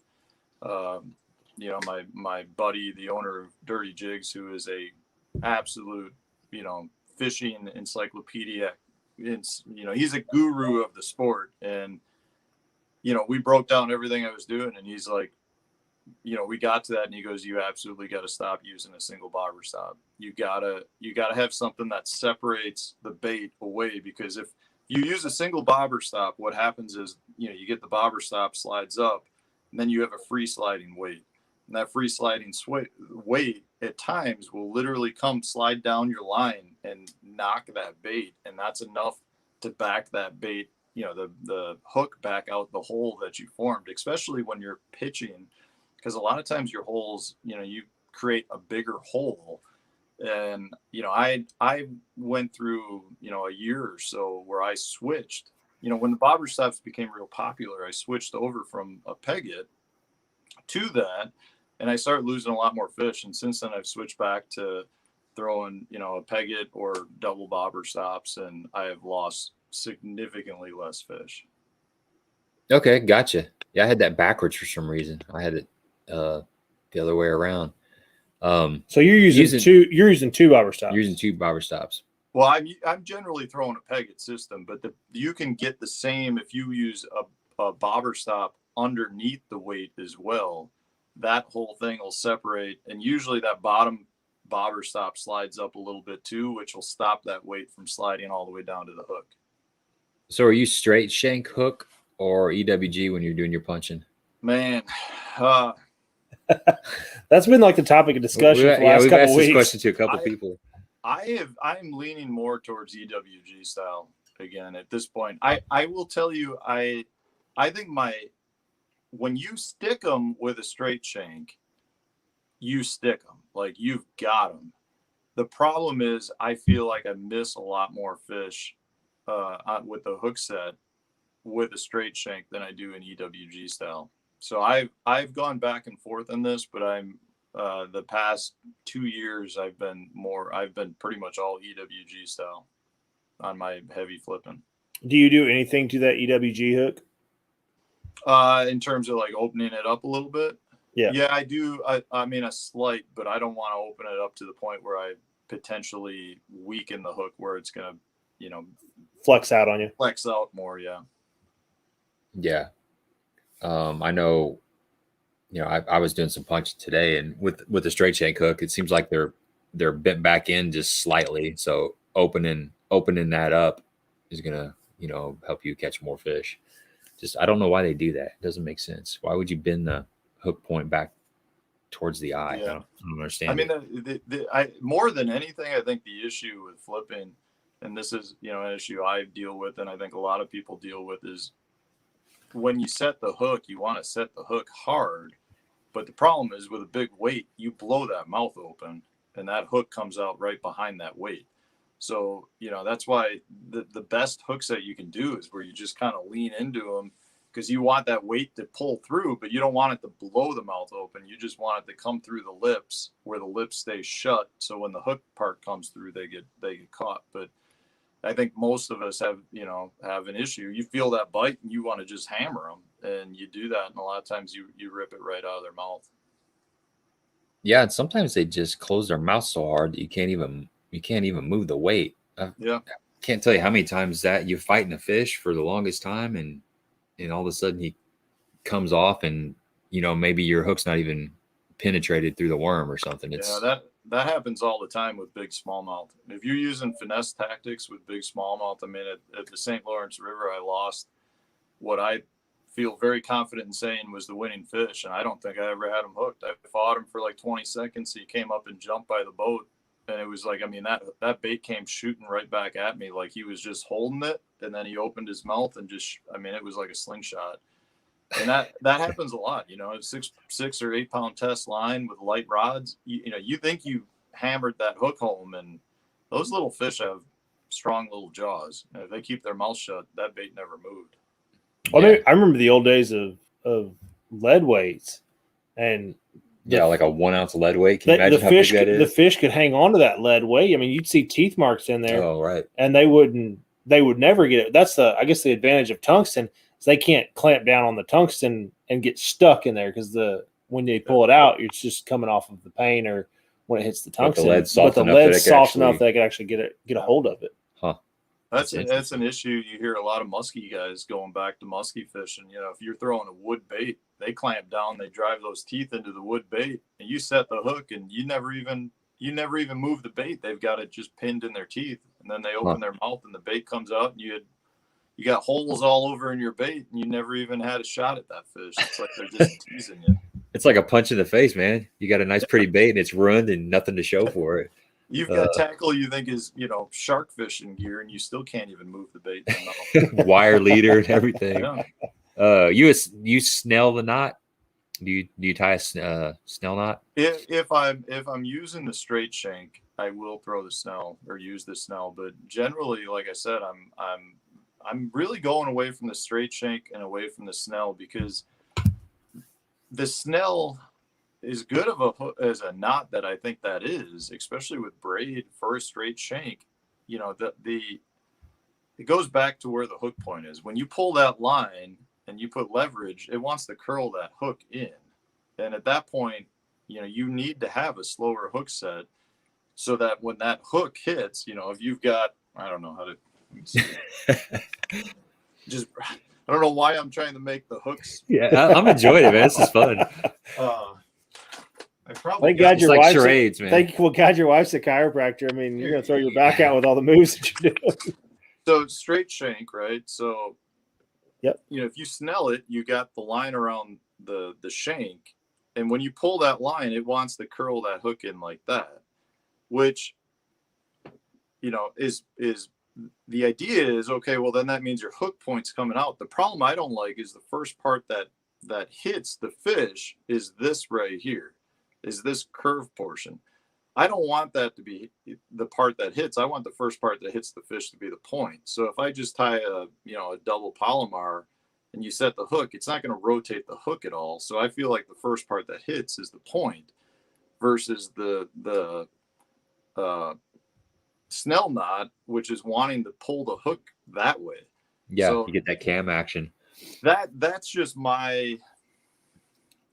[SPEAKER 2] my buddy, the owner of Dirty Jigs, who is a absolute, fishing encyclopedia. He's a guru of the sport, and we broke down everything I was doing, and he's like, we got to that, and he goes, you absolutely got to stop using a single bobber stop. You gotta have something that separates the bait away, because if you use a single bobber stop, what happens is, you get the bobber stop slides up, and then you have a free sliding weight, and that free sliding weight at times will literally come slide down your line and knock that bait, and that's enough to back that bait, the hook back out the hole that you formed, especially when you're pitching. Because a lot of times your holes, you create a bigger hole. And, I went through, a year or so where I switched, when the bobber stops became real popular, I switched over from a peg-it to that, and I started losing a lot more fish. And since then I've switched back to throwing, a peg-it or double bobber stops, and I have lost significantly less fish.
[SPEAKER 1] Okay. Gotcha. Yeah. I had that backwards for some reason. I had it the other way around.
[SPEAKER 3] So you're using two bobber stops.
[SPEAKER 1] You're using 2 bobber stops.
[SPEAKER 2] Well, I'm generally throwing a peg-it system, but you can get the same if you use a bobber stop underneath the weight as well. That whole thing will separate, and usually that bottom bobber stop slides up a little bit too, which will stop that weight from sliding all the way down to the hook.
[SPEAKER 1] So are you straight shank hook or EWG when you're doing your punching?
[SPEAKER 2] Man,
[SPEAKER 3] that's been like the topic of discussion for the last
[SPEAKER 1] we've
[SPEAKER 3] couple
[SPEAKER 1] asked
[SPEAKER 3] weeks.
[SPEAKER 1] this question to a couple people.
[SPEAKER 2] I'm leaning more towards EWG style again at this point. I will tell you, I think when you stick them with a straight shank, you stick them like you've got them. The problem is I feel like I miss a lot more fish with the hook set with a straight shank than I do in EWG style. So I've gone back and forth on this, but I'm the past 2 years I've been pretty much all EWG style on my heavy flipping.
[SPEAKER 3] Do you do anything to that EWG hook?
[SPEAKER 2] In terms of like opening it up a little bit? Yeah, I do. I mean a slight, but I don't want to open it up to the point where I potentially weaken the hook where it's gonna,
[SPEAKER 3] flex out on you.
[SPEAKER 2] Flex out more, yeah.
[SPEAKER 1] Yeah. I know, I was doing some punching today, and with the straight shank hook, it seems like they're bent back in just slightly. So opening that up is gonna, help you catch more fish. Just, I don't know why they do that. It doesn't make sense. Why would you bend the hook point back towards the eye?
[SPEAKER 2] Yeah.
[SPEAKER 1] I don't understand.
[SPEAKER 2] I mean, more than anything, I think the issue with flipping, and this is, an issue I deal with, and I think a lot of people deal with, is when you set the hook, you want to set the hook hard, but the problem is with a big weight, you blow that mouth open, and that hook comes out right behind that weight. So, that's why the best hook set you can do is where you just kind of lean into them, because you want that weight to pull through, but you don't want it to blow the mouth open. You just want it to come through the lips where the lips stay shut. So when the hook part comes through, they get caught. But I think most of us have an issue. You feel that bite and you want to just hammer them, and you do that. And a lot of times you rip it right out of their mouth.
[SPEAKER 1] Yeah. And sometimes they just close their mouth so hard that you can't even move the weight. I can't tell you how many times that you're fighting a fish for the longest time, and all of a sudden he comes off and you know, maybe your hook's not even penetrated through the worm or something.
[SPEAKER 2] Yeah, that happens all the time with big smallmouth. If you're using finesse tactics with big smallmouth, I mean, at the St. Lawrence River, I lost what I feel very confident in saying was the winning fish, and I don't think I ever had him hooked. I fought him for like 20 seconds. He came up and jumped by the boat, and it was like, I mean, that bait came shooting right back at me, like he was just holding it, and then he opened his mouth and just, I mean, it was like a slingshot. And that happens a lot, you know. 6 or 8 pound test line with light rods. You know, you think you hammered that hook home, and those little fish have strong little jaws. And if they keep their mouth shut, that bait never moved.
[SPEAKER 3] Well, yeah. I remember the old days of lead weights, and
[SPEAKER 1] like a 1 ounce lead weight. Can you imagine how
[SPEAKER 3] fish,
[SPEAKER 1] big that is?
[SPEAKER 3] The fish could hang on to that lead weight. I mean, you'd see teeth marks in there.
[SPEAKER 1] Oh, right.
[SPEAKER 3] And they would never get it. That's I guess the advantage of tungsten is they can't clamp down on the tungsten and get stuck in there, because when they pull it out, it's just coming off of the paint or when it hits the tungsten.
[SPEAKER 1] But the lead's
[SPEAKER 3] soft enough that they can actually get a hold of it.
[SPEAKER 1] Huh.
[SPEAKER 2] That's an issue. You hear a lot of muskie guys going back to muskie fishing. You know, if you're throwing a wood bait, they clamp down, they drive those teeth into the wood bait, and you set the hook, and you never even move the bait. They've got it just pinned in their teeth, and then they open their mouth, and the bait comes out, and you got holes all over in your bait, and you never even had a shot at that fish. It's like they're just teasing you.
[SPEAKER 1] It's like a punch in the face, man. You got a nice, pretty bait, and it's ruined and nothing to show for it.
[SPEAKER 2] You've got tackle you think is, you know, shark fishing gear, and you still can't even move the bait.
[SPEAKER 1] Wire leader and everything.
[SPEAKER 2] Yeah.
[SPEAKER 1] You snell the knot? Do you tie a snell knot?
[SPEAKER 2] If I'm using the straight shank, I will throw the snell or use the snell. But generally, like I said, I'm really going away from the straight shank and away from the snell, because the snell, as good of as a knot that I think that is, especially with braid for a straight shank, you know, it goes back to where the hook point is. When you pull that line and you put leverage, it wants to curl that hook in. And at that point, you know, you need to have a slower hook set so that when that hook hits, you know, if you've got, I don't know how to just, I don't know why I'm trying to make the hooks.
[SPEAKER 1] Yeah, I'm enjoying it, man. This is fun.
[SPEAKER 2] I probably
[SPEAKER 3] God your
[SPEAKER 1] like
[SPEAKER 3] wife's
[SPEAKER 1] charades, man.
[SPEAKER 3] God your wife's a chiropractor. I mean, you're gonna throw your back out with all the moves that you're doing.
[SPEAKER 2] So straight shank, right? So,
[SPEAKER 3] yep.
[SPEAKER 2] You know, if you snell it, you got the line around the shank, and when you pull that line, it wants to curl that hook in like that, which, you know, is the idea is, okay, well, then that means your hook point's coming out. The problem I don't like is the first part that hits the fish is this right here, is this curved portion. I don't want that to be the part that hits. I want the first part that hits the fish to be the point. So if I just tie a double Palomar and you set the hook, it's not going to rotate the hook at all. So I feel like the first part that hits is the point versus the snell knot, which is wanting to pull the hook that way.
[SPEAKER 1] Yeah,
[SPEAKER 2] so
[SPEAKER 1] you get that cam action.
[SPEAKER 2] That's just my,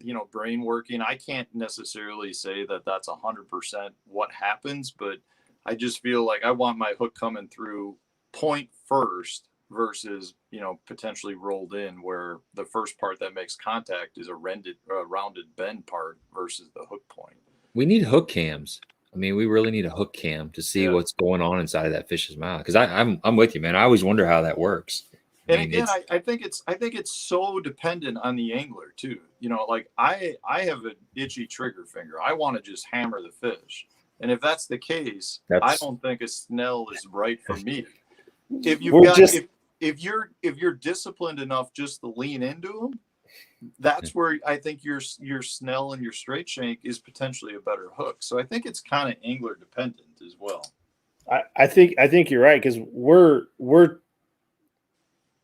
[SPEAKER 2] you know, brain working. I can't necessarily say that that's 100% what happens, but I just feel like I want my hook coming through point first versus, you know, potentially rolled in, where the first part that makes contact is a rounded bend part versus the hook point.
[SPEAKER 1] We need hook cams. I mean, we really need a hook cam to see what's going on inside of that fish's mouth. Because I'm with you, man. I always wonder how that works.
[SPEAKER 2] And again, I think it's so dependent on the angler too. You know, like I have an itchy trigger finger. I want to just hammer the fish, and if that's the case, I don't think a snell is right for me. If if you're disciplined enough just to lean into them, that's where I think your snell and your straight shank is potentially a better hook. So I think it's kind of angler dependent as well.
[SPEAKER 3] I think you're right, because we're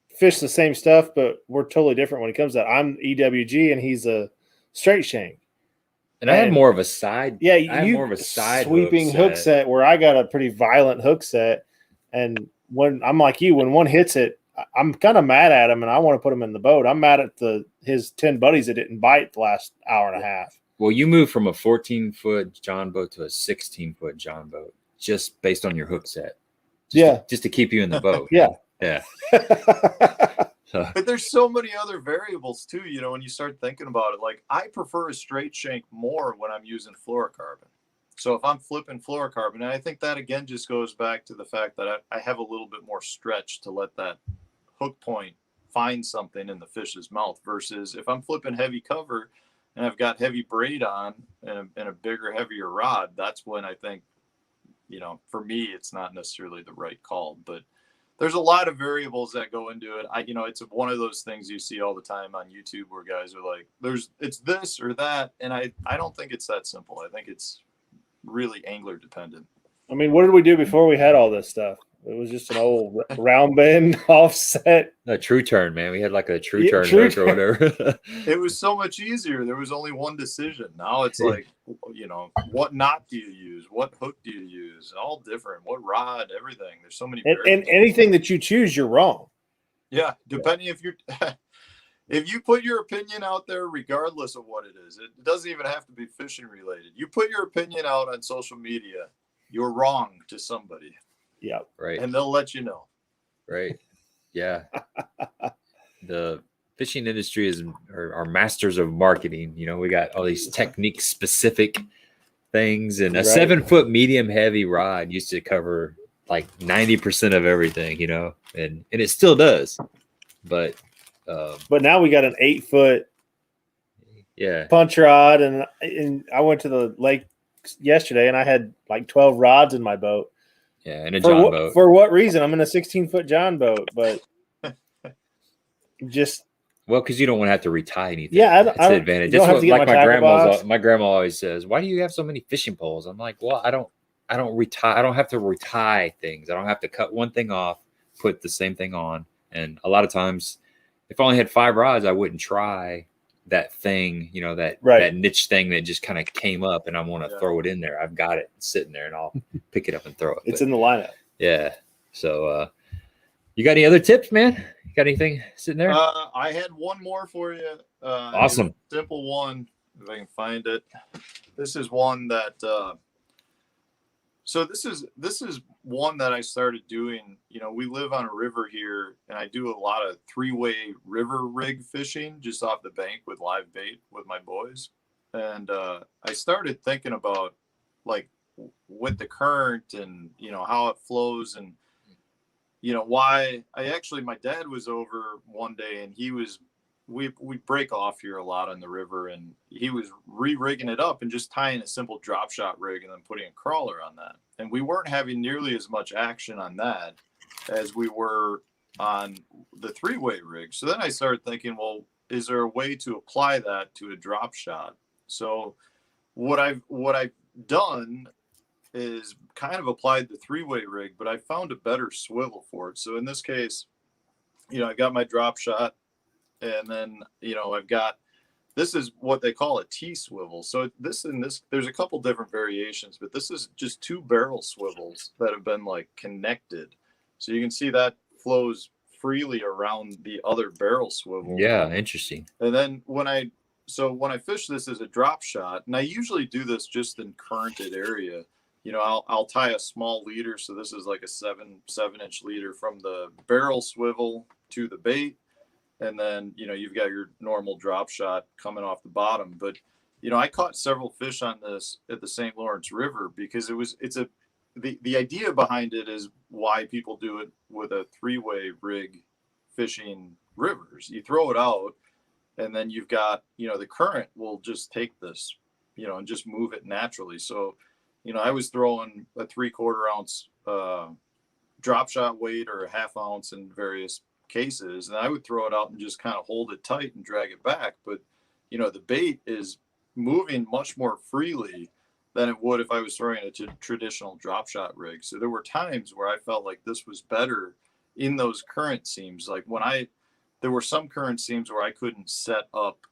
[SPEAKER 3] fish the same stuff, but we're totally different when it comes to that. I'm EWG and he's a straight shank.
[SPEAKER 1] And I have more of a side.
[SPEAKER 3] Yeah,
[SPEAKER 1] I have more of a side
[SPEAKER 3] sweeping hook set where I got a pretty violent hook set. And when I'm like you, when one hits it, I'm kind of mad at him and I want to put him in the boat. I'm mad at his 10 buddies that didn't bite the last hour and a half.
[SPEAKER 1] Well, you moved from a 14-foot John boat to a 16-foot John boat just based on your hook set. Just to keep you in the boat.
[SPEAKER 3] Yeah.
[SPEAKER 1] Yeah. So,
[SPEAKER 2] but there's so many other variables too, you know, when you start thinking about it. Like, I prefer a straight shank more when I'm using fluorocarbon. So if I'm flipping fluorocarbon, and I think that again just goes back to the fact that I have a little bit more stretch to let that hook point find something in the fish's mouth, versus if I'm flipping heavy cover and I've got heavy braid on and a bigger, heavier rod, that's when I think, you know, for me, it's not necessarily the right call. But there's a lot of variables that go into it. You know, it's one of those things you see all the time on YouTube where guys are like, it's this or that. And I don't think it's that simple. I think it's really angler dependent.
[SPEAKER 3] I mean, what did we do before we had all this stuff? It was just an old round bend offset.
[SPEAKER 1] a true turn, man. We had like a true turn hook or whatever.
[SPEAKER 2] It was so much easier. There was only one decision. Now it's like, you know, what knot do you use? What hook do you use? All different. What rod? Everything. There's so many.
[SPEAKER 3] And anything that you choose, you're wrong.
[SPEAKER 2] Yeah, depending if you're. If you put your opinion out there, regardless of what it is, it doesn't even have to be fishing related. You put your opinion out on social media, you're wrong to somebody.
[SPEAKER 3] Yeah.
[SPEAKER 1] Right.
[SPEAKER 2] And they'll let you know.
[SPEAKER 1] Right. Yeah. The fishing industry are masters of marketing. You know, we got all these technique specific things, and a 7-foot medium heavy rod used to cover like 90% of everything, you know, and it still does. But
[SPEAKER 3] now we got an 8-foot punch rod, and I went to the lake yesterday and I had like 12 rods in my boat.
[SPEAKER 1] Yeah, and a John boat.
[SPEAKER 3] For what reason? I'm in a 16-foot John boat, but just
[SPEAKER 1] because you don't want to have to retie anything.
[SPEAKER 3] Yeah,
[SPEAKER 1] that's the advantage. That's what, like my grandma always says. Why do you have so many fishing poles? I'm like, well, I don't retie. I don't have to retie things. I don't have to cut one thing off, put the same thing on. And a lot of times, if I only had 5 rods, I wouldn't try that thing, you know, that niche thing that just kind of came up, and I want to throw it in there. I've got it sitting there, and I'll pick it up and throw it.
[SPEAKER 3] It's in the lineup.
[SPEAKER 1] Yeah. So, you got any other tips, man? You got anything sitting there?
[SPEAKER 2] I had one more for you.
[SPEAKER 1] Awesome.
[SPEAKER 2] Simple one, if I can find it. This is one that. So this is one that I started doing. You know, we live on a river here, and I do a lot of 3-way river rig fishing just off the bank with live bait with my boys. And I started thinking about, like, with the current and, you know, how it flows, and, you know, why my dad was over one day, and we break off here a lot on the river, and he was re-rigging it up and just tying a simple drop shot rig and then putting a crawler on that. And we weren't having nearly as much action on that as we were on the 3-way rig. So then I started thinking, well, is there a way to apply that to a drop shot? So what I've done is kind of applied the 3-way rig, but I found a better swivel for it. So in this case, you know, I got my drop shot, and then, you know, this is what they call a T-swivel. So this there's a couple different variations, but this is just 2 barrel swivels that have been like connected. So you can see that flows freely around the other barrel swivel.
[SPEAKER 1] Yeah, interesting.
[SPEAKER 2] And then when I fish this as a drop shot, and I usually do this just in currented area, you know, I'll tie a small leader. So this is like a 7-inch leader from the barrel swivel to the bait. And then, you know, you've got your normal drop shot coming off the bottom. But, you know, I caught several fish on this at the St. Lawrence River because the idea behind it is why people do it with a 3-way rig fishing rivers. You throw it out, and then you've got, you know, the current will just take this, you know, and just move it naturally. So, you know, I was throwing a 3/4 ounce drop shot weight or a 1/2 ounce in various cases, and I would throw it out and just kind of hold it tight and drag it back. But, you know, the bait is moving much more freely than it would if I was throwing a traditional drop shot rig. So there were times where I felt like this was better in those current seams. Like there were some current seams where I couldn't set up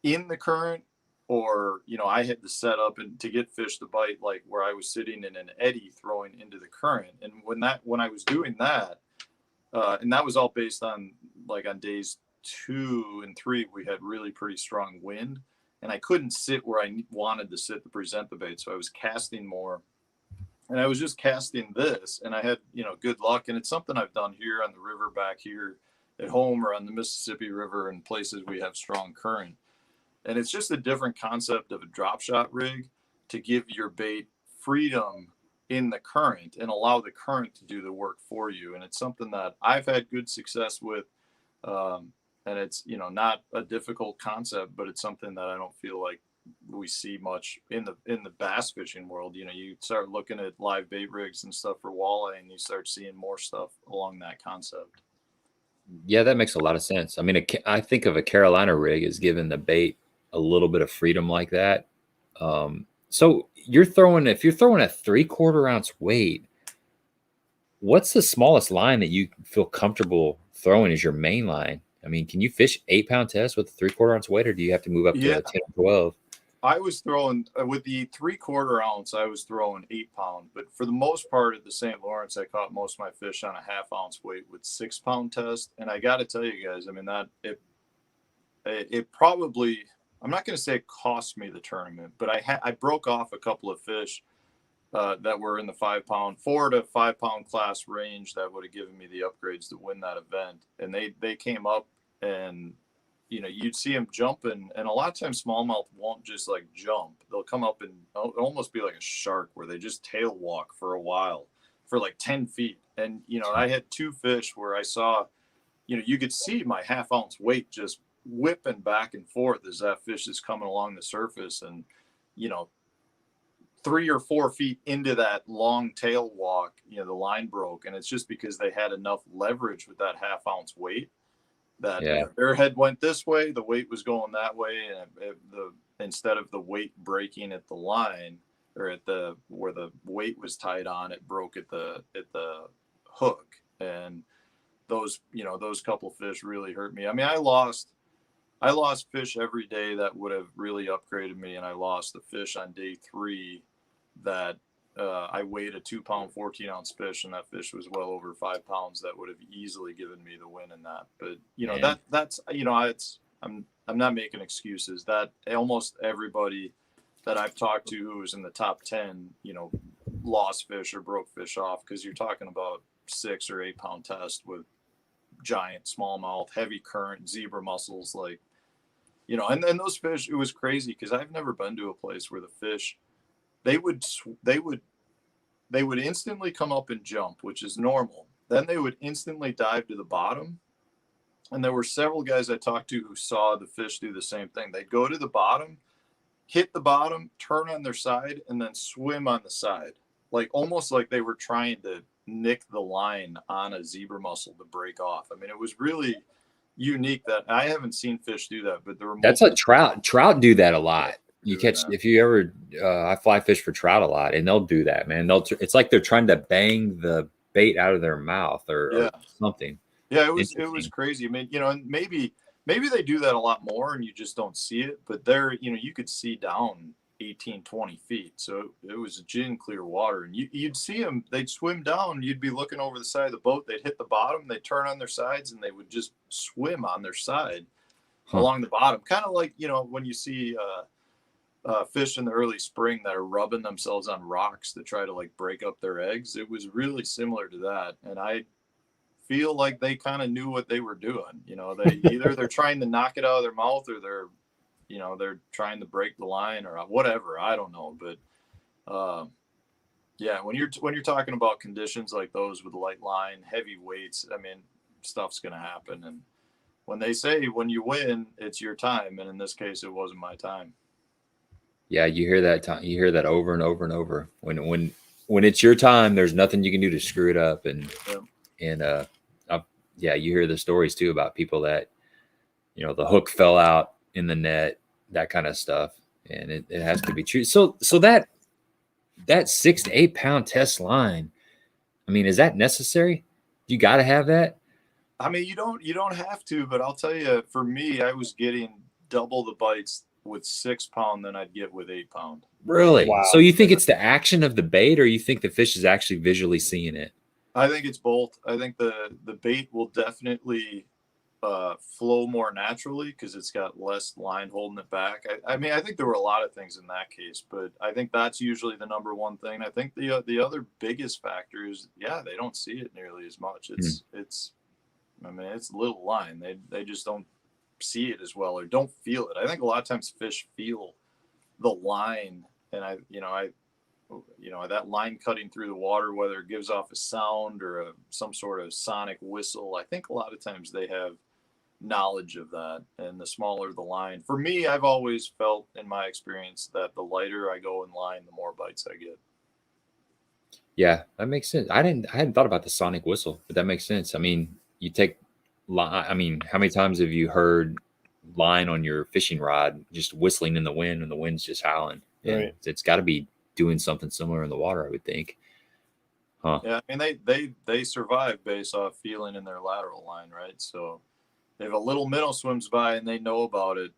[SPEAKER 2] in the current, or, you know, I had to set up and to get fish to bite, like where I was sitting in an eddy throwing into the current. And when I was doing that, and that was all based on, like, on days 2 and 3, we had really pretty strong wind, and I couldn't sit where I wanted to sit to present the bait. So I was casting more, and I was just casting this, and I had, you know, good luck. And it's something I've done here on the river back here at home or on the Mississippi River and places we have strong current. And it's just a different concept of a drop shot rig to give your bait freedom in the current and allow the current to do the work for you. And it's something that I've had good success with. And it's, you know, not a difficult concept, but it's something that I don't feel like we see much in the bass fishing world. You know, you start looking at live bait rigs and stuff for walleye, and you start seeing more stuff along that concept.
[SPEAKER 1] Yeah, that makes a lot of sense. I mean, I think of a Carolina rig as giving the bait a little bit of freedom like that. So if you're throwing a 3/4 ounce weight, what's the smallest line that you feel comfortable throwing as your main line? I mean, can you fish 8-pound test with a 3/4 ounce weight, or do you have to move up to 10 or 12?
[SPEAKER 2] I was throwing with the 3/4 ounce, I was throwing 8-pound, but for the most part at the St. Lawrence, I caught most of my fish on a 1/2 ounce weight with 6-pound test. And I got to tell you guys, I mean, that it probably, I'm not going to say it cost me the tournament, but I broke off a couple of fish that were in the 5-pound, 4 to 5-pound class range that would have given me the upgrades to win that event. And they came up, and you know, you'd see them jumping, and a lot of times smallmouth won't just like jump. They'll come up and almost be like a shark where they just tail walk for a while for like 10 feet. And, you know, I had 2 fish where I saw, you know, you could see my 1/2 ounce weight just whipping back and forth as that fish is coming along the surface. And, you know, 3 or 4 feet into that long tail walk, you know, the line broke. And it's just because they had enough leverage with that 1/2 ounce weight that their head went this way, the weight was going that way, and instead of the weight breaking at the line or at the where the weight was tied on, it broke at the hook. And those, you know, those couple fish really hurt me. I mean, I lost fish every day that would have really upgraded me, and I lost the fish on day 3 that I weighed a 2-pound 14-ounce fish, and that fish was well over 5 pounds. That would have easily given me the win in that. But you know, that's, you know, I'm not making excuses. That almost everybody that I've talked to who was in the top 10, you know, lost fish or broke fish off, because you're talking about 6 or 8 pound test with giant smallmouth, heavy current, zebra mussels, like, you know. And then those fish, it was crazy because I've never been to a place where the fish, they would instantly come up and jump, which is normal. Then they would instantly dive to the bottom. And there were several guys I talked to who saw the fish do the same thing. They'd go to the bottom, hit the bottom, turn on their side, and then swim on the side. Like almost like they were trying to nick the line on a zebra mussel to break off. I mean, it was really unique. That I haven't seen fish do that, but there were
[SPEAKER 1] That's a trout do that a lot. You catch that. If you ever I fly fish for trout a lot, and they'll do that, man. It's like they're trying to bang the bait out of their mouth or something.
[SPEAKER 2] Yeah, it was crazy. I mean, you know, and maybe they do that a lot more and you just don't see it, but there, you know, you could see down 18, 20 feet. So it was gin clear water, and you'd see them, they'd swim down, you'd be looking over the side of the boat, they'd hit the bottom, they'd turn on their sides, and they would just swim on their side along the bottom. Kind of like, you know, when you see fish in the early spring that are rubbing themselves on rocks to try to like break up their eggs. It was really similar to that. And I feel like they kind of knew what they were doing. You know, they're trying to knock it out of their mouth, or they're trying to break the line or whatever. I don't know. But yeah, when you're talking about conditions like those with light line, heavy weights, I mean, stuff's going to happen. And when they say when you win, it's your time. And in this case, it wasn't my time.
[SPEAKER 1] Yeah, you hear that. You hear that over and over and over. When it's your time, there's nothing you can do to screw it up. And you hear the stories too about people that, you know, the hook fell out in the net, that kind of stuff, and it has to be true. So that 6 to 8 pound test line, I mean, is that necessary? You got to have that.
[SPEAKER 2] I mean, you don't have to, but I'll tell you, for me, I was getting double the bites with 6 pound than I'd get with 8 pound.
[SPEAKER 1] Really? Wow. So you think it's the action of the bait, or you think the fish is actually visually seeing it?
[SPEAKER 2] I think it's both. I think the bait will definitely flow more naturally because it's got less line holding it back. I mean, I think there were a lot of things in that case, but I think that's usually the number one thing. I think the other biggest factor is, they don't see it nearly as much. It's I mean, it's a little line. They just don't see it as well or don't feel it. I think a lot of times fish feel the line, and that line cutting through the water, whether it gives off a sound or some sort of sonic whistle. I think a lot of times they have knowledge of that, and the smaller the line. For me, I've always felt in my experience that the lighter I go in line, the more bites I get.
[SPEAKER 1] Yeah, that makes sense. I hadn't thought about the sonic whistle, but that makes sense. I mean, you take line. I mean, how many times have you heard line on your fishing rod just whistling in the wind and the wind's just howling? And
[SPEAKER 3] Right.
[SPEAKER 1] it's got to be doing something similar in the water, I would think. Huh.
[SPEAKER 2] Yeah, I mean, they survive based off feeling in their lateral line, right? So if a little minnow swims by and they know about it,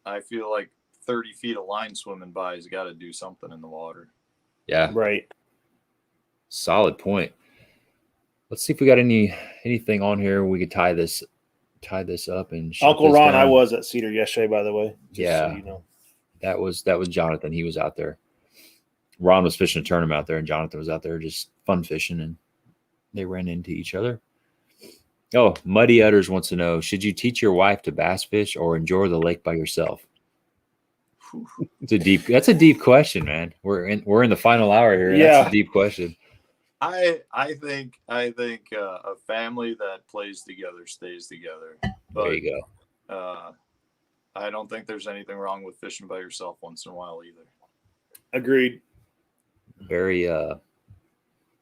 [SPEAKER 2] I feel like 30 feet of line swimming by has got to do something in the water.
[SPEAKER 1] Yeah.
[SPEAKER 3] Right.
[SPEAKER 1] Solid point. Let's see if we got anything on here we could tie this up and shut
[SPEAKER 3] Uncle
[SPEAKER 1] this
[SPEAKER 3] Ron, I
[SPEAKER 1] down.
[SPEAKER 3] was at Cedar yesterday, by the way.
[SPEAKER 1] Yeah.
[SPEAKER 3] So you know.
[SPEAKER 1] That was Jonathan. He was out there. Ron was fishing a tournament out there, and Jonathan was out there just fun fishing, and they ran into each other. Oh, Muddy Udders wants to know: should you teach your wife to bass fish or enjoy the lake by yourself? That's a deep question, man. We're in the final hour here.
[SPEAKER 3] Yeah.
[SPEAKER 1] That's a deep question.
[SPEAKER 2] I think a family that plays together stays together. But,
[SPEAKER 1] There you go.
[SPEAKER 2] I don't think there's anything wrong with fishing by yourself once in a while either.
[SPEAKER 3] Agreed.
[SPEAKER 1] Very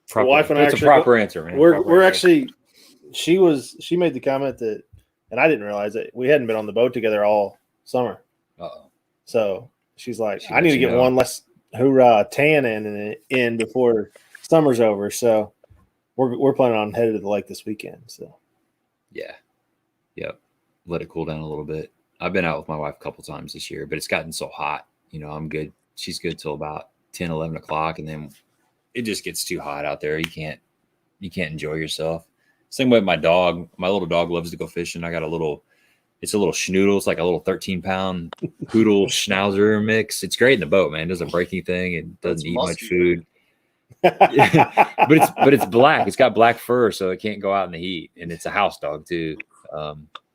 [SPEAKER 1] proper.
[SPEAKER 3] Wife and I
[SPEAKER 1] That's a
[SPEAKER 3] actually-
[SPEAKER 1] proper answer, man.
[SPEAKER 3] We're
[SPEAKER 1] Proper answer.
[SPEAKER 3] actually, she made the comment that, and I didn't realize it, we hadn't been on the boat together all summer.
[SPEAKER 1] Uh-oh.
[SPEAKER 3] So she's like,
[SPEAKER 1] She
[SPEAKER 3] I
[SPEAKER 1] let
[SPEAKER 3] need to
[SPEAKER 1] you
[SPEAKER 3] get
[SPEAKER 1] know.
[SPEAKER 3] one less hoorah tan in before summer's over. So we're planning on headed to the lake this weekend. So
[SPEAKER 1] Yeah. Yep. Let it cool down a little bit. I've been out with my wife a couple times this year, but it's gotten so hot. You know, I'm good. She's good till about 10, 11 o'clock. And then it just gets too hot out there. You can't enjoy yourself. Same way with my dog. My little dog loves to go fishing. I got it's a little schnoodle. It's like a little 13-pound poodle schnauzer mix. It's great in the boat, man. It doesn't break anything. It doesn't
[SPEAKER 2] That's
[SPEAKER 1] eat much
[SPEAKER 2] musky.
[SPEAKER 1] food. but it's black. It's got black fur, so it can't go out in the heat. And it's a house dog too.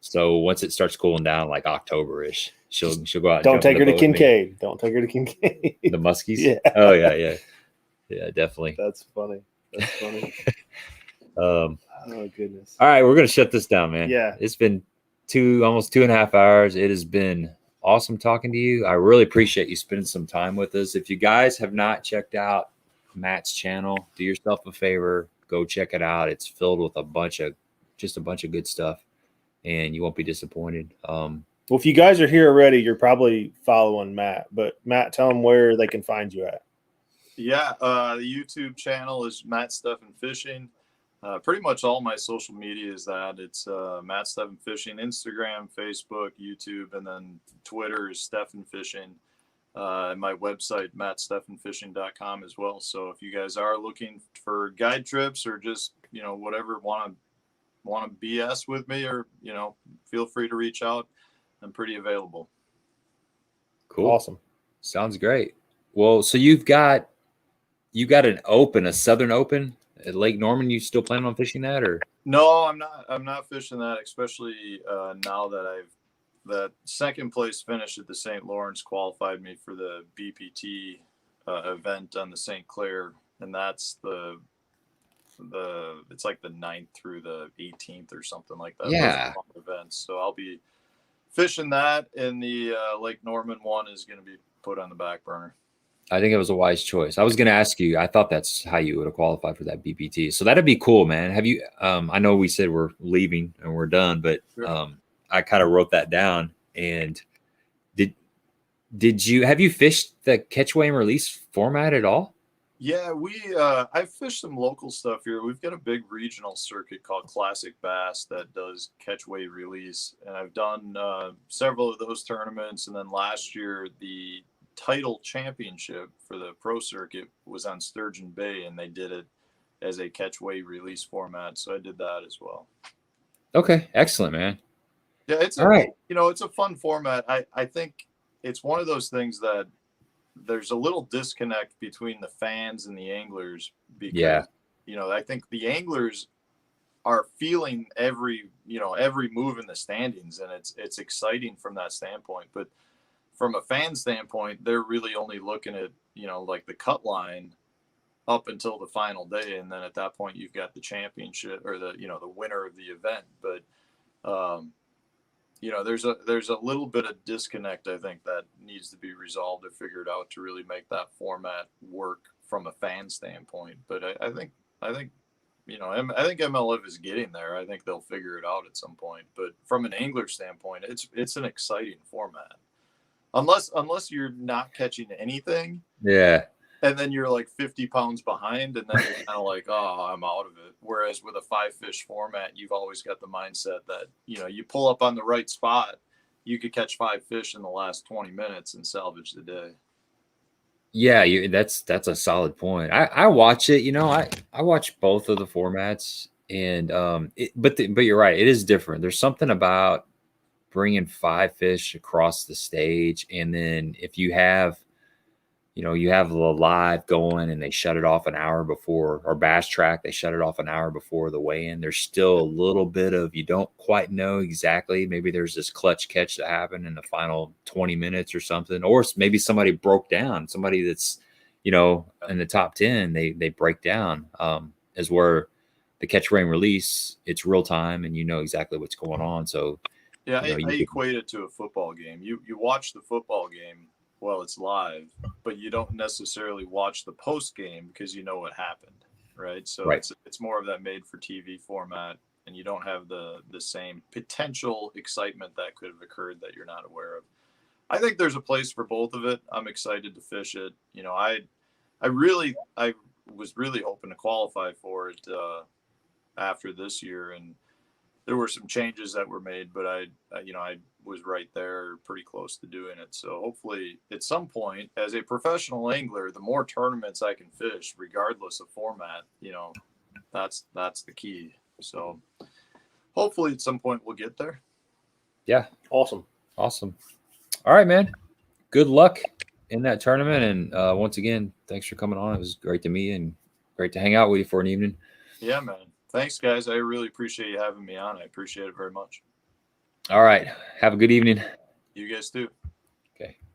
[SPEAKER 1] So once it starts cooling down, like October-ish, she'll go out. And
[SPEAKER 3] don't
[SPEAKER 1] jump
[SPEAKER 3] take
[SPEAKER 1] in
[SPEAKER 3] her
[SPEAKER 1] the
[SPEAKER 3] to
[SPEAKER 1] boat with me.
[SPEAKER 3] Kincaid. Don't take her to Kincaid.
[SPEAKER 1] The muskies.
[SPEAKER 3] Yeah.
[SPEAKER 1] Oh yeah. Definitely.
[SPEAKER 3] That's funny.
[SPEAKER 1] Um,
[SPEAKER 3] Oh goodness.
[SPEAKER 1] all right, we're gonna shut this down, man.
[SPEAKER 3] Yeah.
[SPEAKER 1] It's been almost 2.5 hours. It has been awesome talking to you. I really appreciate you spending some time with us. If you guys have not checked out Matt's channel, do yourself a favor, go check it out. It's filled with a bunch of good stuff, and you won't be disappointed.
[SPEAKER 3] Well, if you guys are here already, you're probably following Matt. But Matt, tell them where they can find you at.
[SPEAKER 2] Yeah, the YouTube channel is Matt Stefan Fishing. Pretty much all my social media is that. It's Matt Stefan Fishing, Instagram, Facebook, YouTube, and then Twitter is Stefan Fishing. And my website, mattstefanfishing.com as well. So if you guys are looking for guide trips or just, whatever, want to BS with me, or, feel free to reach out. I'm pretty available.
[SPEAKER 1] Cool.
[SPEAKER 3] Awesome.
[SPEAKER 1] Sounds great. Well, so you got a Southern Open at Lake Norman. You still planning on fishing that, or?
[SPEAKER 2] No, I'm not fishing that, especially now that that second place finish at the St. Lawrence qualified me for the BPT event on the St. Clair, and that's it's like the 9th through the 18th or something like that.
[SPEAKER 1] Yeah.
[SPEAKER 2] Those are long events. So I'll be fishing that, and the Lake Norman one is going to be put on the back burner.
[SPEAKER 1] I think it was a wise choice. I was going to ask you, I thought that's how you would have qualified for that BPT. So that'd be cool, man. Have you, I know we said we're leaving and we're done, but
[SPEAKER 2] Sure.
[SPEAKER 1] I kind of wrote that down. And have you fished the catch, weigh, and release format at all?
[SPEAKER 2] Yeah, I've fished some local stuff here. We've got a big regional circuit called Classic Bass that does catch, weigh, release. And I've done several of those tournaments. And then last year, the title championship for the pro circuit was on Sturgeon Bay, and they did it as a catch, weigh, release format. So I did that as well.
[SPEAKER 1] Okay. Excellent, man.
[SPEAKER 2] Yeah, it's
[SPEAKER 1] All right.
[SPEAKER 2] it's a fun format. I think it's one of those things that there's a little disconnect between the fans and the anglers because,
[SPEAKER 1] Yeah.
[SPEAKER 2] I think the anglers are feeling every move in the standings, and it's exciting from that standpoint. But from a fan standpoint, they're really only looking at, like the cut line up until the final day, and then at that point you've got the championship, or the winner of the event. But there's a little bit of disconnect, I think, that needs to be resolved or figured out to really make that format work from a fan standpoint. But I think MLF is getting there. I think they'll figure it out at some point. But from an angler standpoint, it's an exciting format, unless you're not catching anything.
[SPEAKER 1] Yeah.
[SPEAKER 2] And then you're like 50 pounds behind, and then you're kind of like, oh, I'm out of it. Whereas with a 5-fish format, you've always got the mindset that, you pull up on the right spot, you could catch 5 fish in the last 20 minutes and salvage the day.
[SPEAKER 1] Yeah, that's a solid point. I watch it, I watch both of the formats, and but you're right, it is different. There's something about bringing 5 fish across the stage, and then if you have you have the live going and they shut it off an hour before, or bass track, they shut it off an hour before the weigh-in. There's still a little bit of, you don't quite know exactly. Maybe there's this clutch catch that happened in the final 20 minutes or something, or maybe somebody broke down, somebody that's, in the top 10, they break down, is where the catch, rain, release, it's real time and exactly what's going on. So
[SPEAKER 2] yeah, I equate it to a football game. You watch the football game while it's live, but you don't necessarily watch the post game because you know what happened, right? So right. It's more of that made for TV format, and you don't have the same potential excitement that could have occurred that you're not aware of. I think there's a place for both of it. I'm excited to fish it. I was really hoping to qualify for it after this year, and there were some changes that were made, but I was right there, pretty close to doing it. So hopefully at some point, as a professional angler, the more tournaments I can fish, regardless of format, that's the key. So hopefully at some point we'll get there.
[SPEAKER 1] Yeah.
[SPEAKER 3] Awesome.
[SPEAKER 1] All right, man. Good luck in that tournament. And once again, thanks for coming on. It was great to meet you and great to hang out with you for an evening.
[SPEAKER 2] Yeah, man. Thanks, guys. I really appreciate you having me on. I appreciate it very much.
[SPEAKER 1] All right. Have a good evening.
[SPEAKER 2] You guys too.
[SPEAKER 1] Okay.